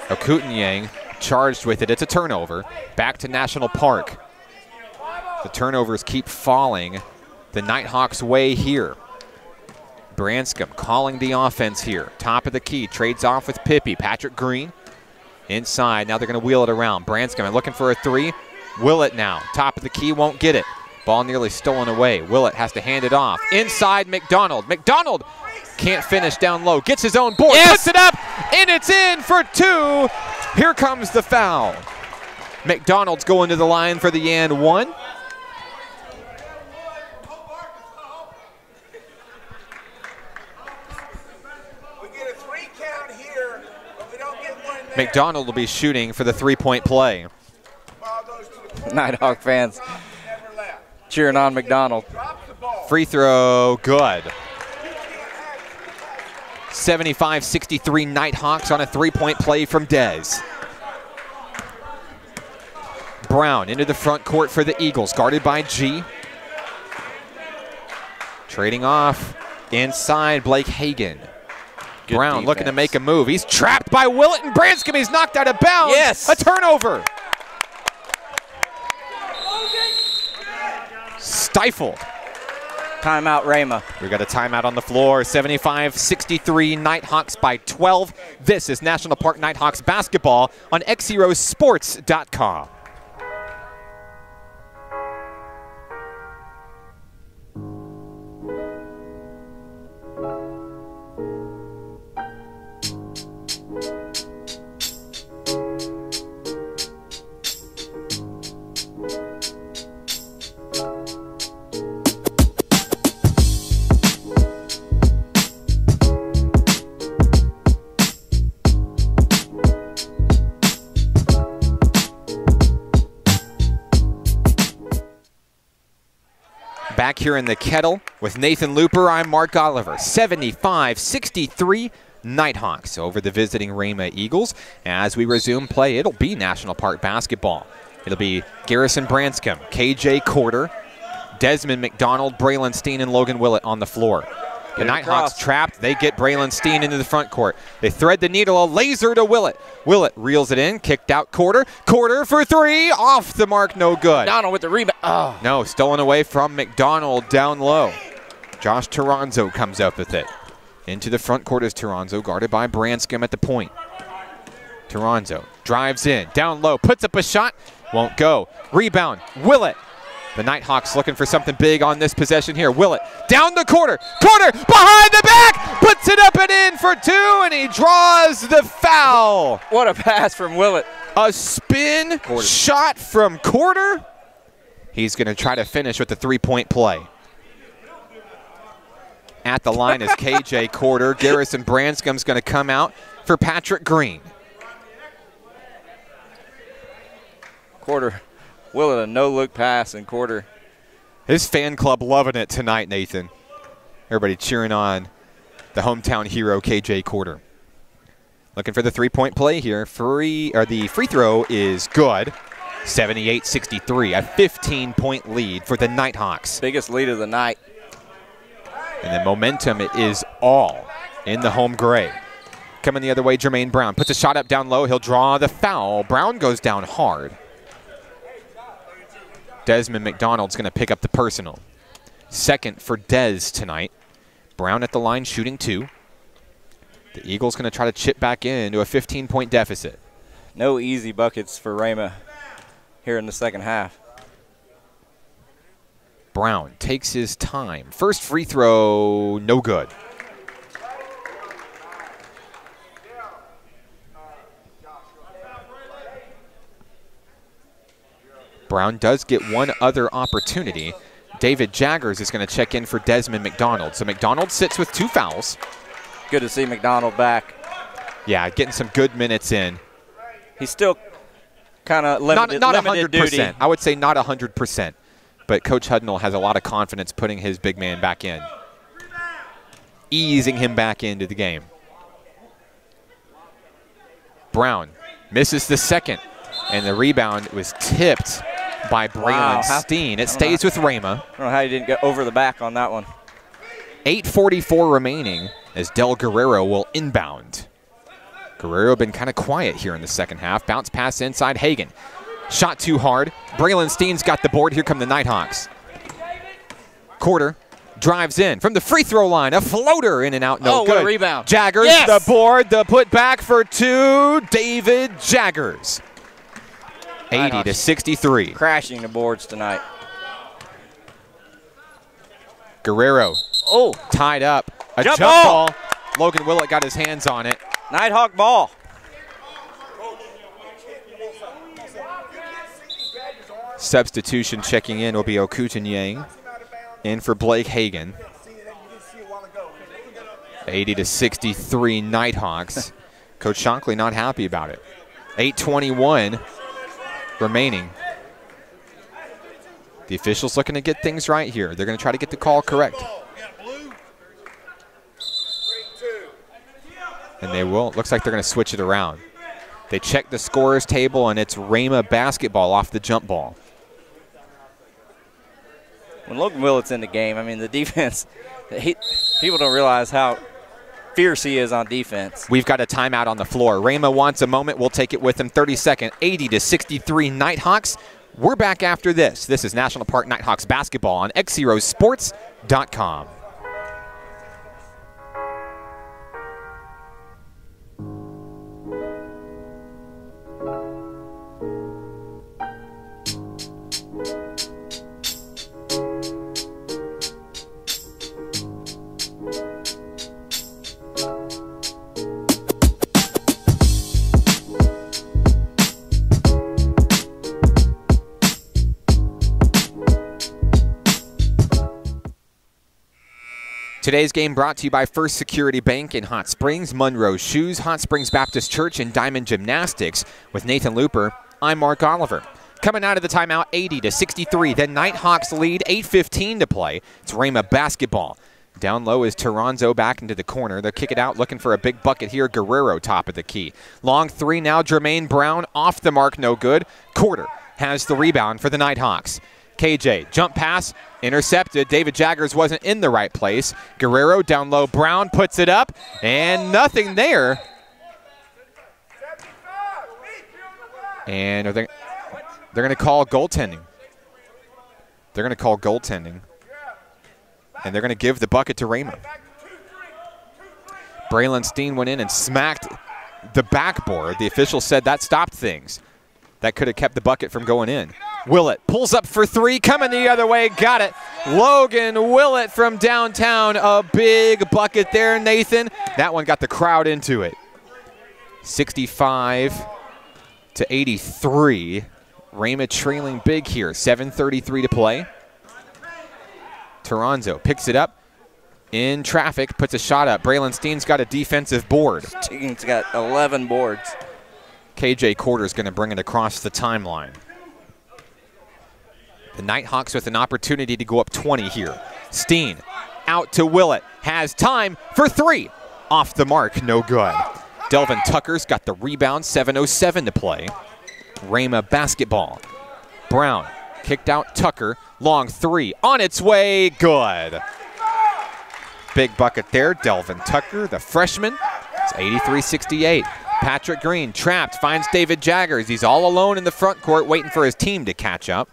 Okunyang charged with it. It's a turnover. Back to National Park. The turnovers keep falling the Nighthawks' way here. Branscombe calling the offense here. Top of the key, trades off with Pippi. Patrick Green inside. Now they're going to wheel it around. Branscombe looking for a 3. Willett now, top of the key, won't get it. Ball nearly stolen away. Willett has to hand it off. Inside McDonald. McDonald can't finish down low. Gets his own board, puts it up, and it's in for 2. Here comes the foul. McDonald's going to the line for the and 1. McDonald will be shooting for the 3-point play. Nighthawk fans cheering on McDonald. Free throw, good. 75-63 Nighthawks on a 3-point play from Dez. Brown into the front court for the Eagles, guarded by G. Trading off inside Blake Hagan. Good Brown defense. looking to make a move. He's trapped by Willett and Branscombe. He's knocked out of bounds. Yes. A turnover. Stifled. Timeout, Rhema. We got a timeout on the floor. 75-63 Nighthawks by 12. This is National Park Nighthawks basketball on XZeroSports.com. Back here in the Kettle with Nathan Looper, I'm Mark Oliver. 75-63 Nighthawks over the visiting Rhema Eagles. As we resume play, it'll be National Park basketball. It'll be Garrison Branscombe, KJ Corder, Desmond McDonald, Braylon Steen, and Logan Willett on the floor. The Nighthawks trapped. They get Braylon Steen into the front court. They thread the needle, a laser to Willett. Willett reels it in, kicked out Corder. Corder for 3, off the mark, no good. McDonald with the rebound. Oh. No, stolen away from McDonald down low. Josh Toronzo comes up with it. Into the front court is Toronzo, guarded by Branscombe at the point. Toronzo drives in, down low, puts up a shot, won't go. Rebound, Willett. The Nighthawks looking for something big on this possession here. Willett down the Corder. Corder behind the back, puts it up and in for 2, and he draws the foul. What a pass from Willett. A spin shot from Corder. He's going to try to finish with the 3-point play. at the line is KJ Corder. Garrison Branscom's going to come out for Patrick Green. Corder willing a no-look pass, and Corder. His fan club loving it tonight, Nathan. Everybody cheering on the hometown hero, KJ Corder. Looking for the three-point play here. The free throw is good. 78-63, a 15-point lead for the Nighthawks. Biggest lead of the night. And the momentum is all in the home gray. Coming the other way, Jermaine Brown puts a shot up down low. He'll draw the foul. Brown goes down hard. Desmond McDonald's going to pick up the personal. Second for Dez tonight. Brown at the line shooting 2. The Eagles going to try to chip back into a 15-point deficit. No easy buckets for Rhema here in the second half. Brown takes his time. First free throw, no good. Brown does get one other opportunity. David Jaggers is going to check in for Desmond McDonald. So McDonald sits with 2 fouls. Good to see McDonald back. Yeah, getting some good minutes in. He's still kind of limited, not limited 100%. duty. I would say not 100%. But Coach Hudnall has a lot of confidence putting his big man back in. Easing him back into the game. Brown misses the second. And the rebound was tipped by Braylon Steen. It stays with Rhema. I don't know how he didn't get over the back on that one. 8:44 remaining as Del Guerrero will inbound. Guerrero been kind of quiet here in the second half. Bounce pass inside Hagan. Shot too hard. Braylon Steen's got the board. Here come the Nighthawks. Corder drives in from the free throw line. A floater in and out. No good. What a rebound. Jaggers, Yes! the board, the put back for 2. David Jaggers. 80-63. Crashing the boards tonight. Guerrero tied up. A jump ball. Logan Willett got his hands on it. Nighthawk ball. Substitution checking in will be Okutunyang. In for Blake Hagan. 80-63 Nighthawks. Coach Shonkley not happy about it. 8:21 remaining. The officials looking to get things right here. They're going to try to get the call correct. And they will. It looks like they're going to switch it around. They check the scorer's table, and it's Rhema basketball off the jump ball. When Logan Willett's in the game, I mean, the defense, people don't realize how fierce he is on defense. We've got a timeout on the floor. Rhema wants a moment. We'll take it with him. 32nd, 80-63 Nighthawks. We're back after this. This is National Park Nighthawks basketball on XZeroSports.com. Today's game brought to you by First Security Bank in Hot Springs, Monroe Shoes, Hot Springs Baptist Church, and Diamond Gymnastics. With Nathan Looper, I'm Mark Oliver. Coming out of the timeout, 80-63. The Nighthawks lead, 8:15 to play. It's Rhema basketball. Down low is Toronzo back into the corner. They'll kick it out, looking for a big bucket here. Guerrero top of the key. Long three now, Jermaine Brown off the mark, no good. Corder has the rebound for the Nighthawks. KJ, jump pass, intercepted. David Jaggers wasn't in the right place. Guerrero down low. Brown puts it up, and nothing there. And they're going to call goaltending. They're going to call goaltending. And they're going to give the bucket to Rhema. Braylon Steen went in and smacked the backboard. The official said that stopped things. That could have kept the bucket from going in. Willett pulls up for 3, coming the other way, got it. Logan Willett from downtown, a big bucket there, Nathan. That one got the crowd into it. 65-83. Rhema trailing big here, 7:33 to play. Toronzo picks it up, In traffic, puts a shot up. Braylon Steen's got a defensive board. Steen's got 11 boards. KJ Quarter's going to bring it across the timeline. The Nighthawks with an opportunity to go up 20 here. Steen out to Willett. Has time for 3. Off the mark, no good. Delvin Tucker's got the rebound, 7:07 to play. Rhema basketball. Brown kicked out Tucker. Long 3 on its way, good. Big bucket there, Delvin Tucker, the freshman. It's 83-68. Patrick Green trapped, finds David Jaggers. He's all alone in the front court waiting for his team to catch up.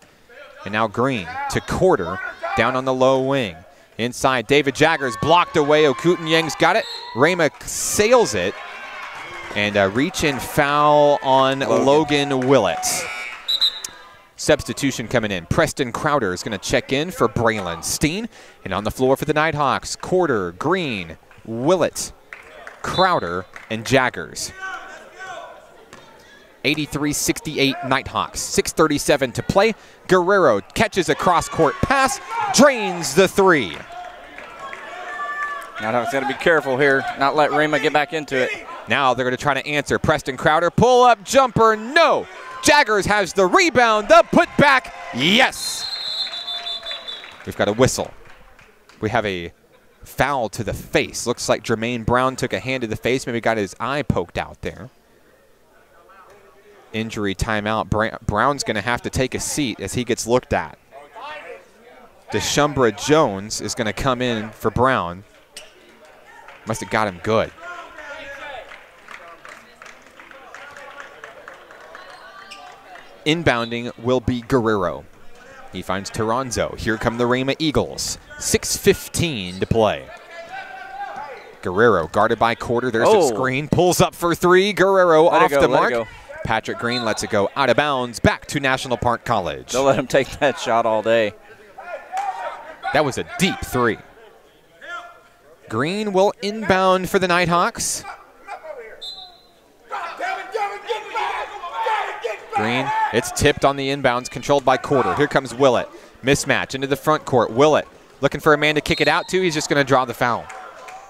And now Green to Quarter, down on the low wing. Inside, David Jaggers blocked away. Okutunyang's got it. Rhema sails it. And a reach-in foul on Logan Willett. Substitution coming in. Preston Crowder is going to check in for Braylon Steen. And on the floor for the Nighthawks, Quarter, Green, Willett, Crowder, and Jaggers. 83-68 Nighthawks. 6:37 to play. Guerrero catches a cross-court pass, drains the 3. Nighthawks got to be careful here, not let Rhema get back into it. Now they're going to try to answer. Preston Crowder, pull-up jumper, no. Jaggers has the rebound, the putback, yes. We've got a whistle. We have a foul to the face. Looks like Jermaine Brown took a hand to the face, maybe got his eye poked out there. Injury timeout. Brown's going to have to take a seat as he gets looked at. Deshumbra Jones is going to come in for Brown. Must have got him good. Inbounding will be Guerrero. He finds Toronzo. Here come the Rhema Eagles. 6:15 to play. Guerrero guarded by Quarter. There's a screen. Pulls up for 3. Guerrero off the mark. Patrick Green lets it go out of bounds. Back to National Park College. Don't let him take that shot all day. That was a deep 3. Green will inbound for the Nighthawks. Green, it's tipped on the inbounds, controlled by Quarter. Here comes Willett. Mismatch into the front court. Willett looking for a man to kick it out to. He's just going to draw the foul.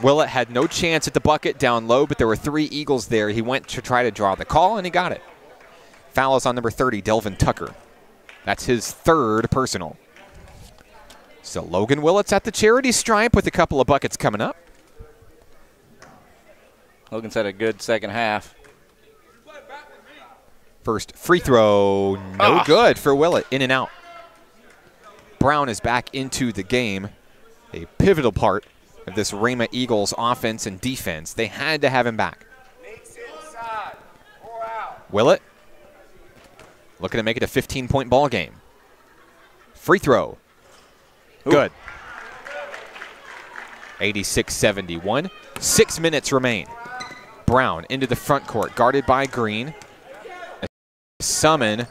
Willett had no chance at the bucket down low, but there were 3 Eagles there. He went to try to draw the call, and he got it. Foul is on number 30, Delvin Tucker. That's his 3rd personal. So Logan Willett's at the charity stripe with a couple of buckets coming up. Logan's had a good second half. First free throw, no good for Willett, in and out. Brown is back into the game, a pivotal part of this Rhema Eagles offense and defense. They had to have him back. Willett looking to make it a 15-point ball game. Free throw, good. 86-71, 6 minutes remain. Brown into the front court, guarded by Green. Summon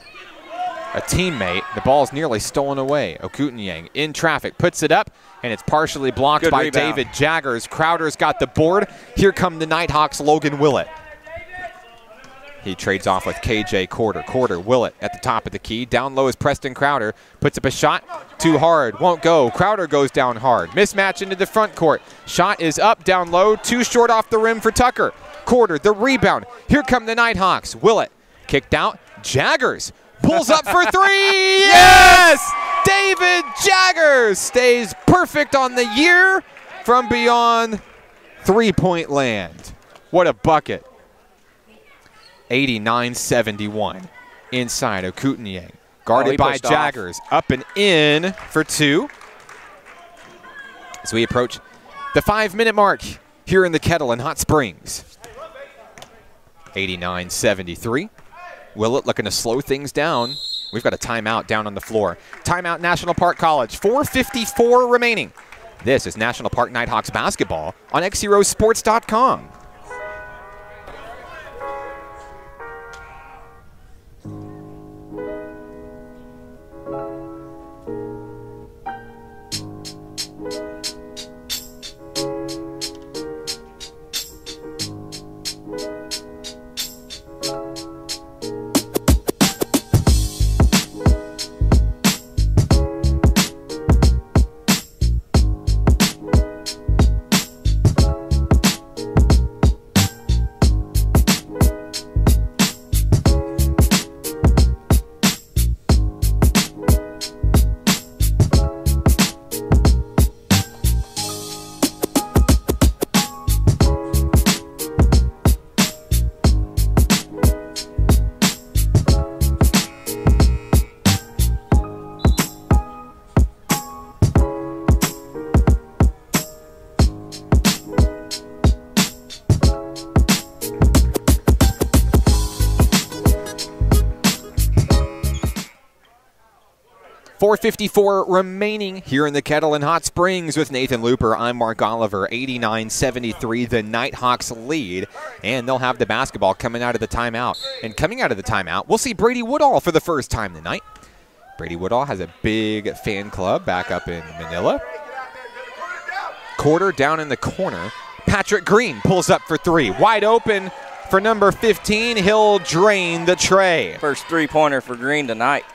a teammate. The ball's nearly stolen away. Okutunyang in traffic, puts it up, and it's partially blocked by David Jaggers. Crowder's got the board. Here come the Nighthawks, Logan Willett. He trades off with KJ Quarter. Quarter, Willett at the top of the key. Down low is Preston Crowder. Puts up a shot. Too hard. Won't go. Crowder goes down hard. Mismatch into the front court. Shot is up, down low. Too short off the rim for Tucker. Quarter, the rebound. Here come the Nighthawks. Willett kicked out. Jaggers pulls up for 3. Yes! David Jaggers stays perfect on the year from beyond three-point land. What a bucket. 89-71. Inside, Okutunyang. Guarded by Jaggers. Up and in for 2. As we approach the 5-minute mark here in the Kettle in Hot Springs. 89-73. Willett looking to slow things down. We've got a timeout down on the floor. Timeout, National Park College. 4:54 remaining. This is National Park Nighthawks basketball on XZeroSports.com. 4:54 remaining here in the Kettle in Hot Springs with Nathan Looper. I'm Mark Oliver. 89-73, the Nighthawks lead, and they'll have the basketball coming out of the timeout. And coming out of the timeout, we'll see Brady Woodall for the first time tonight. Brady Woodall has a big fan club back up in Manila. Quarter down in the corner. Patrick Green pulls up for three. Wide open for number 15. He'll drain the tray. First three-pointer for Green tonight.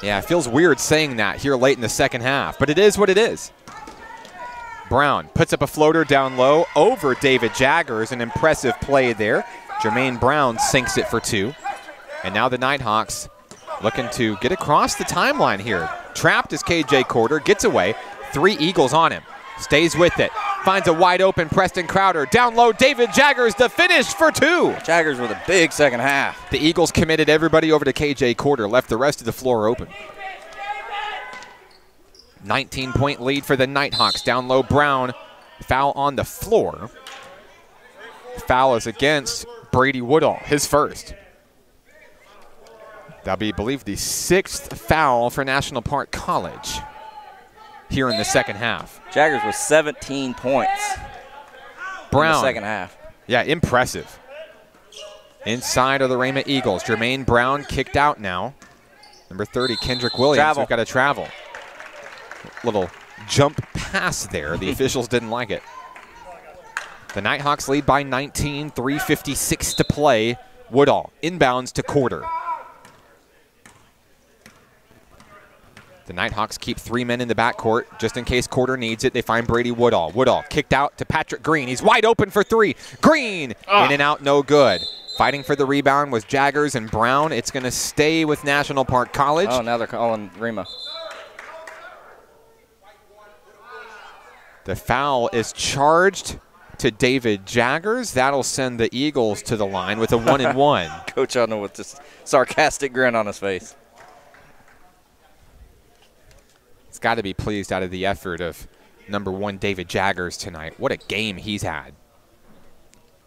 Yeah, it feels weird saying that here late in the second half, but it is what it is. Brown puts up a floater down low over David Jaggers. An impressive play there. Jermaine Brown sinks it for two. And now the Nighthawks looking to get across the timeline here. Trapped is KJ Corder, gets away. Three Eagles on him. Stays with it. Finds a wide open Preston Crowder. Down low, David Jaggers, the finish for two. Jaggers with a big second half. The Eagles committed everybody over to KJ Corder, left the rest of the floor open. 19-point lead for the Nighthawks. Down low, Brown. Foul on the floor. Foul is against Brady Woodall, his first. That'll be, I believe, the sixth foul for National Park College here in the second half. Jaggers with 17 points. Brown. In the second half. Yeah, impressive. Inside of the Rhema Eagles. Jermaine Brown kicked out now. Number 30, Kendrick Williams. We've got to travel. Little jump pass there. The officials didn't like it. The Nighthawks lead by 19, 3:56 to play. Woodall inbounds to Corder. The Nighthawks keep three men in the backcourt just in case Corder needs it. They find Brady Woodall. Woodall kicked out to Patrick Green. He's wide open for three. Green in and out, no good. Fighting for the rebound was Jaggers and Brown. It's going to stay with National Park College. Oh, now they're calling Rhema. The foul is charged to David Jaggers. That'll send the Eagles to the line with a 1-and-1. Coach Hudnall with this sarcastic grin on his face. It's got to be pleased out of the effort of number 1 David Jaggers tonight. What a game he's had.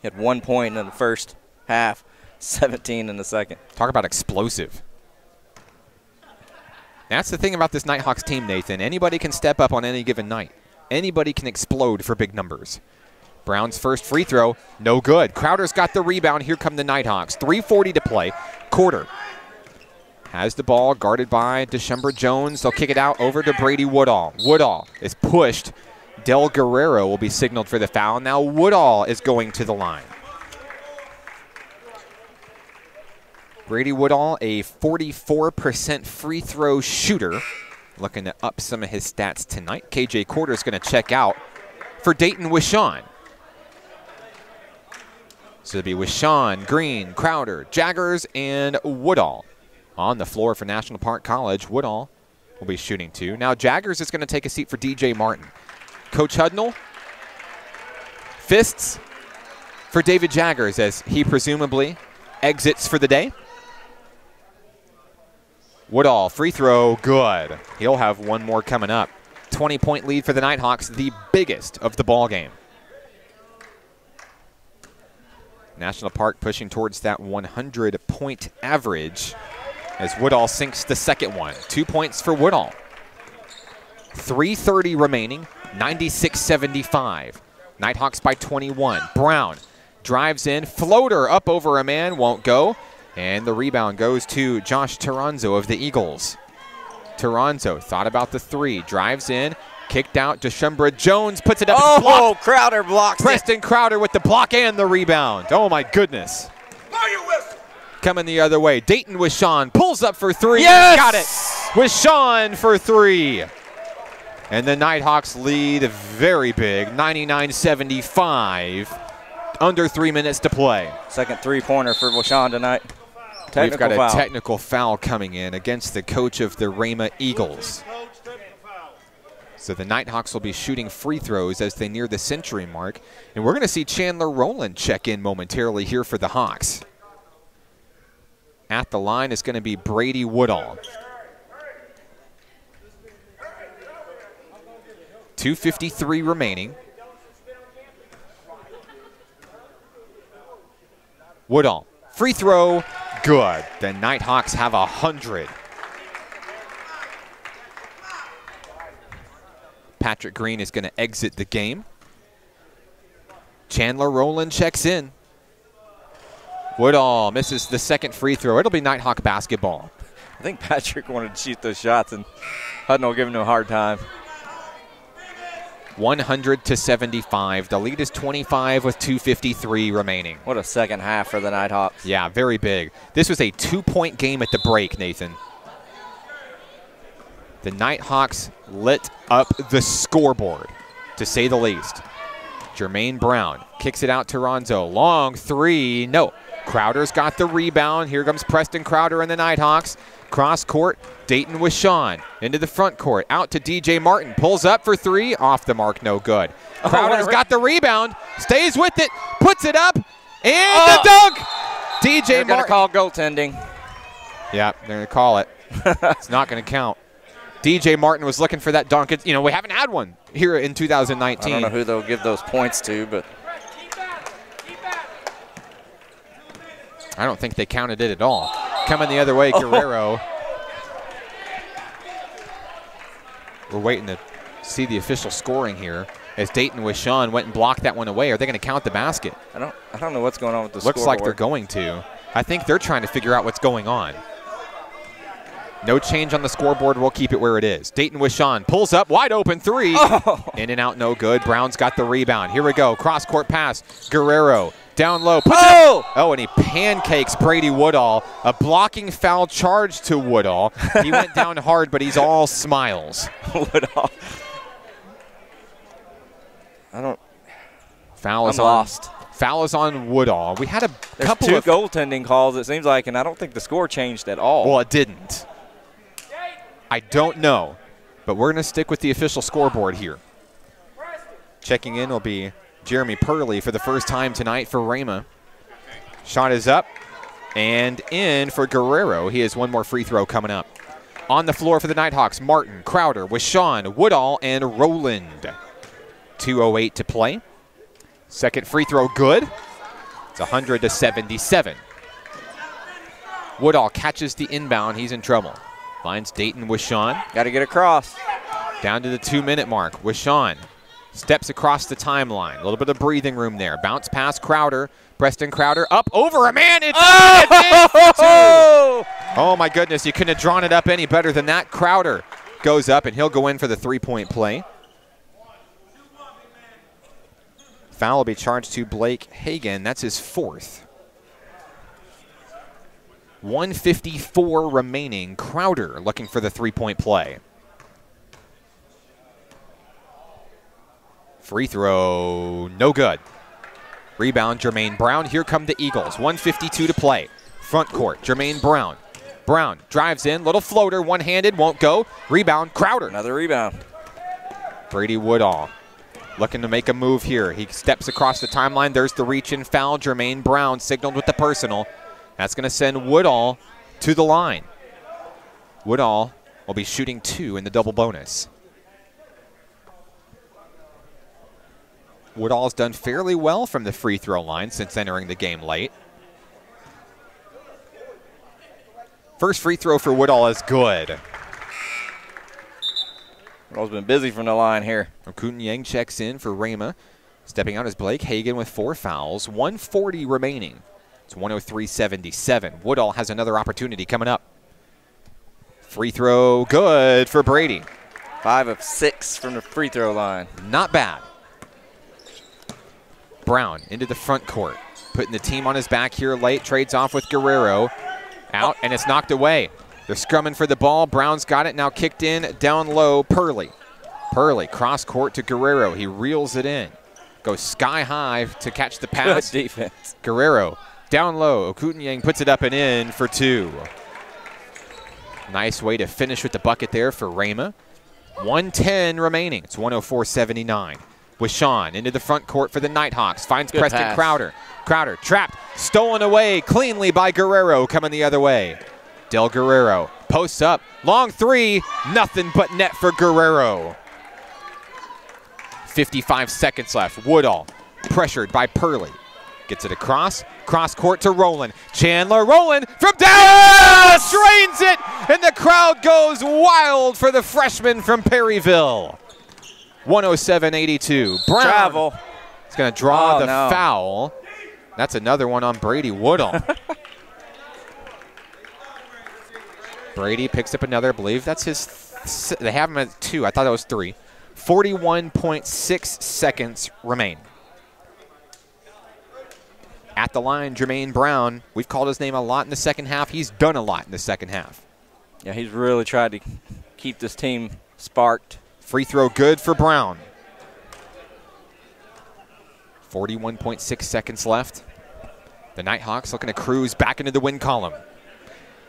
He had 1 point in the first half, 17 in the second. Talk about explosive. That's the thing about this Nighthawks team, Nathan. Anybody can step up on any given night. Anybody can explode for big numbers. Brown's first free throw, no good. Crowder's got the rebound. Here come the Nighthawks. 3:40 to play. Corder has the ball, guarded by Deshumbra Jones. They'll kick it out over to Brady Woodall. Woodall is pushed. Del Guerrero will be signaled for the foul. Now Woodall is going to the line. Brady Woodall, a 44% free throw shooter. Looking to up some of his stats tonight. KJ Corder's going to check out for Dayton Wishon. So it'll be Wishon, Green, Crowder, Jaggers, and Woodall on the floor for National Park College. Woodall will be shooting two. Now Jaggers is going to take a seat for DJ Martin. Coach Hudnall, fists for David Jaggers as he presumably exits for the day. Woodall, free throw, good. He'll have one more coming up. 20-point lead for the Nighthawks, the biggest of the ball game. National Park pushing towards that 100-point average as Woodall sinks the second one. 2 points for Woodall. 3:30 remaining, 96-75. Nighthawks by 21. Brown drives in, floater up over a man, won't go. And the rebound goes to Josh Toronzo of the Eagles. Toronzo thought about the three, drives in, kicked out. Deshumbra Jones puts it up. Oh, Crowder blocks it. Preston Crowder with the block and the rebound. Oh, my goodness. Coming the other way. Dayton Wishon pulls up for three. Yes! Got it. Wishon for three. And the Nighthawks lead very big, 99-75. Under 3 minutes to play. Second three-pointer for Wishon tonight. We've got a technical foul coming in against the coach of the Rhema Eagles. So the Nighthawks will be shooting free throws as they near the century mark. And we're going to see Chandler Rowland check in momentarily here for the Hawks. At the line is going to be Brady Woodall. 2:53 remaining. Woodall, free throw, good. The Nighthawks have 100. Patrick Green is going to exit the game. Chandler Rowland checks in. Woodall misses the second free throw. It'll be Nighthawk basketball. I think Patrick wanted to shoot those shots, and Hudnall giving him a hard time. 100-75. The lead is 25 with 2:53 remaining. What a second half for the Nighthawks. Yeah, very big. This was a 2-point game at the break, Nathan. The Nighthawks lit up the scoreboard, to say the least. Jermaine Brown kicks it out to Ronzo. Long three, no. Crowder's got the rebound. Here comes Preston Crowder and the Nighthawks. Cross court, Dayton with Sean. Into the front court, out to DJ Martin. Pulls up for three, off the mark, no good. Crowder's got the rebound, stays with it, puts it up, and the dunk! DJ They're Martin. going to call goaltending. Yeah, they're going to call it. It's not going to count. DJ Martin was looking for that dunk. It's, we haven't had one here in 2019. I don't know who they'll give those points to, but I don't think they counted it at all. Coming the other way, Guerrero. We're waiting to see the official scoring here as Dayton with Sean went and blocked that one away. Are they going to count the basket? I don't know what's going on with the Looks scoreboard. like they're going to. I think they're trying to figure out what's going on. No change on the scoreboard. We'll keep it where it is. Dayton with Sean pulls up, wide open three. Oh. In and out, no good. Brown's got the rebound. Here we go. Cross court pass. Guerrero down low. Puts it up. Oh, and he pancakes Brady Woodall. A blocking foul charge to Woodall. He went down hard, but he's all smiles. Woodall. Foul is I'm lost. Foul is on Woodall. We had a There's couple two of goaltending calls, it seems like, and I don't think the score changed at all. Well, it didn't. I don't know, but we're going to stick with the official scoreboard here. Checking in will be Jeremy Purley for the first time tonight for Rhema. Shot is up and in for Guerrero. He has one more free throw coming up. On the floor for the Nighthawks, Martin, Crowder with Sean, Woodall, and Rowland. 2:08 to play. Second free throw good. It's 100-77. Woodall catches the inbound. He's in trouble. Finds Dayton with Sean. Got to get across. Down to the 2-minute mark with Sean. Steps across the timeline. A little bit of breathing room there. Bounce pass Crowder. Preston Crowder up over a man. It's oh my goodness. You couldn't have drawn it up any better than that. Crowder goes up and he'll go in for the three-point play. Foul will be charged to Blake Hagan. That's his fourth. 1:54 remaining. Crowder looking for the three-point play. Free throw, no good. Rebound, Jermaine Brown. Here come the Eagles. 1:52 to play. Front court, Jermaine Brown. Brown drives in, little floater, one-handed, won't go. Rebound, Crowder. Another rebound. Brady Woodall looking to make a move here. He steps across the timeline. There's the reach-in foul. Jermaine Brown signaled with the personal. That's going to send Woodall to the line. Woodall will be shooting 2 in the double bonus. Woodall's done fairly well from the free throw line since entering the game late. First free throw for Woodall is good. Woodall's been busy from the line here. Okutin Yang checks in for Rhema. Stepping out is Blake Hagan with 4 fouls. 1:40 remaining. It's 103-77. Woodall has another opportunity coming up. Free throw good for Brady. 5 of 6 from the free throw line. Not bad. Brown into the front court. Putting the team on his back here late. Trades off with Guerrero. Out, and it's knocked away. They're scrumming for the ball. Brown's got it. Now kicked in down low. Purley. Purley cross court to Guerrero. He reels it in. Goes sky high to catch the pass. Good defense. Guerrero down low. Okutin Yang puts it up and in for 2. Nice way to finish with the bucket there for Rhema. 1:10 remaining. It's 104-79. With Sean into the front court for the Nighthawks. Finds Good Preston pass. Crowder. Crowder trapped. Stolen away cleanly by Guerrero coming the other way. Del Guerrero posts up. Long three. Nothing but net for Guerrero. 55 seconds left. Woodall pressured by Purley. Gets it across. Cross court to Rowland. Chandler Rowland from down. Drains it. And the crowd goes wild for the freshman from Perryville. 107-82. Brown Travel. is going to draw the no. foul. That's another one on Brady Woodall. Brady picks up another, I believe that's his, they have him at 2. I thought that was 3. 41.6 seconds remain. At the line, Jermaine Brown. We've called his name a lot in the second half. He's done a lot in the second half. Yeah, he's really tried to keep this team sparked. Free throw good for Brown. 41.6 seconds left. The Nighthawks looking to cruise back into the win column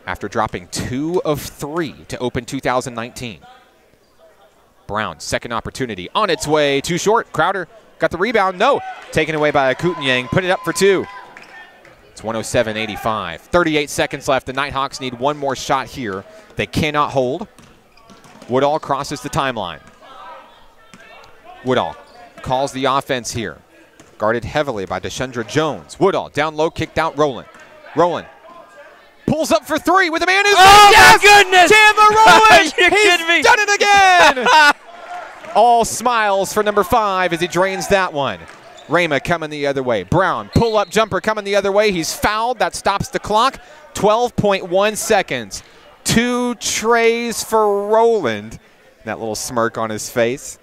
after dropping 2 of 3 to open 2019. Brown, second opportunity on its way. Too short. Crowder got the rebound. No. Taken away by Akutanyang. Put it up for 2. It's 107-85. 38 seconds left. The Nighthawks need one more shot here. They cannot hold. Woodall crosses the timeline. Woodall calls the offense here. Guarded heavily by Deshandra Jones. Woodall down low, kicked out Rowland. Rowland pulls up for 3 with a man who's my goodness! Chandler Rowland! You He's kidding me? done it again! All smiles for number 5 as he drains that one. Rhema coming the other way. Brown, pull-up jumper coming the other way. He's fouled. That stops the clock. 12.1 seconds. 2 trays for Rowland. That little smirk on his face.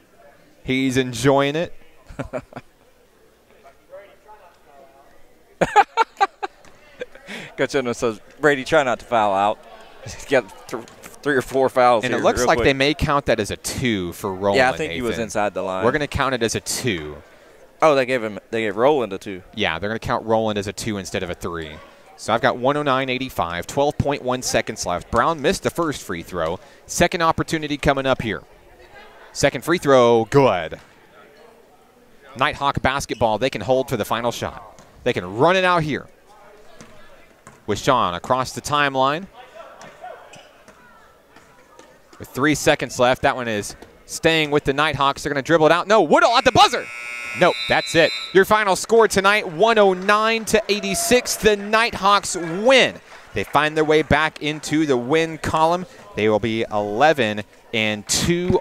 He's enjoying it. Coach Edmonds says, Brady, try not to foul out. He's got 3 or 4 fouls And here it looks real like quick. they may count that as a 2 for Rowland. Yeah, I think he was Nathan. inside the line. We're going to count it as a 2. Oh, they gave Rowland a 2. Yeah, they're going to count Rowland as a 2 instead of a 3. So I've got 109-85, 12.1 seconds left. Brown missed the first free throw. Second opportunity coming up here. Second free throw, good. Nighthawk basketball, they can hold for the final shot. They can run it out here. With Sean across the timeline. With 3 seconds left, that one is staying with the Nighthawks. They're going to dribble it out. No, Woodall at the buzzer. Nope, that's it. Your final score tonight, 109-86. The Nighthawks win. They find their way back into the win column. They will be 11-2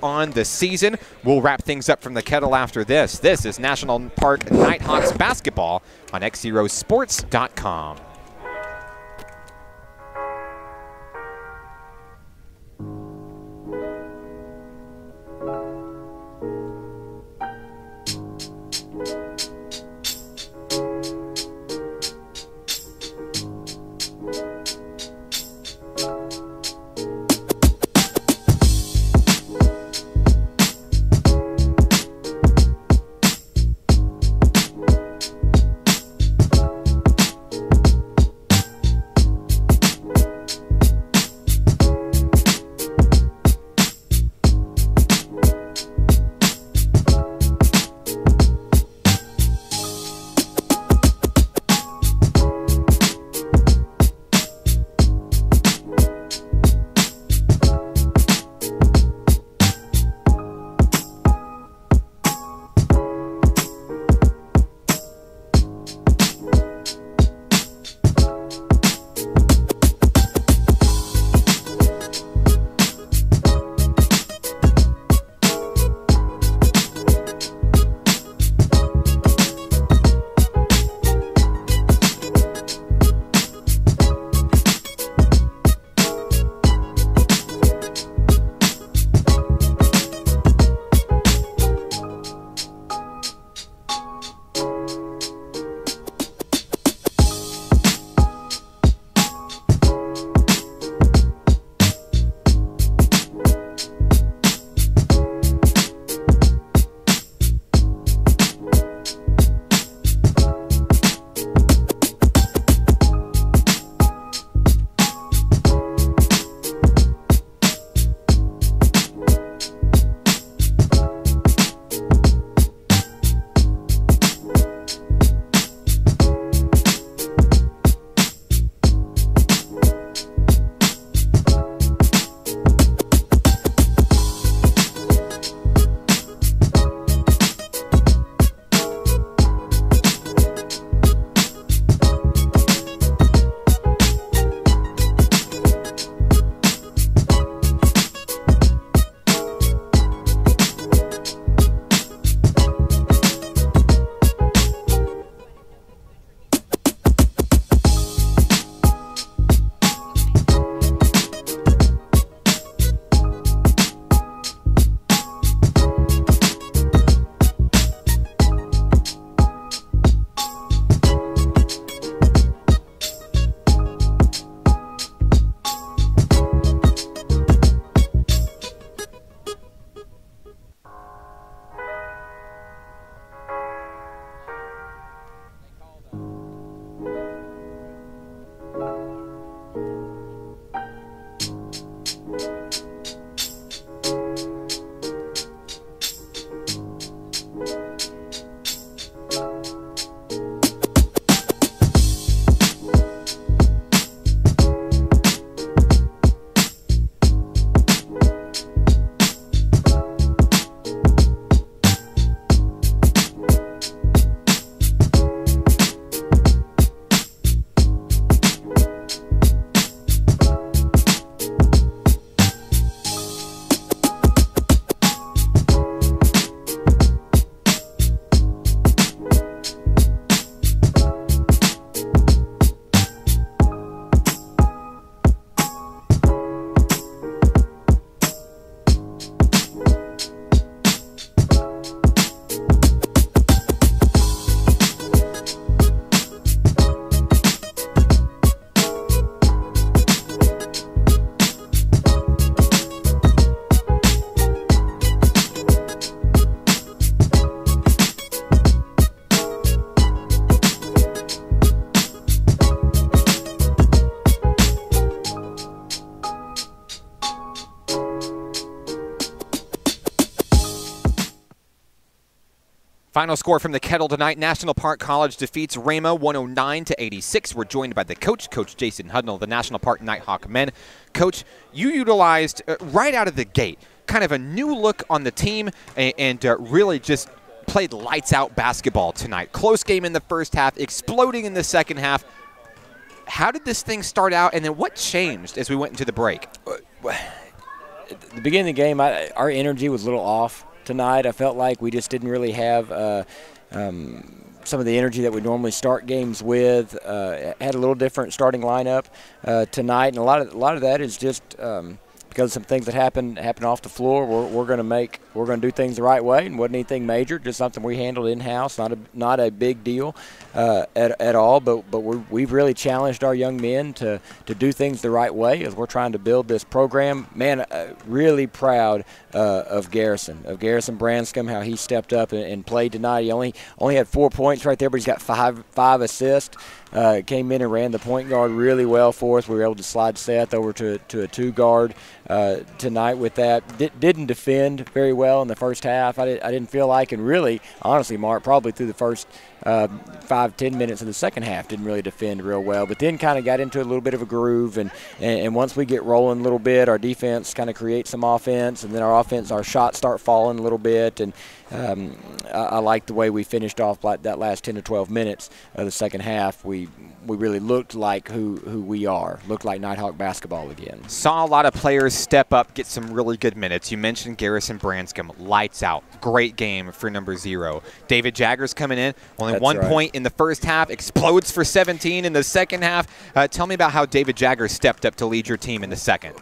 on the season. We'll wrap things up from the Kettle after this. This is National Park Nighthawks basketball on XZeroSports.com. Final score from the Kettle tonight. National Park College defeats Rhema 109-86. We're joined by the coach, Coach Jason Hudnall, the National Park Nighthawk men. Coach, you utilized right out of the gate kind of a new look on the team and really just played lights-out basketball tonight. Close game in the first half, exploding in the second half. How did this thing start out, and then what changed as we went into the break? At the beginning of the game, our energy was a little off tonight. I felt like we just didn't really have some of the energy that we normally start games with. Had a little different starting lineup tonight, and a lot of that is just because of some things that happened off the floor. We're going to do things the right way, and wasn't anything major, just something we handled in house. Not a big deal at all. But we've really challenged our young men to do things the right way as we're trying to build this program. Man, really proud of Garrison Branscombe, how he stepped up and played tonight. He only had 4 points right there, but he's got five assists. Came in and ran the point guard really well for us. We were able to slide Seth over to a two guard tonight with that. Didn't defend very well in the first half. I didn't feel like, and really, honestly, Mark, probably through the first 5-10 minutes of the second half, didn't really defend real well. But then kind of got into a little bit of a groove, and once we get rolling a little bit, our defense kind of creates some offense, and then our shots start falling a little bit. And I like the way we finished off like that last 10 to 12 minutes of the second half. We really looked like who we are, looked like Nighthawk basketball again. Saw a lot of players step up, get some really good minutes. You mentioned Garrison Branscombe, lights out. Great game for number 0. David Jagger's coming in, only That's 1 right. point in the first half, explodes for 17 in the second half. Tell me about how David Jagger stepped up to lead your team in the second.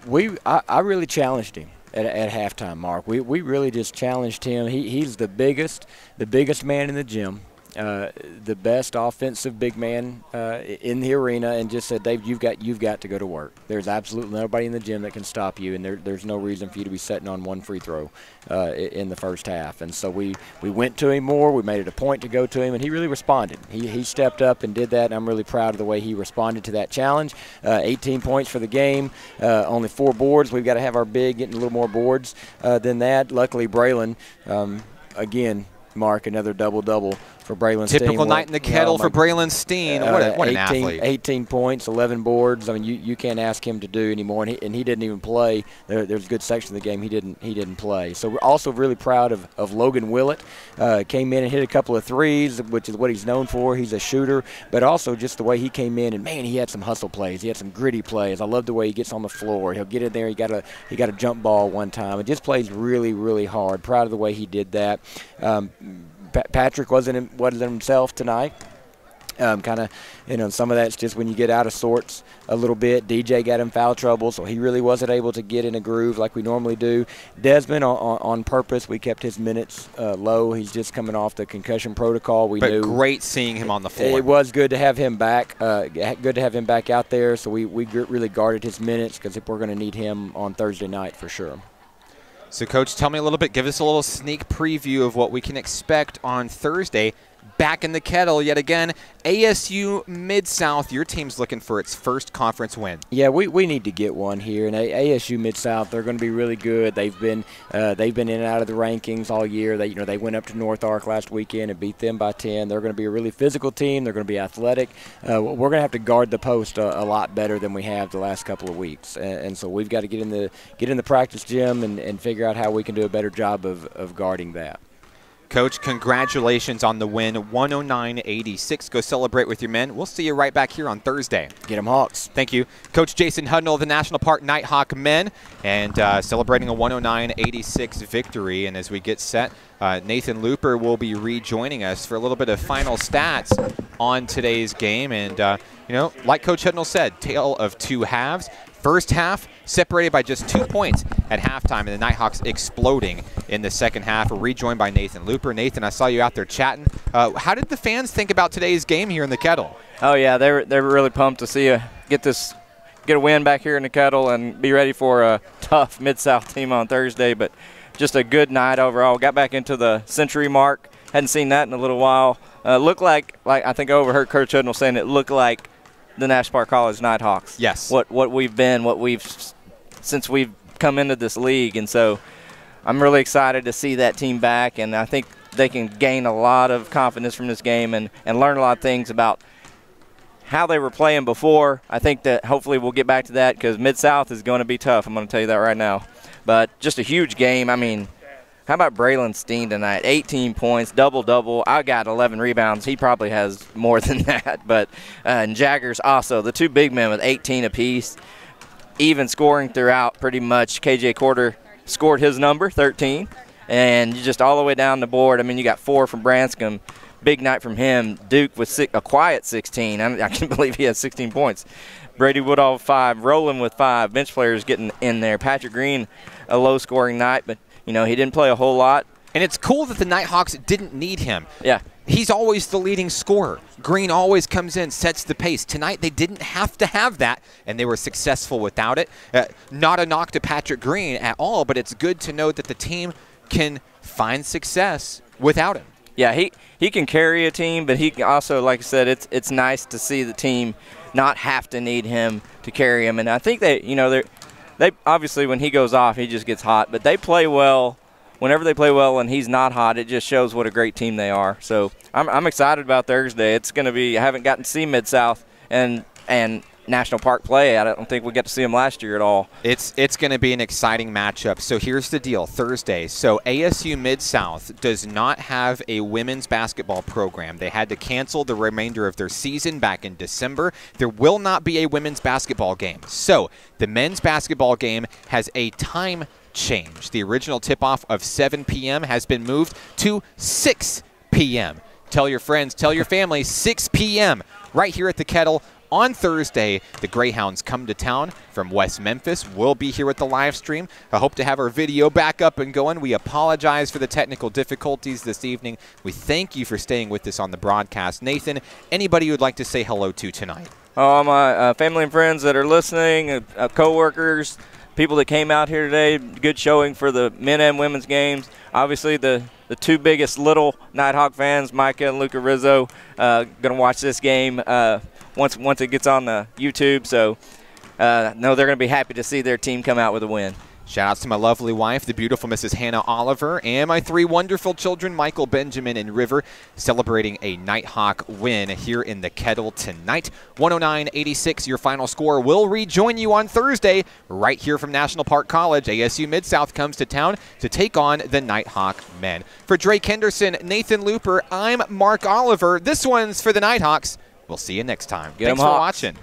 I really challenged him at halftime, Mark. We really just challenged him. He's the biggest man in the gym. The best offensive big man in the arena, and just said, Dave, you've got to go to work. There's absolutely nobody in the gym that can stop you, and there's no reason for you to be sitting on one free throw in the first half. And so we went to him more. We made it a point to go to him, and he really responded. He stepped up and did that, and I'm really proud of the way he responded to that challenge. 18 points for the game, only 4 boards. We've got to have our big getting a little more boards than that. Luckily, Braylon, again, Mark, another double-double for Braylon Steen. Typical night in the Kettle for Braylon Steen. What an athlete. 18 points, 11 boards. I mean, you can't ask him to do anymore, and he didn't even play. There's a good section of the game he didn't play. So we're also really proud of Logan Willett. Came in and hit a couple of threes, which is what he's known for. He's a shooter, but also just the way he came in, and man, he had some hustle plays. He had some gritty plays. I love the way he gets on the floor. He'll get in there. He got a jump ball one time. It just plays really, really hard. Proud of the way he did that. Patrick wasn't himself tonight. Kind of, some of that's just when you get out of sorts a little bit. DJ got in foul trouble, so he really wasn't able to get in a groove like we normally do. Desmond, on purpose, we kept his minutes low. He's just coming off the concussion protocol. But great seeing him on the floor. It was good to have him back. Good to have him back out there. So we really guarded his minutes, because we're going to need him on Thursday night for sure. So, Coach, tell me a little bit, give us a little sneak preview of what we can expect on Thursday. Back in the Kettle yet again, ASU Mid-South. Your team's looking for its first conference win. Yeah, we need to get one here. And ASU Mid-South, they're going to be really good. They've been in and out of the rankings all year. They went up to North Ark last weekend and beat them by 10. They're going to be a really physical team. They're going to be athletic. We're going to have to guard the post a lot better than we have the last couple of weeks. And so we've got to get in the practice gym and figure out how we can do a better job of guarding that. Coach, congratulations on the win, 109-86. Go celebrate with your men. We'll see you right back here on Thursday. Get 'em Hawks. Thank you. Coach Jason Hudnall of the National Park Nighthawk men, and celebrating a 109-86 victory. And as we get set, Nathan Looper will be rejoining us for a little bit of final stats on today's game. And, like Coach Hudnall said, tale of two halves. First half separated by just 2 points at halftime, and the Nighthawks exploding in the second half. We're rejoined by Nathan Looper. Nathan, I saw you out there chatting. How did the fans think about today's game here in the Kettle? Oh yeah, they were really pumped to see get a win back here in the Kettle and be ready for a tough Mid-South team on Thursday. But just a good night overall. Got back into the century mark. Hadn't seen that in a little while. Looked like I think I overheard Coach Hudnall saying it looked like the National Park College Nighthawks. Yes. What we've been, since we've come into this league, and so I'm really excited to see that team back. And I think they can gain a lot of confidence from this game and learn a lot of things about how they were playing before. I think that hopefully we'll get back to that because Mid-South is going to be tough. I'm going to tell you that right now. But just a huge game. I mean, how about Braylon Steen tonight? 18 points, double-double. I got 11 rebounds. He probably has more than that. But and Jaggers also, the two big men with 18 apiece. Even scoring throughout pretty much. KJ Quarter scored his number, 13. And just all the way down the board. I mean, you got 4 from Branscombe. Big night from him. Duke with a quiet 16. I can't believe he had 16 points. Brady Woodall 5. Rowland with 5. Bench players getting in there. Patrick Green, a low-scoring night, but, you know, he didn't play a whole lot. And it's cool that the Nighthawks didn't need him. Yeah. He's always the leading scorer. Green always comes in, sets the pace. Tonight they didn't have to have that, and they were successful without it. Not a knock to Patrick Green at all, but it's good to know that the team can find success without him. Yeah, he can carry a team, but he can also, like I said, it's nice to see the team not have to need him to carry him. And I think they, you know, they obviously when he goes off, he just gets hot. But they play well. Whenever they play well and he's not hot, it just shows what a great team they are. So I'm excited about Thursday. It's going to be. I haven't gotten to see Mid-South and National Park play. I don't think we got to see them last year at all. It's going to be an exciting matchup. So here's the deal, Thursday. So ASU Mid-South does not have a women's basketball program. They had to cancel the remainder of their season back in December. There will not be a women's basketball game. So the men's basketball game has a time change. The original tip-off of 7 p.m. has been moved to 6 p.m. Tell your friends, tell your family, 6 p.m. right here at the Kettle. On Thursday, the Greyhounds come to town from West Memphis. We'll be here with the live stream. I hope to have our video back up and going. We apologize for the technical difficulties this evening. We thank you for staying with us on the broadcast. Nathan, anybody you would like to say hello to tonight? Oh, my family and friends that are listening, co-workers, people that came out here today. Good showing for the men and women's games. Obviously, the two biggest little Nighthawk fans, Micah and Luca Rizzo, going to watch this game once it gets on the YouTube. So, no, they're going to be happy to see their team come out with a win. Shout-outs to my lovely wife, the beautiful Mrs. Hannah Oliver, and my 3 wonderful children, Michael, Benjamin, and River, celebrating a Nighthawk win here in the Kettle tonight. 109-86, your final score. We'll rejoin you on Thursday right here from National Park College. ASU Mid-South comes to town to take on the Nighthawk men. For Drake Henderson, Nathan Looper, I'm Mark Oliver. This one's for the Nighthawks. We'll see you next time. Thanks for watching.